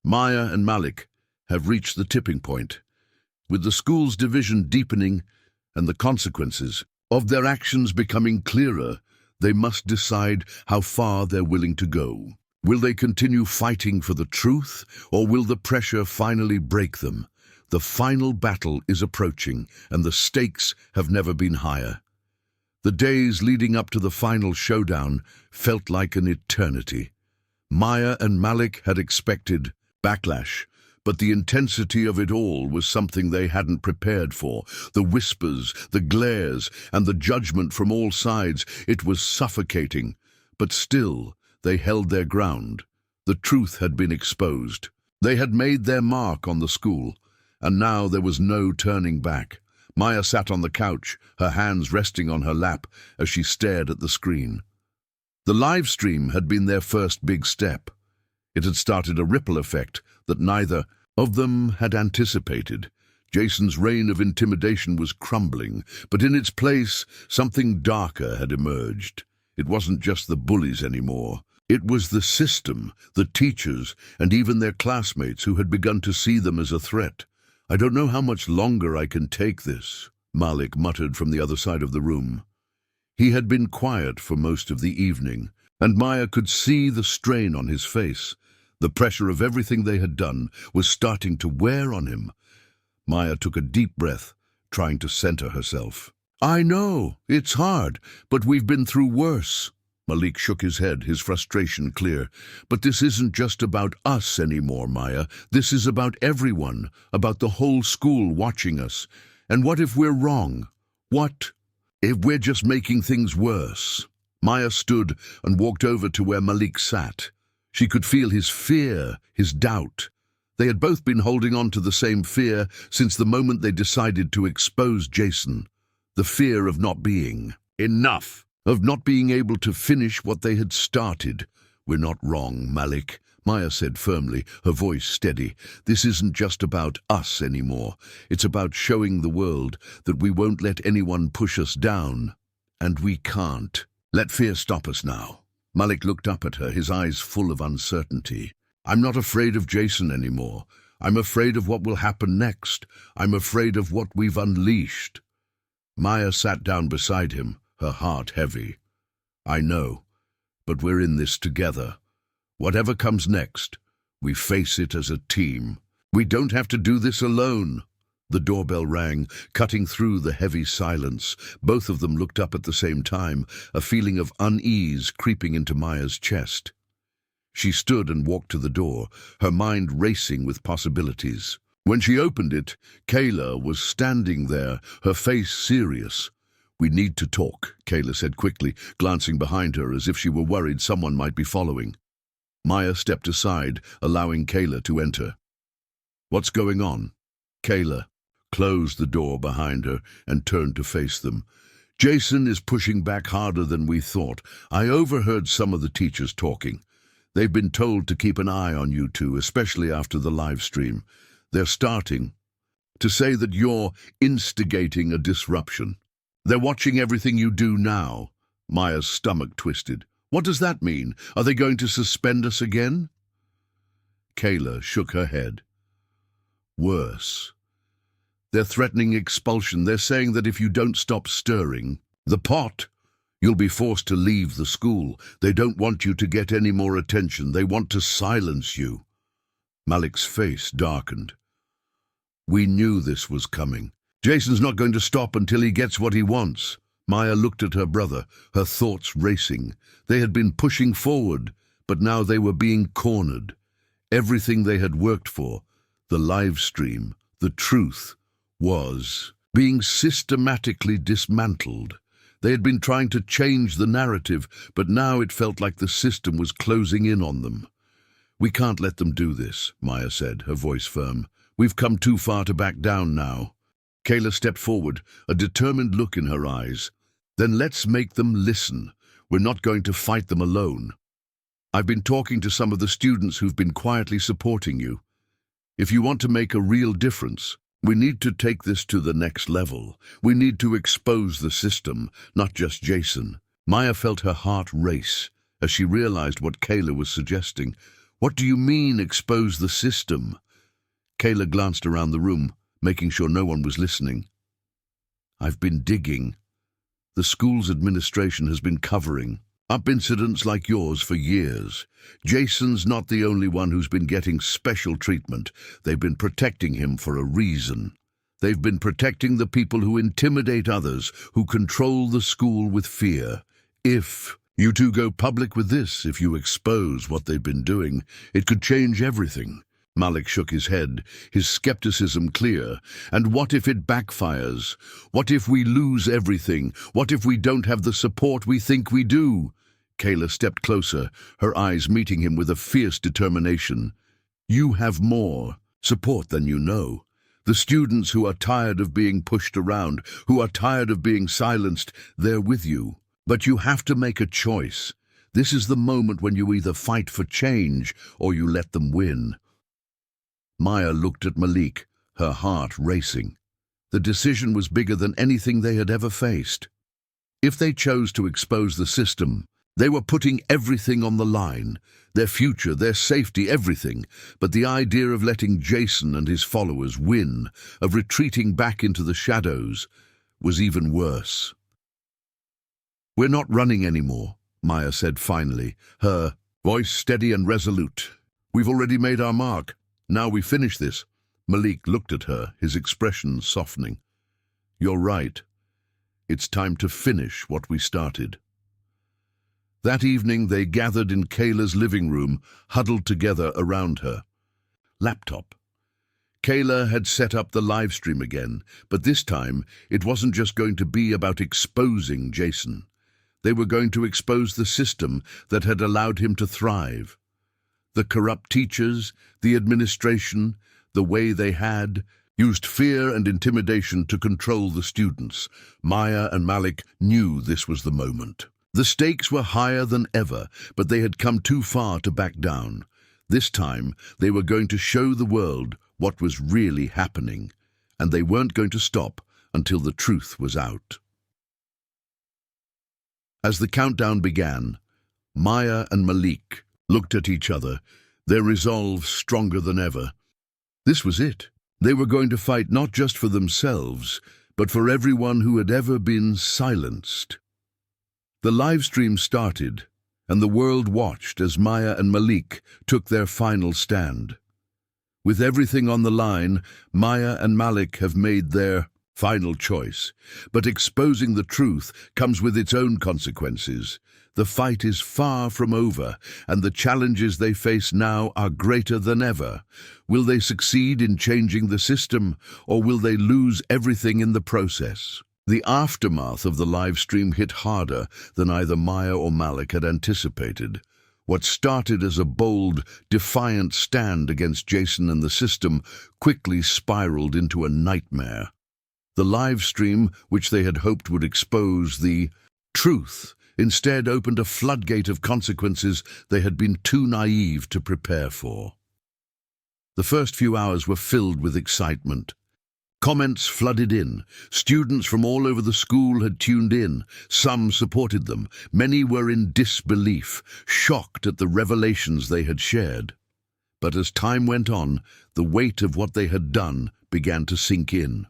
Maya and Malik have reached the tipping point. With the school's division deepening and the consequences of their actions becoming clearer, they must decide how far they're willing to go. Will they continue fighting for the truth, or will the pressure finally break them? The final battle is approaching, and the stakes have never been higher. The days leading up to the final showdown felt like an eternity. Maya and Malik had expected backlash, but the intensity of it all was something they hadn't prepared for. The whispers, the glares, and the judgment from all sides, it was suffocating. But still, they held their ground. The truth had been exposed. They had made their mark on the school, and now there was no turning back. Maya sat on the couch, her hands resting on her lap as she stared at the screen. The live stream had been their first big step. It had started a ripple effect that neither of them had anticipated. Jason's reign of intimidation was crumbling, but in its place, something darker had emerged. It wasn't just the bullies anymore. It was the system, the teachers, and even their classmates who had begun to see them as a threat. "I don't know how much longer I can take this," Malik muttered from the other side of the room. He had been quiet for most of the evening, and Maya could see the strain on his face. The pressure of everything they had done was starting to wear on him. Maya took a deep breath, trying to center herself. "I know, it's hard, but we've been through worse." Malik shook his head, his frustration clear. "But this isn't just about us anymore, Maya. This is about everyone, about the whole school watching us. And what if we're wrong? What if we're just making things worse?" Maya stood and walked over to where Malik sat. She could feel his fear, his doubt. They had both been holding on to the same fear since the moment they decided to expose Jason. The fear of not being enough, of not being able to finish what they had started. "We're not wrong, Malik," Maya said firmly, her voice steady. "This isn't just about us anymore. It's about showing the world that we won't let anyone push us down. And we can't let fear stop us now." Malik looked up at her, his eyes full of uncertainty. "I'm not afraid of Jason anymore. I'm afraid of what will happen next. I'm afraid of what we've unleashed." Maya sat down beside him, her heart heavy. "I know, but we're in this together. Whatever comes next, we face it as a team. We don't have to do this alone." The doorbell rang, cutting through the heavy silence. Both of them looked up at the same time, a feeling of unease creeping into Maya's chest. She stood and walked to the door, her mind racing with possibilities. When she opened it, Kayla was standing there, her face serious. "We need to talk," Kayla said quickly, glancing behind her as if she were worried someone might be following. Maya stepped aside, allowing Kayla to enter. "What's going on?" Kayla closed the door behind her and turned to face them. Jason is pushing back harder than we thought. I overheard some of the teachers talking. They've been told to keep an eye on you two, especially after the live stream. They're starting to say that you're instigating a disruption. They're watching everything you do now. Maya's stomach twisted. What does that mean? Are they going to suspend us again? Kayla shook her head. Worse. They're threatening expulsion. They're saying that if you don't stop stirring the pot, you'll be forced to leave the school. They don't want you to get any more attention. They want to silence you. Malik's face darkened. We knew this was coming. Jason's not going to stop until he gets what he wants. Maya looked at her brother, her thoughts racing. They had been pushing forward, but now they were being cornered. Everything they had worked for, the live stream, the truth, was being systematically dismantled. They had been trying to change the narrative, but now it felt like the system was closing in on them. We can't let them do this, Maya said, her voice firm. We've come too far to back down now. Kayla stepped forward, a determined look in her eyes. Then let's make them listen. We're not going to fight them alone. I've been talking to some of the students who've been quietly supporting you. If you want to make a real difference, we need to take this to the next level. We need to expose the system, not just Jason. Maya felt her heart race as she realized what Kayla was suggesting. What do you mean, expose the system? Kayla glanced around the room, making sure no one was listening. I've been digging. The school's administration has been covering up incidents like yours for years. Jason's not the only one who's been getting special treatment. They've been protecting him for a reason. They've been protecting the people who intimidate others, who control the school with fear. If you two go public with this, if you expose what they've been doing, it could change everything. Malik shook his head, his skepticism clear. And what if it backfires? What if we lose everything? What if we don't have the support we think we do? Kayla stepped closer, her eyes meeting him with a fierce determination. You have more support than you know. The students who are tired of being pushed around, who are tired of being silenced, they're with you. But you have to make a choice. This is the moment when you either fight for change or you let them win. Maya looked at Malik, her heart racing. The decision was bigger than anything they had ever faced. If they chose to expose the system, they were putting everything on the line, their future, their safety, everything. But the idea of letting Jason and his followers win, of retreating back into the shadows, was even worse. We're not running anymore, Maya said finally, her voice steady and resolute. We've already made our mark. Now we finish this. Malik looked at her, his expression softening. You're right. It's time to finish what we started. That evening they gathered in Kayla's living room, huddled together around her. Laptop. Kayla had set up the live stream again, but this time it wasn't just going to be about exposing Jason. They were going to expose the system that had allowed him to thrive. The corrupt teachers, the administration, the way they had used fear and intimidation to control the students. Maya and Malik knew this was the moment. The stakes were higher than ever, but they had come too far to back down. This time, they were going to show the world what was really happening, and they weren't going to stop until the truth was out. As the countdown began, Maya and Malik looked at each other, their resolve stronger than ever. This was it. They were going to fight not just for themselves, but for everyone who had ever been silenced. The live stream started, and the world watched as Maya and Malik took their final stand. With everything on the line, Maya and Malik have made their final choice. But exposing the truth comes with its own consequences. The fight is far from over, and the challenges they face now are greater than ever. Will they succeed in changing the system, or will they lose everything in the process? The aftermath of the live stream hit harder than either Maya or Malik had anticipated. What started as a bold, defiant stand against Jason and the system quickly spiraled into a nightmare. The live stream, which they had hoped would expose the truth, instead opened a floodgate of consequences they had been too naive to prepare for. The first few hours were filled with excitement. Comments flooded in. Students from all over the school had tuned in. Some supported them. Many were in disbelief, shocked at the revelations they had shared. But as time went on, the weight of what they had done began to sink in.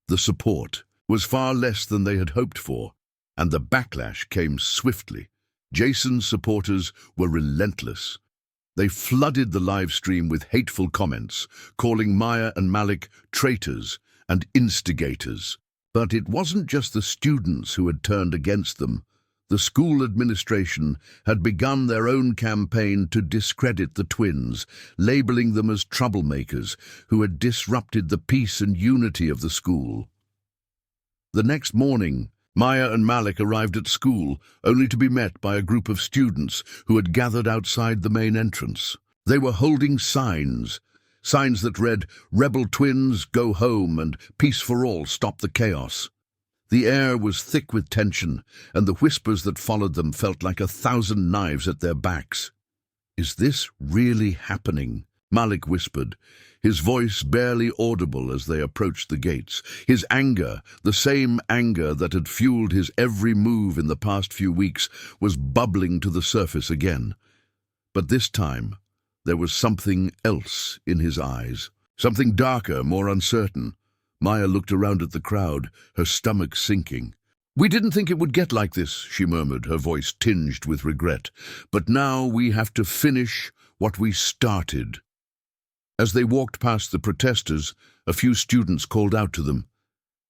The support was far less than they had hoped for, and the backlash came swiftly. Jason's supporters were relentless. They flooded the live stream with hateful comments, calling Maya and Malik traitors and instigators. But it wasn't just the students who had turned against them. The school administration had begun their own campaign to discredit the twins, labeling them as troublemakers who had disrupted the peace and unity of the school. The next morning, Maya and Malik arrived at school, only to be met by a group of students who had gathered outside the main entrance. They were holding signs that read, "Rebel twins, go home," and "Peace for all, stop the chaos." The air was thick with tension, and the whispers that followed them felt like 1,000 knives at their backs. "Is this really happening?" Malik whispered, his voice barely audible as they approached the gates. His anger, the same anger that had fueled his every move in the past few weeks, was bubbling to the surface again. But this time, there was something else in his eyes, something darker, more uncertain. Maya looked around at the crowd, her stomach sinking. "We didn't think it would get like this," she murmured, her voice tinged with regret. "But now we have to finish what we started." As they walked past the protesters, a few students called out to them.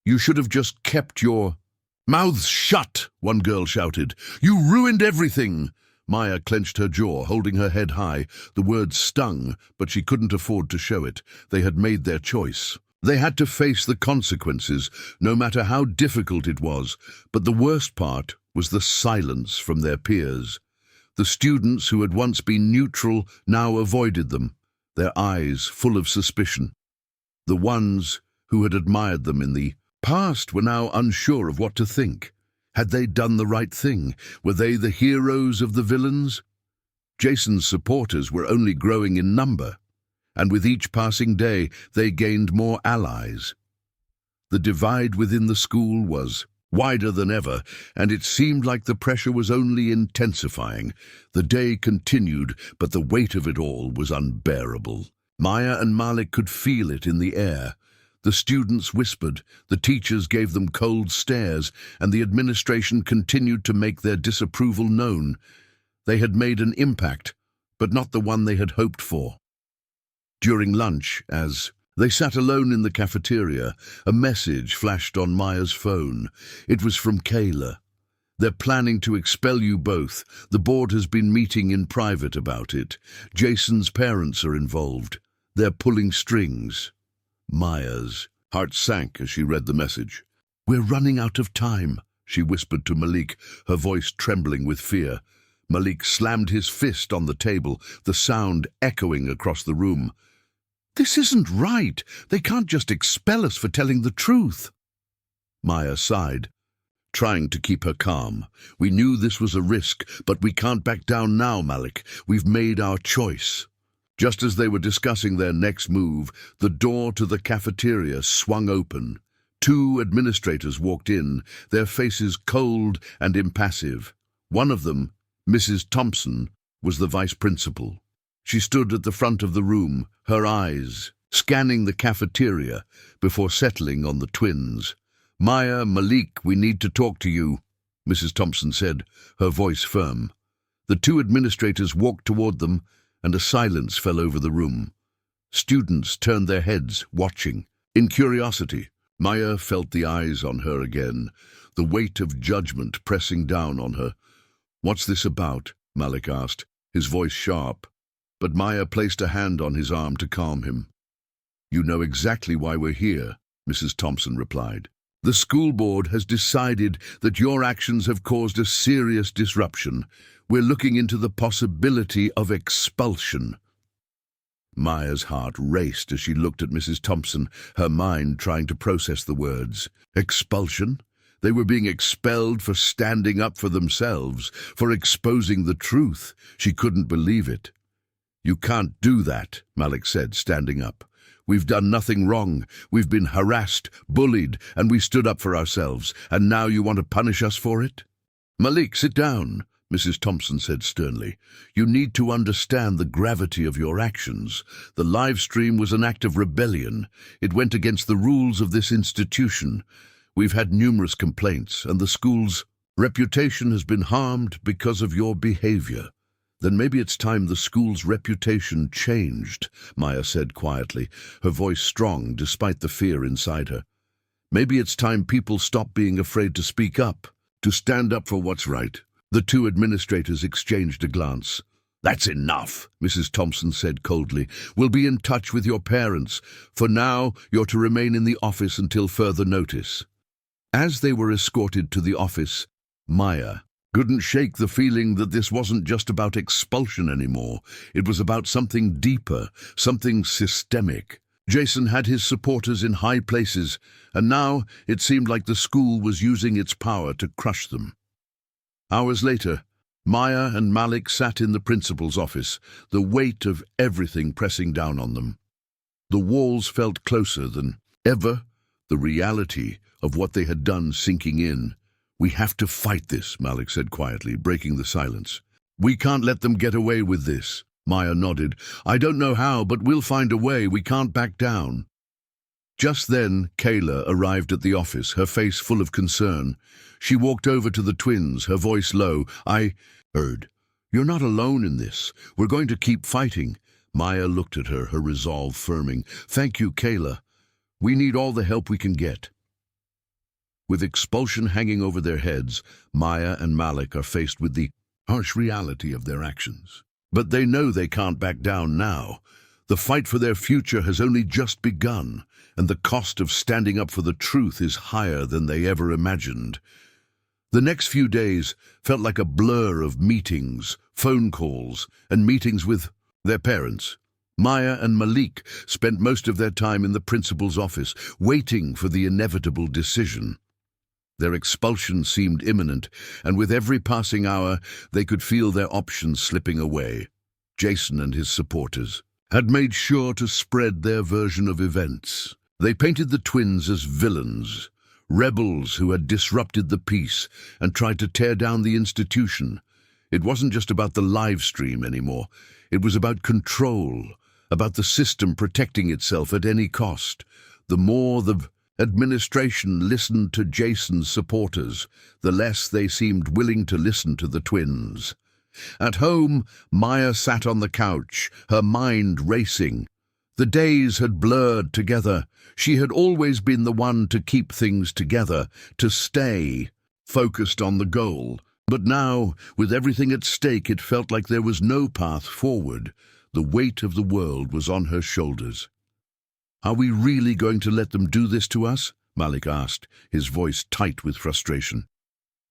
"You should have just kept your mouths shut," one girl shouted. "You ruined everything." Maya clenched her jaw, holding her head high. The words stung, but she couldn't afford to show it. They had made their choice. They had to face the consequences, no matter how difficult it was. But the worst part was the silence from their peers. The students who had once been neutral now avoided them, their eyes full of suspicion. The ones who had admired them in the past were now unsure of what to think. Had they done the right thing? Were they the heroes of the villains? Jason's supporters were only growing in number, and with each passing day they gained more allies. The divide within the school was wider than ever, and it seemed like the pressure was only intensifying. The day continued, but the weight of it all was unbearable. Maya and Malik could feel it in the air. The students whispered, the teachers gave them cold stares, and the administration continued to make their disapproval known. They had made an impact, but not the one they had hoped for. During lunch, as they sat alone in the cafeteria, a message flashed on Maya's phone. It was from Kayla. "They're planning to expel you both. The board has been meeting in private about it. Jason's parents are involved. They're pulling strings." Maya's heart sank as she read the message. "We're running out of time," she whispered to Malik, her voice trembling with fear. Malik slammed his fist on the table, the sound echoing across the room. "This isn't right. They can't just expel us for telling the truth." Maya sighed, trying to keep her calm. "We knew this was a risk, but we can't back down now, Malik. We've made our choice." Just as they were discussing their next move, the door to the cafeteria swung open. Two administrators walked in, their faces cold and impassive. One of them, Mrs. Thompson, was the vice principal. She stood at the front of the room, her eyes scanning the cafeteria before settling on the twins. "Maya, Malik, we need to talk to you," Mrs. Thompson said, her voice firm. The two administrators walked toward them, and a silence fell over the room. Students turned their heads, watching. In curiosity, Maya felt the eyes on her again, the weight of judgment pressing down on her. "What's this about?" Malik asked, his voice sharp. But Maya placed a hand on his arm to calm him. "You know exactly why we're here," Mrs. Thompson replied. "The school board has decided that your actions have caused a serious disruption. We're looking into the possibility of expulsion." Maya's heart raced as she looked at Mrs. Thompson, her mind trying to process the words. Expulsion? They were being expelled for standing up for themselves, for exposing the truth. She couldn't believe it. You can't do that, Malik said, standing up. We've done nothing wrong. We've been harassed, bullied, and we stood up for ourselves. And now you want to punish us for it? Malik, sit down, Mrs. Thompson said sternly. You need to understand the gravity of your actions. The live stream was an act of rebellion. It went against the rules of this institution. We've had numerous complaints, and the school's reputation has been harmed because of your behavior. Then maybe it's time the school's reputation changed, Maya said quietly, her voice strong despite the fear inside her. Maybe it's time people stop being afraid to speak up, to stand up for what's right. The two administrators exchanged a glance. That's enough, Mrs. Thompson said coldly. We'll be in touch with your parents. For now, you're to remain in the office until further notice. As they were escorted to the office, Maya couldn't shake the feeling that this wasn't just about expulsion anymore. It was about something deeper, something systemic. Jason had his supporters in high places, and now it seemed like the school was using its power to crush them. Hours later, Maya and Malik sat in the principal's office, the weight of everything pressing down on them. The walls felt closer than ever, the reality of what they had done sinking in. We have to fight this, Malik said quietly, breaking the silence. We can't let them get away with this. Maya nodded. I don't know how, but we'll find a way. We can't back down. Just then, Kayla arrived at the office, her face full of concern. She walked over to the twins, her voice low. I heard. You're not alone in this. We're going to keep fighting. Maya looked at her, her resolve firming. Thank you, Kayla. We need all the help we can get. With expulsion hanging over their heads, Maya and Malik are faced with the harsh reality of their actions. But they know they can't back down now. The fight for their future has only just begun, and the cost of standing up for the truth is higher than they ever imagined. The next few days felt like a blur of meetings, phone calls, and meetings with their parents. Maya and Malik spent most of their time in the principal's office, waiting for the inevitable decision. Their expulsion seemed imminent, and with every passing hour, they could feel their options slipping away. Jason and his supporters had made sure to spread their version of events. They painted the twins as villains, rebels who had disrupted the peace and tried to tear down the institution. It wasn't just about the live stream anymore. It was about control, about the system protecting itself at any cost. The more the administration listened to Jason's supporters, the less they seemed willing to listen to the twins. At home, Maya sat on the couch, her mind racing. The days had blurred together. She had always been the one to keep things together, to stay focused on the goal. But now, with everything at stake, it felt like there was no path forward. The weight of the world was on her shoulders. Are we really going to let them do this to us? Malik asked, his voice tight with frustration.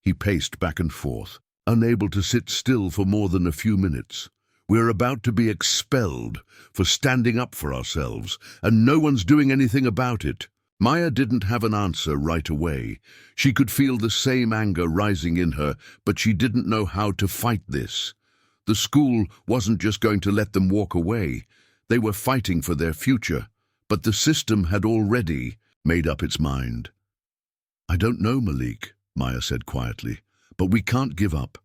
He paced back and forth, unable to sit still for more than a few minutes. We're about to be expelled for standing up for ourselves, and no one's doing anything about it. Maya didn't have an answer right away. She could feel the same anger rising in her, but she didn't know how to fight this. The school wasn't just going to let them walk away. They were fighting for their future. But the system had already made up its mind. I don't know, Malik, Maya said quietly, but we can't give up.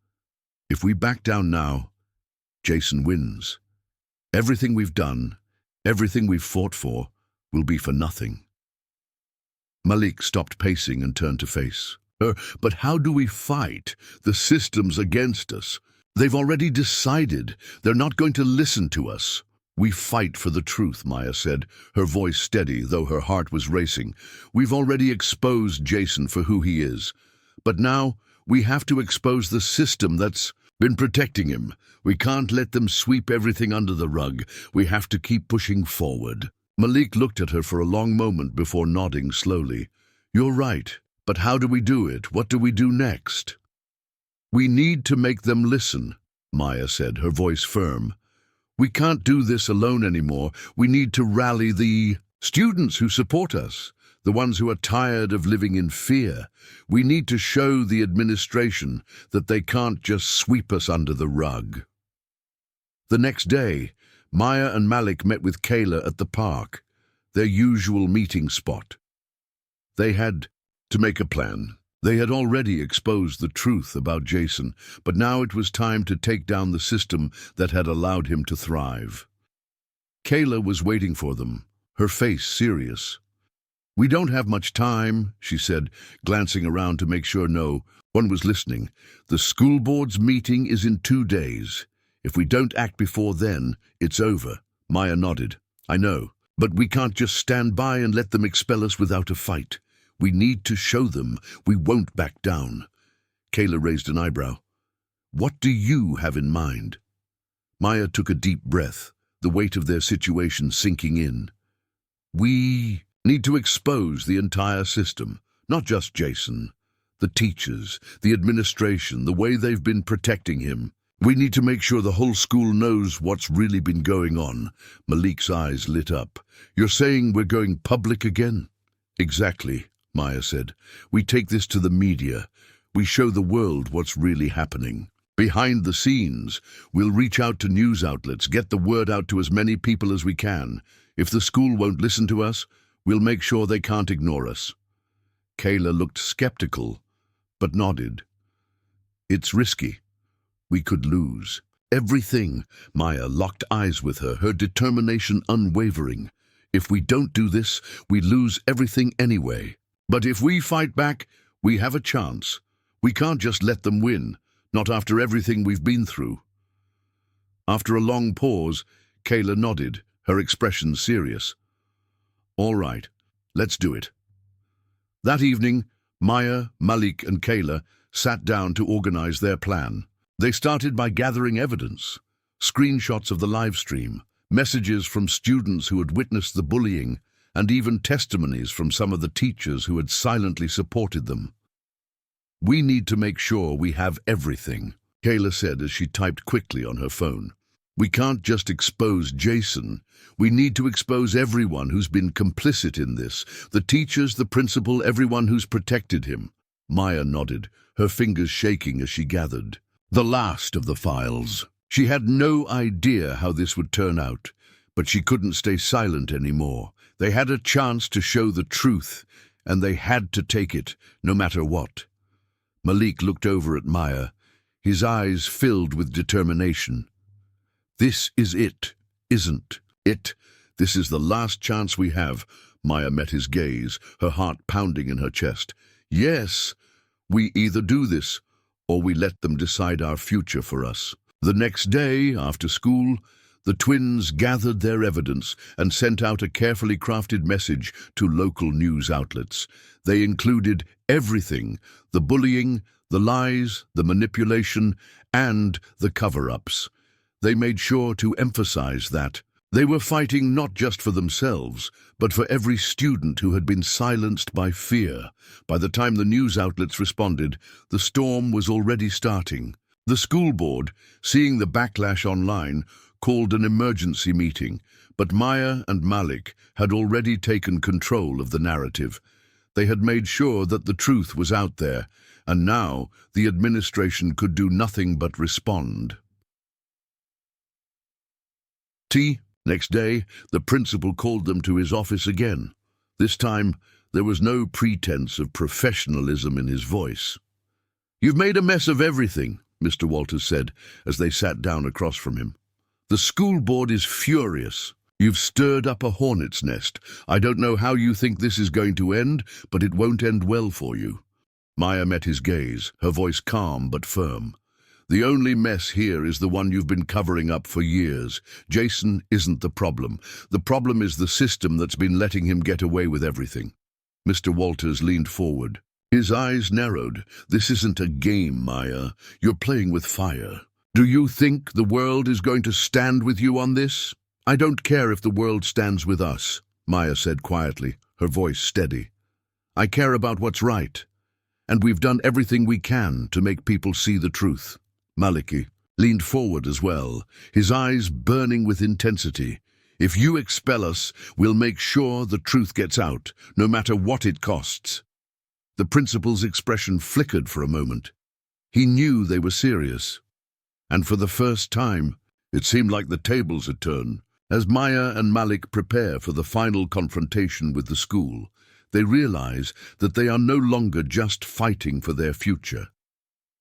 If we back down now, Jason wins. Everything we've done, everything we've fought for, will be for nothing. Malik stopped pacing and turned to face her. But how do we fight? The system's against us. They've already decided. They're not going to listen to us. We fight for the truth, Maya said, her voice steady, though her heart was racing. We've already exposed Jason for who he is. But now we have to expose the system that's been protecting him. We can't let them sweep everything under the rug. We have to keep pushing forward. Malik looked at her for a long moment before nodding slowly. You're right, but how do we do it? What do we do next? We need to make them listen, Maya said, her voice firm. We can't do this alone anymore. We need to rally the students who support us, the ones who are tired of living in fear. We need to show the administration that they can't just sweep us under the rug. The next day, Maya and Malik met with Kayla at the park, their usual meeting spot. They had to make a plan. They had already exposed the truth about Jason, but now it was time to take down the system that had allowed him to thrive. Kayla was waiting for them, her face serious. "We don't have much time," she said, glancing around to make sure no one was listening. "The school board's meeting is in 2 days. If we don't act before then, it's over." Maya nodded. "I know, but we can't just stand by and let them expel us without a fight. We need to show them we won't back down." Kayla raised an eyebrow. "What do you have in mind?" Maya took a deep breath, the weight of their situation sinking in. "We need to expose the entire system, not just Jason. The teachers, the administration, the way they've been protecting him. We need to make sure the whole school knows what's really been going on." Malik's eyes lit up. "You're saying we're going public again?" "Exactly," Maya said. "We take this to the media. We show the world what's really happening. Behind the scenes, we'll reach out to news outlets, get the word out to as many people as we can. If the school won't listen to us, we'll make sure they can't ignore us." Kayla looked skeptical, but nodded. "It's risky. We could lose everything." Maya locked eyes with her, her determination unwavering. "If we don't do this, we lose everything anyway. But if we fight back, we have a chance. We can't just let them win, not after everything we've been through." After a long pause, Kayla nodded, her expression serious. "All right, let's do it." That evening, Maya, Malik, and Kayla sat down to organize their plan. They started by gathering evidence, screenshots of the live stream, messages from students who had witnessed the bullying, and even testimonies from some of the teachers who had silently supported them. "We need to make sure we have everything," Kayla said as she typed quickly on her phone. "We can't just expose Jason. We need to expose everyone who's been complicit in this, the teachers, the principal, everyone who's protected him." Maya nodded, her fingers shaking as she gathered the last of the files. She had no idea how this would turn out, but she couldn't stay silent anymore. They had a chance to show the truth, and they had to take it, no matter what. Malik looked over at Maya, his eyes filled with determination. "This is it, isn't it? This is the last chance we have." Maya met his gaze, her heart pounding in her chest. "Yes, we either do this, or we let them decide our future for us." The next day, after school, the twins gathered their evidence and sent out a carefully crafted message to local news outlets. They included everything: the bullying, the lies, the manipulation, and the cover-ups. They made sure to emphasize that they were fighting not just for themselves, but for every student who had been silenced by fear. By the time the news outlets responded, the storm was already starting. The school board, seeing the backlash online, called an emergency meeting, but Maya and Malik had already taken control of the narrative. They had made sure that the truth was out there, and now the administration could do nothing but respond. Next day, the principal called them to his office again. This time, there was no pretense of professionalism in his voice. "You've made a mess of everything," Mr. Walters said as they sat down across from him. "The school board is furious. You've stirred up a hornet's nest. I don't know how you think this is going to end, but it won't end well for you." Maya met his gaze, her voice calm but firm. "The only mess here is the one you've been covering up for years. Jason isn't the problem. The problem is the system that's been letting him get away with everything." Mr. Walters leaned forward. His eyes narrowed. "This isn't a game, Maya. You're playing with fire. Do you think the world is going to stand with you on this?" "I don't care if the world stands with us," Maya said quietly, her voice steady. "I care about what's right, and we've done everything we can to make people see the truth." "Maliki, leaned forward as well, his eyes burning with intensity. "If you expel us, we'll make sure the truth gets out, no matter what it costs." The principal's expression flickered for a moment. He knew they were serious. And for the first time, it seemed like the tables had turned. As Maya and Malik prepare for the final confrontation with the school, they realize that they are no longer just fighting for their future.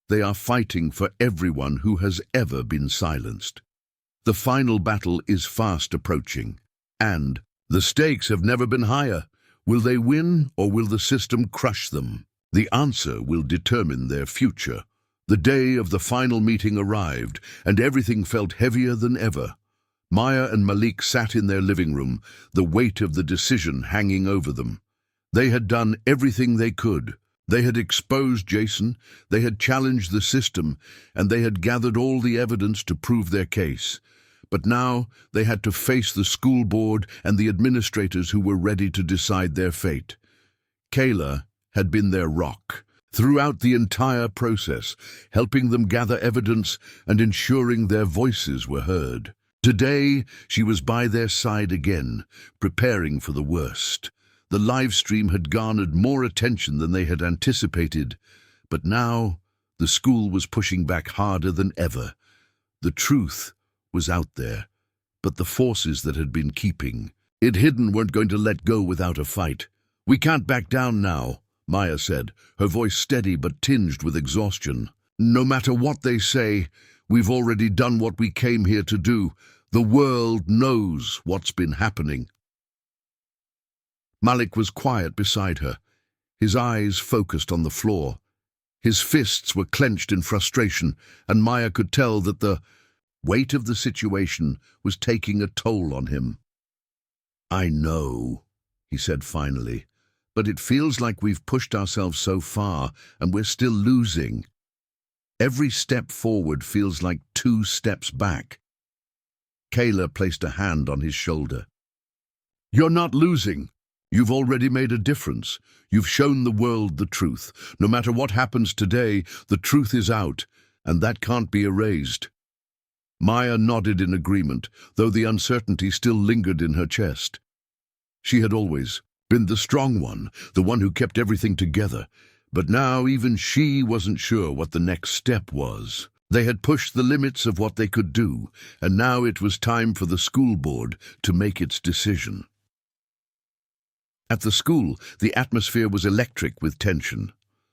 They are fighting for everyone who has ever been silenced. The final battle is fast approaching, and the stakes have never been higher. Will they win, or will the system crush them? The answer will determine their future. The day of the final meeting arrived, and everything felt heavier than ever. Maya and Malik sat in their living room, the weight of the decision hanging over them. They had done everything they could. They had exposed Jason, they had challenged the system, and they had gathered all the evidence to prove their case. But now they had to face the school board and the administrators who were ready to decide their fate. Kayla had been their rock throughout the entire process, helping them gather evidence and ensuring their voices were heard. Today, she was by their side again, preparing for the worst. The live stream had garnered more attention than they had anticipated, but now the school was pushing back harder than ever. The truth was out there, but the forces that had been keeping it hidden weren't going to let go without a fight. "We can't back down now," Maya said, her voice steady but tinged with exhaustion. "No matter what they say, we've already done what we came here to do. The world knows what's been happening." Malik was quiet beside her, his eyes focused on the floor. His fists were clenched in frustration, and Maya could tell that the weight of the situation was taking a toll on him. "I know," he said finally, "but it feels like we've pushed ourselves so far and we're still losing. Every step forward feels like 2 steps back." Kayla placed a hand on his shoulder. "You're not losing. You've already made a difference. You've shown the world the truth. No matter what happens today, the truth is out, and that can't be erased." Maya nodded in agreement, though the uncertainty still lingered in her chest. She had always been the strong one, the one who kept everything together, but now even she wasn't sure what the next step was. They had pushed the limits of what they could do, and now it was time for the school board to make its decision. At the school, the atmosphere was electric with tension.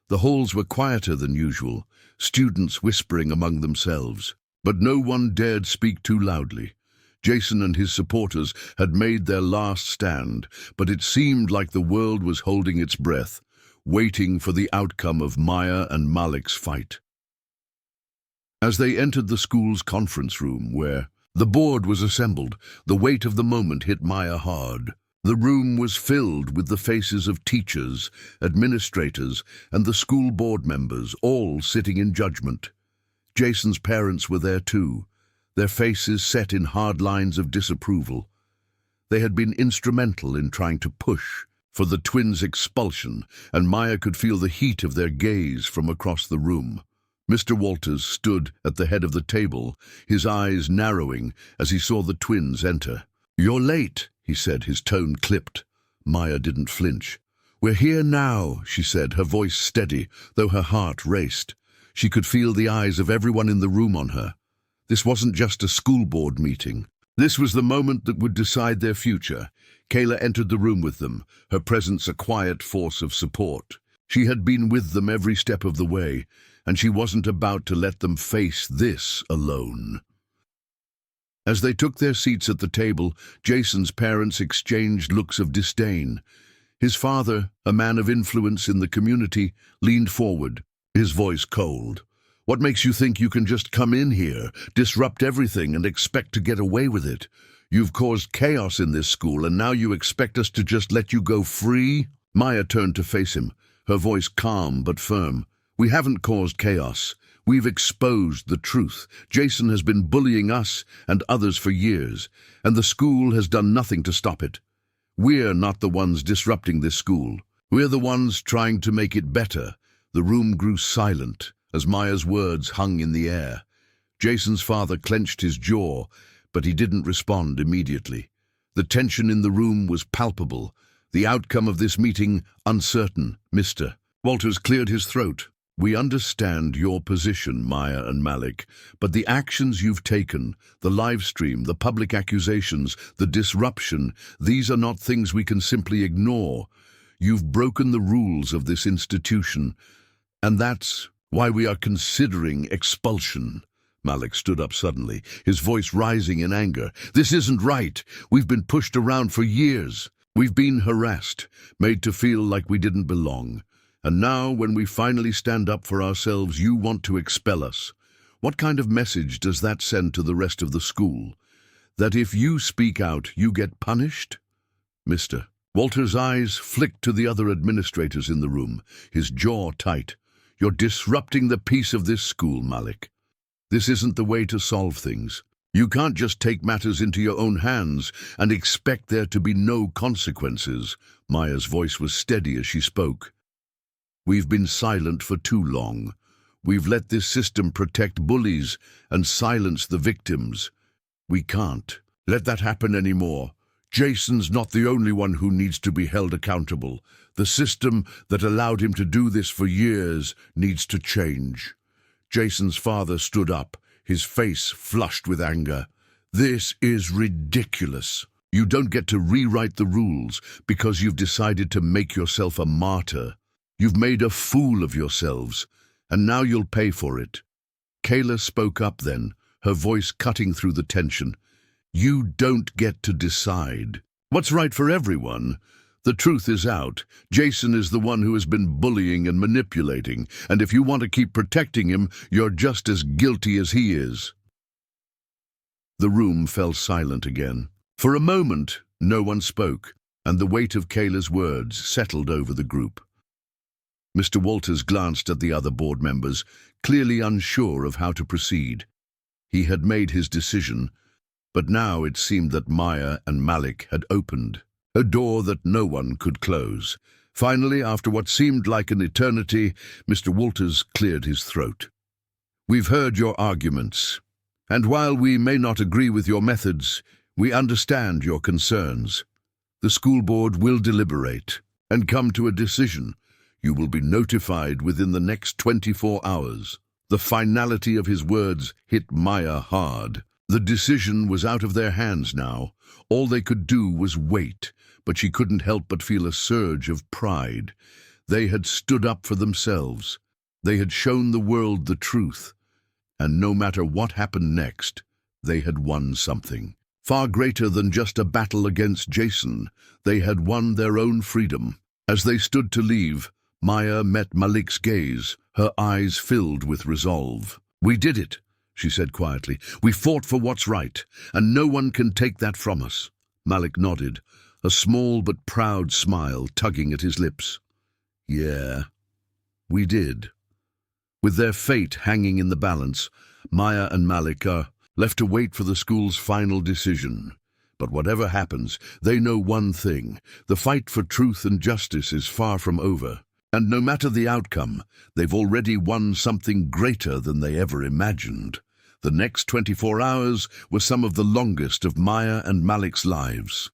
The halls were quieter than usual, students whispering among themselves. But no one dared speak too loudly. Jason and his supporters had made their last stand, but it seemed like the world was holding its breath, waiting for the outcome of Maya and Malik's fight. As they entered the school's conference room, where the board was assembled, the weight of the moment hit Maya hard. The room was filled with the faces of teachers, administrators, and the school board members, all sitting in judgment. Jason's parents were there too, their faces set in hard lines of disapproval. They had been instrumental in trying to push for the twins' expulsion, and Maya could feel the heat of their gaze from across the room. Mr. Walters stood at the head of the table, his eyes narrowing as he saw the twins enter. "You're late," he said, his tone clipped. Maya didn't flinch. "We're here now," she said, her voice steady, though her heart raced. She could feel the eyes of everyone in the room on her. This wasn't just a school board meeting. This was the moment that would decide their future. Kayla entered the room with them, her presence a quiet force of support. She had been with them every step of the way, and she wasn't about to let them face this alone. As they took their seats at the table, Jason's parents exchanged looks of disdain. His father, a man of influence in the community, leaned forward, his voice cold. "What makes you think you can just come in here, disrupt everything, and expect to get away with it? You've caused chaos in this school, and now you expect us to just let you go free?" Maya turned to face him, her voice calm but firm. "We haven't caused chaos. We've exposed the truth. Jason has been bullying us and others for years, and the school has done nothing to stop it. We're not the ones disrupting this school. We're the ones trying to make it better." The room grew silent as Maya's words hung in the air. Jason's father clenched his jaw, but he didn't respond immediately. The tension in the room was palpable. The outcome of this meeting uncertain. Mr. Walters cleared his throat. We understand your position, Maya and Malik, but the actions you've taken, the live stream, the public accusations, the disruption, these are not things we can simply ignore. You've broken the rules of this institution, and that's why we are considering expulsion. Malik stood up suddenly, his voice rising in anger. This isn't right. We've been pushed around for years. We've been harassed, made to feel like we didn't belong. And now, when we finally stand up for ourselves, you want to expel us. What kind of message does that send to the rest of the school? That if you speak out, you get punished? Mr. Walter's eyes flicked to the other administrators in the room, his jaw tight. You're disrupting the peace of this school, Malik. This isn't the way to solve things. You can't just take matters into your own hands and expect there to be no consequences. Maya's voice was steady as she spoke. We've been silent for too long. We've let this system protect bullies and silence the victims. We can't let that happen anymore. Jason's not the only one who needs to be held accountable. The system that allowed him to do this for years needs to change. Jason's father stood up, his face flushed with anger. This is ridiculous. You don't get to rewrite the rules because you've decided to make yourself a martyr. You've made a fool of yourselves, and now you'll pay for it. Kayla spoke up then, her voice cutting through the tension. You don't get to decide what's right for everyone. The truth is out. Jason is the one who has been bullying and manipulating, and if you want to keep protecting him, you're just as guilty as he is. The room fell silent again. For a moment, no one spoke, and the weight of Kayla's words settled over the group. Mr. Walters glanced at the other board members, clearly unsure of how to proceed. He had made his decision, but now it seemed that Maya and Malik had opened a door that no one could close. Finally, after what seemed like an eternity, Mr. Walters cleared his throat. We've heard your arguments, and while we may not agree with your methods, we understand your concerns. The school board will deliberate and come to a decision. You will be notified within the next 24 hours. The finality of his words hit Maya hard. The decision was out of their hands now. All they could do was wait, but she couldn't help but feel a surge of pride. They had stood up for themselves. They had shown the world the truth. And no matter what happened next, they had won something. Far greater than just a battle against Jason, they had won their own freedom. As they stood to leave, Maya met Malik's gaze, her eyes filled with resolve. We did it, she said quietly. We fought for what's right, and no one can take that from us. Malik nodded, a small but proud smile tugging at his lips. Yeah, we did. With their fate hanging in the balance, Maya and Malik are left to wait for the school's final decision. But whatever happens, they know one thing. The fight for truth and justice is far from over. And no matter the outcome, they've already won something greater than they ever imagined. The next 24 hours were some of the longest of Maya and Malik's lives.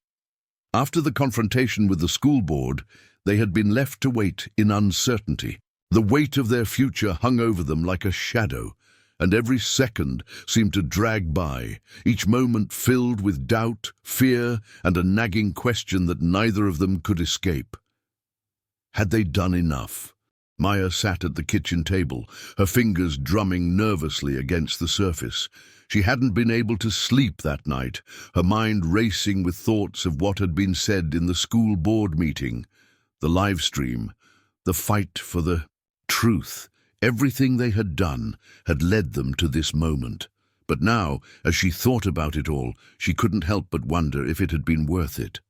After the confrontation with the school board, they had been left to wait in uncertainty. The weight of their future hung over them like a shadow, and every second seemed to drag by, each moment filled with doubt, fear, and a nagging question that neither of them could escape. Had they done enough? Maya sat at the kitchen table, her fingers drumming nervously against the surface. She hadn't been able to sleep that night, her mind racing with thoughts of what had been said in the school board meeting, the live stream, the fight for the truth. Everything they had done had led them to this moment. But now, as she thought about it all, she couldn't help but wonder if it had been worth it.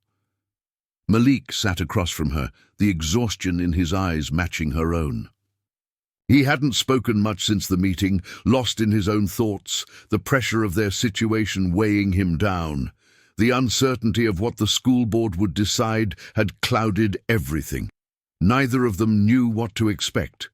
Malik sat across from her, the exhaustion in his eyes matching her own. He hadn't spoken much since the meeting, lost in his own thoughts, the pressure of their situation weighing him down. The uncertainty of what the school board would decide had clouded everything. Neither of them knew what to expect.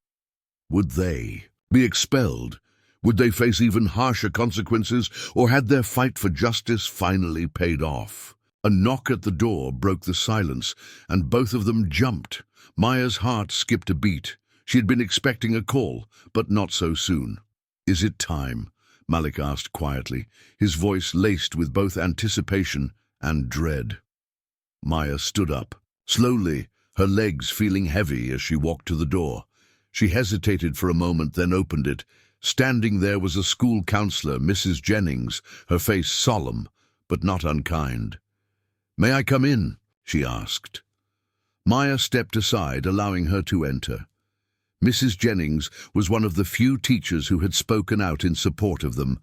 Would they be expelled? Would they face even harsher consequences, or had their fight for justice finally paid off? A knock at the door broke the silence, and both of them jumped. Maya's heart skipped a beat. She had been expecting a call, but not so soon. "Is it time?" Malik asked quietly, his voice laced with both anticipation and dread. Maya stood up, slowly, her legs feeling heavy as she walked to the door. She hesitated for a moment, then opened it. Standing there was a school counselor, Mrs. Jennings, her face solemn, but not unkind. "May I come in?" she asked. Maya stepped aside, allowing her to enter. Mrs. Jennings was one of the few teachers who had spoken out in support of them,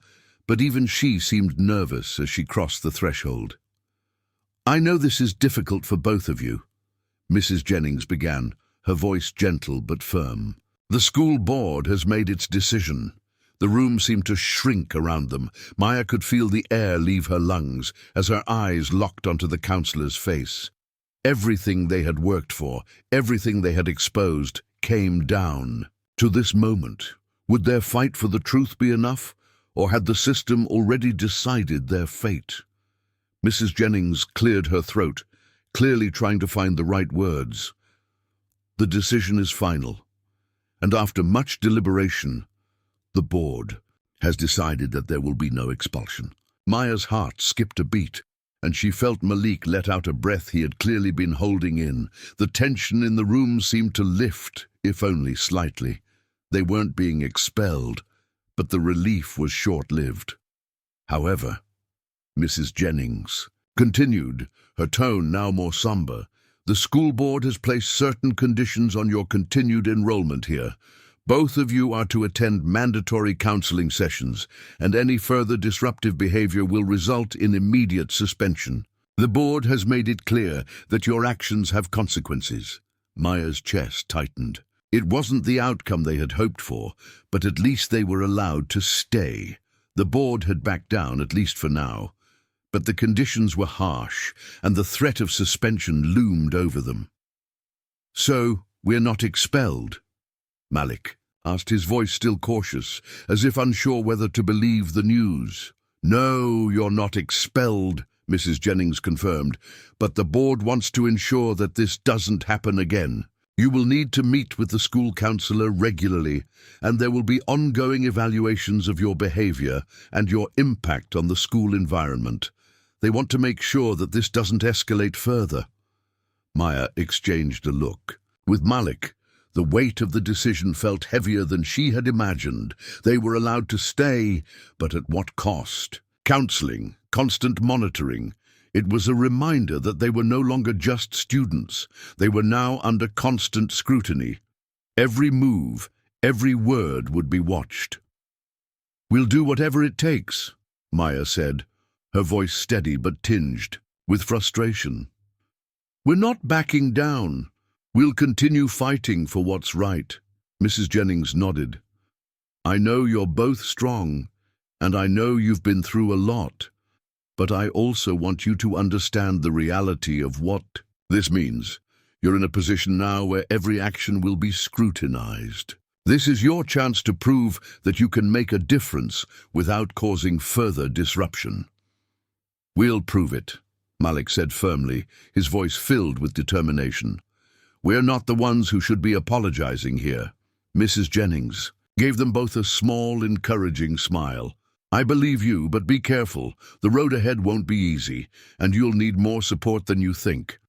but even she seemed nervous as she crossed the threshold. "I know this is difficult for both of you," Mrs. Jennings began, her voice gentle but firm. "The school board has made its decision." The room seemed to shrink around them. Maya could feel the air leave her lungs as her eyes locked onto the counselor's face. Everything they had worked for, everything they had exposed, came down to this moment. Would their fight for the truth be enough, or had the system already decided their fate? Mrs. Jennings cleared her throat, clearly trying to find the right words. "The decision is final, and after much deliberation, the board has decided that there will be no expulsion." Maya's heart skipped a beat, and she felt Malik let out a breath he had clearly been holding in. The tension in the room seemed to lift, if only slightly. They weren't being expelled, but the relief was short-lived. However, Mrs. Jennings continued, her tone now more somber, "The school board has placed certain conditions on your continued enrollment here. Both of you are to attend mandatory counseling sessions, and any further disruptive behavior will result in immediate suspension. The board has made it clear that your actions have consequences." Maya's chest tightened. It wasn't the outcome they had hoped for, but at least they were allowed to stay. The board had backed down, at least for now. But the conditions were harsh, and the threat of suspension loomed over them. "So, we're not expelled?" Malik asked, his voice still cautious, as if unsure whether to believe the news. "No, you're not expelled," Mrs. Jennings confirmed, "but the board wants to ensure that this doesn't happen again. You will need to meet with the school counselor regularly, and there will be ongoing evaluations of your behavior and your impact on the school environment. They want to make sure that this doesn't escalate further." Maya exchanged a look. With Malik, the weight of the decision felt heavier than she had imagined. They were allowed to stay, but at what cost? Counseling, constant monitoring. It was a reminder that they were no longer just students. They were now under constant scrutiny. Every move, every word would be watched. "We'll do whatever it takes," Maya said, her voice steady but tinged with frustration. "We're not backing down. We'll continue fighting for what's right." Mrs. Jennings nodded. "I know you're both strong, and I know you've been through a lot, but I also want you to understand the reality of what this means. You're in a position now where every action will be scrutinized. This is your chance to prove that you can make a difference without causing further disruption." "We'll prove it," Malik said firmly, his voice filled with determination. "We're not the ones who should be apologizing here." Mrs. Jennings gave them both a small, encouraging smile. "I believe you, but be careful. The road ahead won't be easy, and you'll need more support than you think."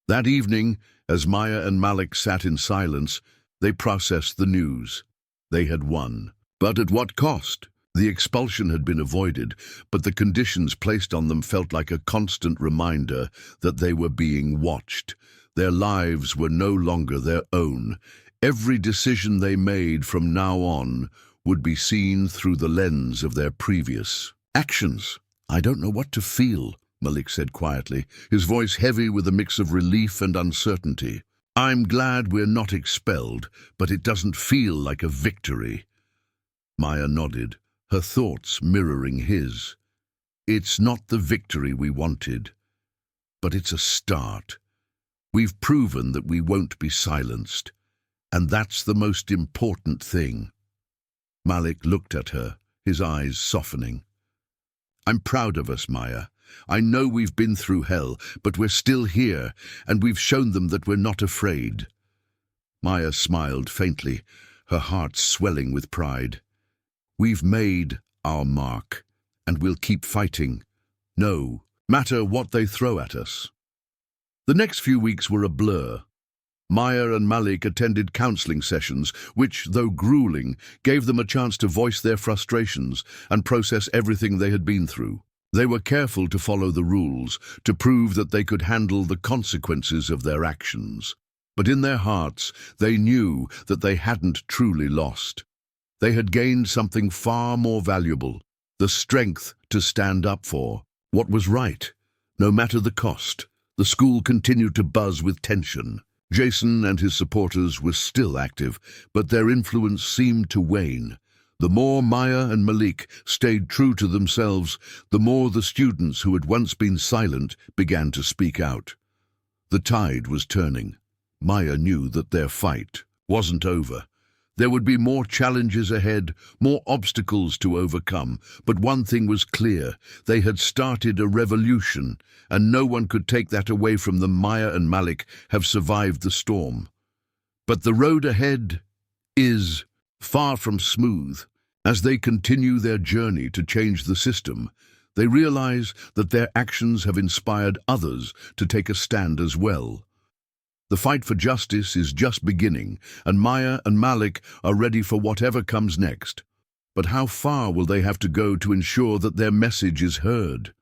That evening, as Maya and Malik sat in silence, they processed the news. They had won. But at what cost? The expulsion had been avoided, but the conditions placed on them felt like a constant reminder that they were being watched. Their lives were no longer their own. Every decision they made from now on would be seen through the lens of their previous actions. "I don't know what to feel," Malik said quietly, his voice heavy with a mix of relief and uncertainty. "I'm glad we're not expelled, but it doesn't feel like a victory." Maya nodded, her thoughts mirroring his. "It's not the victory we wanted, but it's a start. We've proven that we won't be silenced, and that's the most important thing." Malik looked at her, his eyes softening. I'm proud of us, Maya. I know we've been through hell, but we're still here, and we've shown them that we're not afraid. Maya smiled faintly, her heart swelling with pride. We've made our mark, and we'll keep fighting, no matter what they throw at us. The next few weeks were a blur. Maya and Malik attended counseling sessions, which, though grueling, gave them a chance to voice their frustrations and process everything they had been through. They were careful to follow the rules, to prove that they could handle the consequences of their actions. But in their hearts, they knew that they hadn't truly lost. They had gained something far more valuable, the strength to stand up for what was right, no matter the cost. The school continued to buzz with tension. Jason and his supporters were still active, but their influence seemed to wane. The more Maya and Malik stayed true to themselves, the more the students who had once been silent began to speak out. The tide was turning. Maya knew that their fight wasn't over. There would be more challenges ahead, more obstacles to overcome, but one thing was clear: they had started a revolution, and no one could take that away from them. Maya and Malik have survived the storm. But the road ahead is far from smooth. As they continue their journey to change the system, they realize that their actions have inspired others to take a stand as well. The fight for justice is just beginning, and Maya and Malik are ready for whatever comes next. But how far will they have to go to ensure that their message is heard?